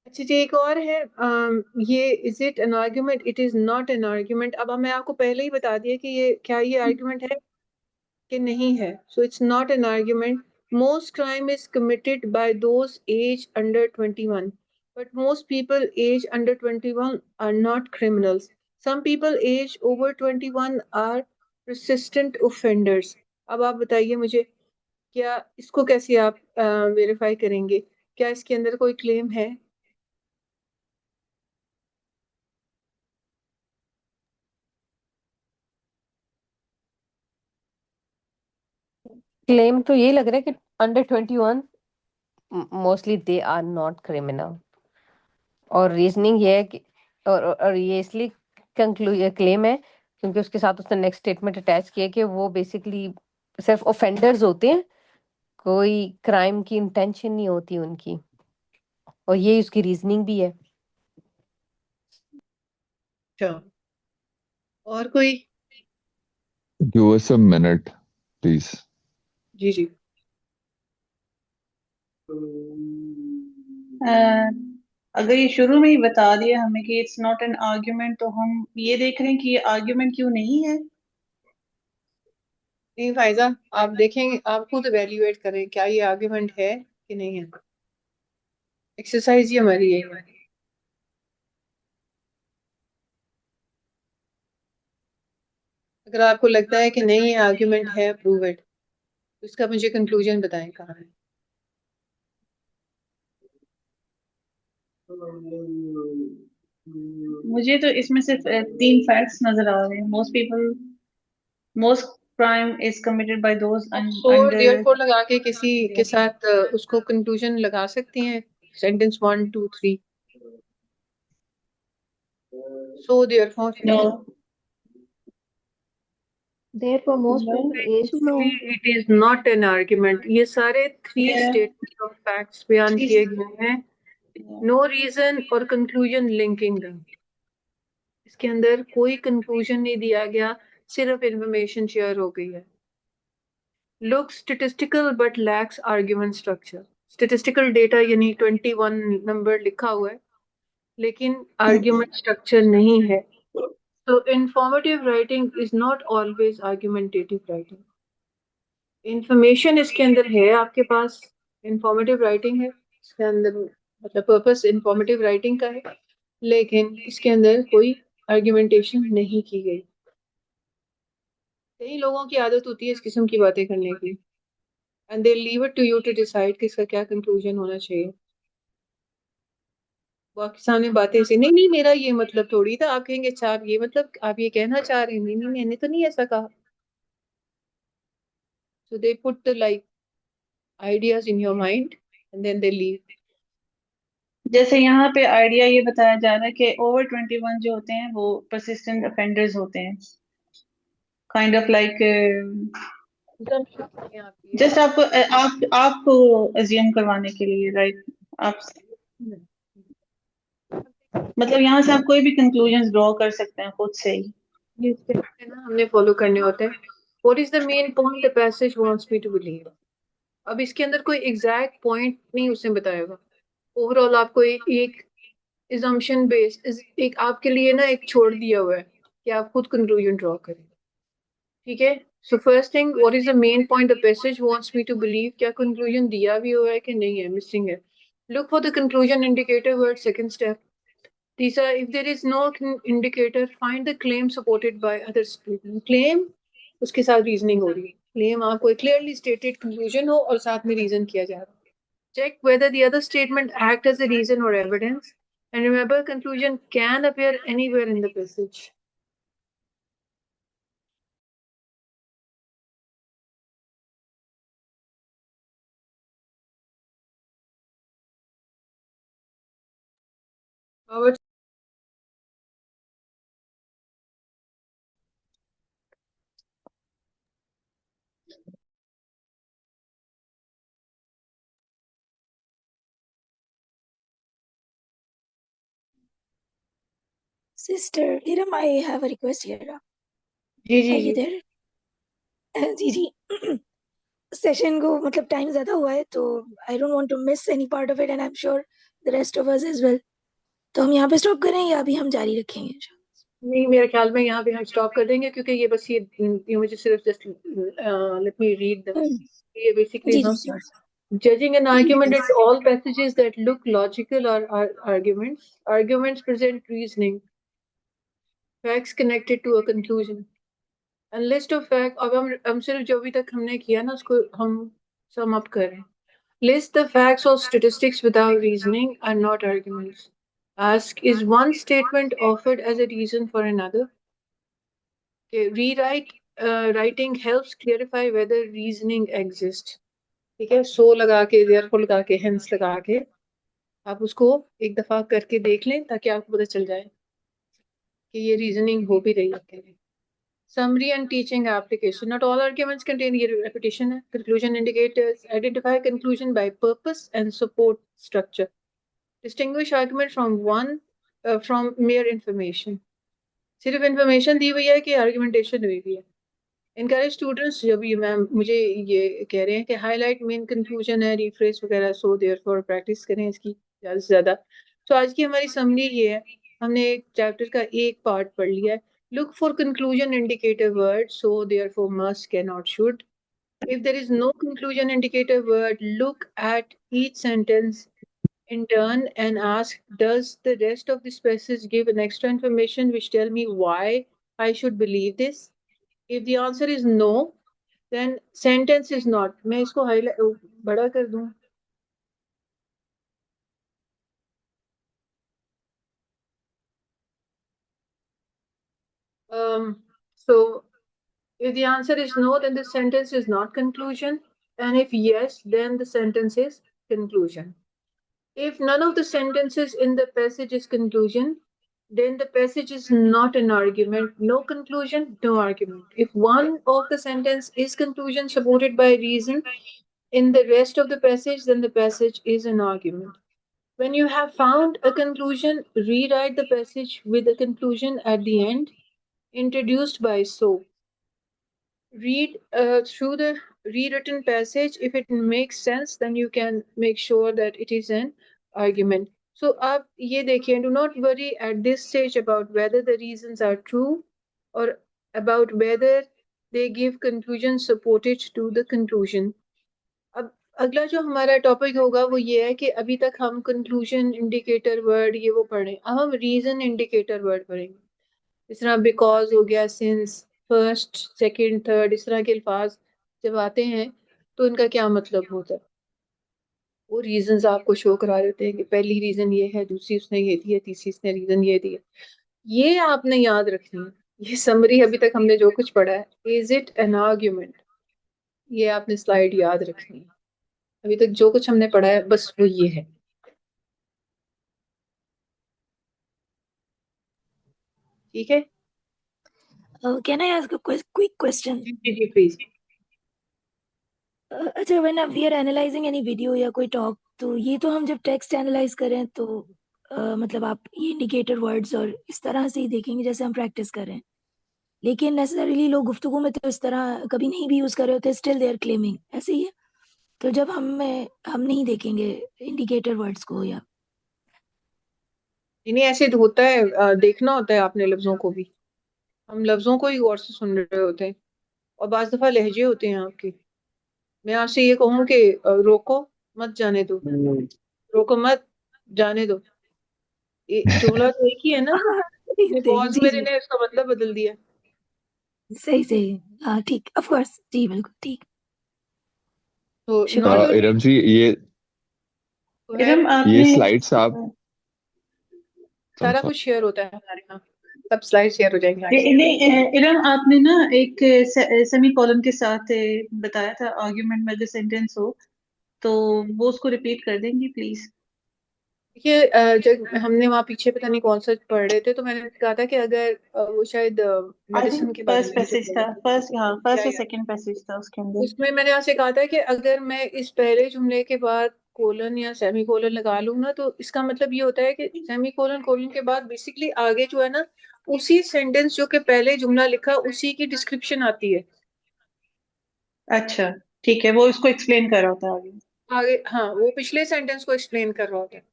अच्छा जी, एक और है ये is it an argument? It is not an argument. अब मैं आपको पहले ही बता दिया कि ये क्या ये आर्ग्यूमेंट है कि नहीं है। So it's not an argument. Most crime is committed by those age under 21 but most people age under 21 are not criminals. Some people age over 21 are persistent offenders. अब आप बताइए मुझे, क्या इसको कैसे आप वेरीफाई करेंगे? क्या इसके अंदर कोई क्लेम है? क्लेम तो यही लग रहा है कि under 21 mostly they are not criminal, और रीजनिंग ये है कि और ये इसलिए क्लेम है क्योंकि उसके साथ उसने नेक्स्ट स्टेटमेंट अटैच किया कि वो बेसिकली सिर्फ ऑफेंडर्स होते हैं, कोई क्राइम की इंटेंशन नहीं होती उनकी, और ये उसकी रीजनिंग भी है। अच्छा, और कोई? Give us a minute, please. जी जी। अगर ये शुरू में ही बता दिया हमें कि इट्स नॉट एन आर्ग्यूमेंट, तो हम ये देख रहे हैं कि ये आर्ग्यूमेंट क्यों नहीं है। नहीं फायजा, आप देखेंगे, आप खुद एवेल्युएट करें क्या ये आर्ग्यूमेंट है कि नहीं है। एक्सरसाइज ही हमारी है। अगर आपको लगता है कि नहीं ये आर्ग्यूमेंट है, प्रूव इट। तो इसका मुझे कंक्लूजन बताएं कहाँ है। मुझे तो इसमें सिर्फ 3 फैक्ट्स नजर आ रहे हैं। Most crime is committed by those so under. Therefore लगा के किसी के साथ उसको कंक्लूजन लगा सकती हैं। Sentence 1 2 3। So therefore no, Therefore, most crime age Actually, it is not an argument. ये सारे 3 Yeah. statement of facts बयान किए गए हैं। No reason और conclusion linking them. इसके अंदर कोई conclusion नहीं दिया गया, सिर्फ information share हो गई है। Looks statistical but lacks argument structure. Statistical data यानी 21 नंबर लिखा हुआ है, लेकिन argument structure नहीं है। So informative writing is not always argumentative writing. Information इसके अंदर है आपके पास, इंफॉर्मेटिव राइटिंग है इसके अंदर, मतलब पर्पस इंफॉर्मेटिव राइटिंग का है, लेकिन इसके अंदर कोई आर्ग्यूमेंटेशन नहीं की गई। कई लोगों की आदत होती है इस किस्म की बातें करने की, and they leave it to you to decide कि इसका क्या कंक्लूजन होना चाहिए। बाकी सामने बातें ऐसे, नहीं नहीं मेरा ये मतलब थोड़ी था, आप कहेंगे अच्छा आप ये मतलब आप ये कहना चाह रहे हैं, नहीं नहीं मैंने तो नहीं ऐसा कहा। So they put like ideas in your mind and then they leave. जैसे यहाँ पे आइडिया ये बताया जा रहा है कि ओवर 21 जो होते हैं वो परसिस्टेंट ऑफेंडर्स होते हैं, काइंड ऑफ लाइक जस्ट आपको अज्यूम करवाने के लिए, राइट? आप मतलब यहाँ से आप कोई भी कंक्लूजन ड्रॉ कर सकते हैं खुद से ही। ये steps है ना, हमने फॉलो करने होते हैं। What is the main point the passage wants me to believe? अब इसके अंदर कोई एग्जैक्ट पॉइंट नहीं उसने बताएगा। ओवरऑल आपको एक assumption based एक आपके लिए ना एक छोड़ दिया हुआ है कि आप खुद कंक्लूजन ड्रॉ करें। ठीक है, so first thing, what is the main point the passage wants me to believe? क्या कंक्लूजन दिया भी हुआ है कि नहीं है, मिसिंग है। Look for the conclusion indicator word, second step. Lisa, if there is no indicator, find the claim supported by other statement. Claim उसके साथ reasoning हो रही है. Claim आपको clearly stated conclusion हो और साथ में reason किया जा रहा है. Check whether the other statement act as a reason or evidence. And remember, conclusion can appear anywhere in the passage. Our Sister Iram, I have a request here. जी Are you जी there? जी जी session को मतलब time ज्यादा हुआ है तो I don't want to miss any part of it and I am sure the rest of us as well. तो हम यहाँ पे स्टॉप करें या अभी हम जारी रखेंगे? नहीं, मेरे ख्याल में यहाँ पे हम स्टॉप कर देंगे क्योंकि ये बस ये मुझे सिर्फ just let me read the ये बेसिकली जी नो जी judging an argument at all passages that look logical are arguments present reasoning, facts connected to a conclusion and list of fact. अब हम सिर्फ जो अभी तक हमने किया ना उसको हम sum up कर रहे हैं. List the facts or statistics without reasoning are not arguments. Ask, is one statement offered as a reason for another? Okay, writing helps clarify whether reasoning exists. ठीक है, so लगा के therefore लगा के hence लगा के आप उसको एक दफा करके देख लें ताकि आपको पता चल जाए कि ये रीजनिंग हो भी रही है कि नहीं. Summary and teaching application. Not all arguments contain ये repetition है. Conclusion indicators identify conclusion by purpose and support structure. Distinguish argument from mere information. सिर्फ information दी हुई है कि argumentation हुई हुई है. Encourage students, जब ये मैम मुझे ये कह रहे हैं कि highlight main conclusion है, rephrase वगैरह, so therefore practice करें इसकी ज़्यादा से ज़्यादा. तो आज की हमारी summary ये है, हमने एक chapter का एक part पढ़ लिया है. Look for conclusion indicator word, so therefore must, cannot, should. If there is no conclusion indicator word, look at each sentence in turn and ask, does the rest of this passage give an extra information which tell me why I should believe this? If the answer is no, then sentence is not. मैं इसको highlight बड़ा कर दूं. So if the answer is no, then the sentence is not conclusion. And if yes, then the sentence is conclusion. If none of the sentences in the passage is conclusion, then the passage is not an argument. No conclusion, no argument. If one of the sentence is conclusion supported by reason in the rest of the passage, then the passage is an argument. When you have found a conclusion, rewrite the passage with a conclusion at the end, introduced by so. Read through the rewritten passage. If it makes sense, then you can make sure that it is an argument. So आप ये देखिए, do not worry at this stage about whether the reasons are true or about whether they give conclusion supported to the conclusion. अब अगला जो हमारा topic होगा वो ये है कि अभी तक हम कंक्लूजन इंडिकेटर वर्ड ये वो पढ़े, अब हम रीजन इंडिकेटर वर्ड पढ़ेंगे. इस तरह बिकॉज हो गया, सिंस, फर्स्ट, सेकंड, थर्ड, इस तरह के अल्फाज जब आते हैं तो इनका क्या मतलब होता है. वो रीजंस आपको शो करा देते हैं कि पहली रीजन ये है, दूसरी उसने ये दी है, तीसरी उसने रीजन ये दी है. ये आपने याद रखनी है. ये समरी अभी तक हमने जो कुछ पढ़ा है, इज इट एन आर्ग्यूमेंट, ये आपने स्लाइड याद रखनी है. अभी तक जो कुछ हमने पढ़ा है बस वो ये है. ठीक है. Can I ask a quick question? जी प्लीज. अच्छा, when we are analyzing any video या कोई talk, तो ये तो हम जब text analyze करें तो मतलब आप ये इंडिकेटर वर्ड्स और इस तरह से ही देखेंगे जैसे हम प्रैक्टिस कर रहे हैं. लेकिन नेसेसरीली लोग गुफ्तगू में तो इस तरह कभी नहीं भी यूज कर रहे होते, स्टिल दे आर क्लेमिंग, ऐसे ही है. तो जब हम नहीं देखेंगे इंडिकेटर वर्ड्स को या नहीं ऐसे तो होता है, देखना होता है आपने लफ्जों को भी. हम लफ्जों को ही गौर से सुन रहे होते हैं और बाज दफा लहजे होते हैं आपके. मैं आपसे ये कहूँ कि रोको मत, जाने दो, रोको मत, जाने दो. जुमला तो एक ही है ना, जी पॉज जी मेरे जी ने इसका मतलब बदल दिया। सही सही। हाँ ठीक, ऑफ कोर्स, जी बिल्कुल ठीक। तो शुक्रिया। नॉट ओनली इरम जी, है, इरम ये आपने स्लाइड्स आप सारा कुछ शेयर होता है हमारे यहाँ, सब स्लाइड शेयर हो जाएंगे आज। नहीं इरम आपने ना एक सेमी कॉलन के साथ बताया था आर्ग्यूमेंट में जो सेंटेंस हो, तो वो उसको रिपीट कर देंगी प्लीज। देखिए जब हमने वहाँ पीछे पता नहीं कौन सा पढ़ रहे थे, तो मैंने कहा था कि अगर वो शायद आई थिंक मेडिसिन के बारे फर्स्ट में जो पैसेज था, फर्स्ट, हाँ फर्स्ट या या सेकंड पैसेज था उसके अंदर। उसमें मैंने आपसे कहा था कि अगर मैं इस पहले जुमले के बाद कोलन या सेमी कोलन लगा लूँ ना, तो इसका मतलब ये होता है कि सेमी कोलन कोलन के बाद बेसिकली आगे जो है ना, उसी सेंटेंस जो कि पहले जुमला लिखा उसी की डिस्क्रिप्शन आती है अच्छा ठीक है, वो इसको एक्सप्लेन कर रहा होता है आगे। आगे। हाँ, वो पिछले सेंटेंस को एक्सप्लेन कर रहा होता है।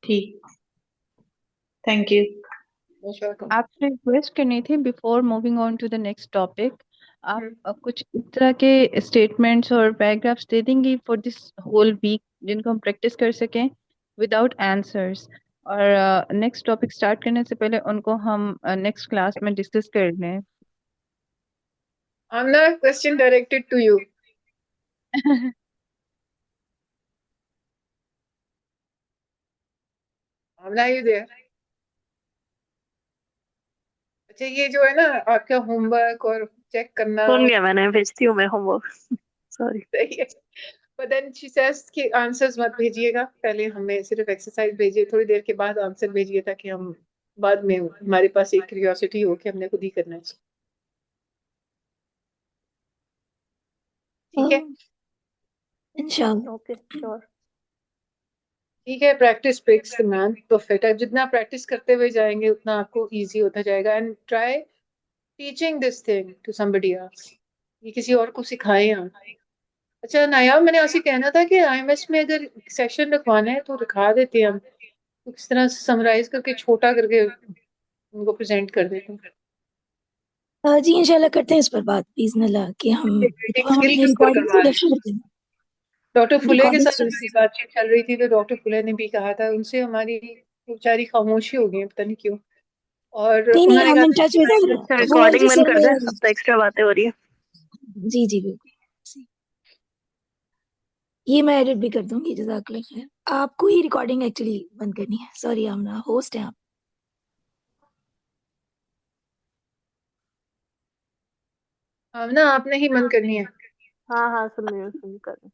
ठीक, थैंक यू। आपसे रिक्वेस्ट करनी थी before moving on to the next topic, आप कुछ इस तरह के स्टेटमेंट्स और पैराग्राफ्स दे देंगी फॉर दिस होल वीक, जिनको हम प्रैक्टिस कर सकें विदाउट आंसर्स, और नेक्स्ट टॉपिक स्टार्ट करने से पहले उनको हम नेक्स्ट क्लास में डिस्कस कर लें। Amna, question directed to you. Amna, are you there? अच्छा, ये जो है ना आपका होमवर्क और चेक करना सुन लिया मैंने, भेजती हूँ मैं होमवर्क। सॉरी। सही है, but then she says कि आंसर्स मत भेजिएगा, पहले हमें सिर्फ एक्सरसाइज भेजिए, थोड़ी देर के बाद आंसर भेजिए, ताकि हम बाद में हमारे पास एक क्यूरियोसिटी हो कि हमने खुद ही करना है। ठीक है, इंशाल्लाह। Okay sure. ठीक है। Practice breaks the man perfect. आप जितना प्रैक्टिस करते हुए जाएंगे उतना आपको इजी होता जाएगा। And try teaching this thing to somebody else, ये किसी और को सिखाएं आप। अच्छा नायाब, मैंने आपसे कहना था कि आईएमएस में अगर सेशन रखवाना है तो रखा देते हैं हम, तो किस तरह से समराइज करके छोटा करके उनको प्रेजेंट कर देते हैं। जी इंशाल्लाह करते हैं इस पर बात बिस्मिल्लाह, कि हम रीडिंग जब हम स्किल अपनी के ऊपर रिकॉर्डिंग करवा को रहे लेक्चर हैं। करते हैं, डॉक्टर फुले के रिकॉर्डिंग साथ हमारी बातचीत चल रही थी, तो डॉक्टर फुले ने भी कहा था, उनसे हमारी बेचारी खामोशी हो गई है, पता नहीं क्यों। और नहीं नहीं, उन्होंने हम कहा इन था टच विद कि अच्छा वो रिकॉर्डिंग जैसे बंद कर दे, अब तो एक्स्ट्रा बातें हो रही है। जी जी बिल्कुल, ये मैं एडिट भी कर दूंगी, जज़ाकल्लाह खैर। आपको ही रिकॉर्डिंग एक्चुअली बंद करनी है, सॉरी आमना, होस्ट हैं आप। ना आपने ही मन करनी है। हाँ हाँ सुन रही हूँ, सुन कर रही हूँ।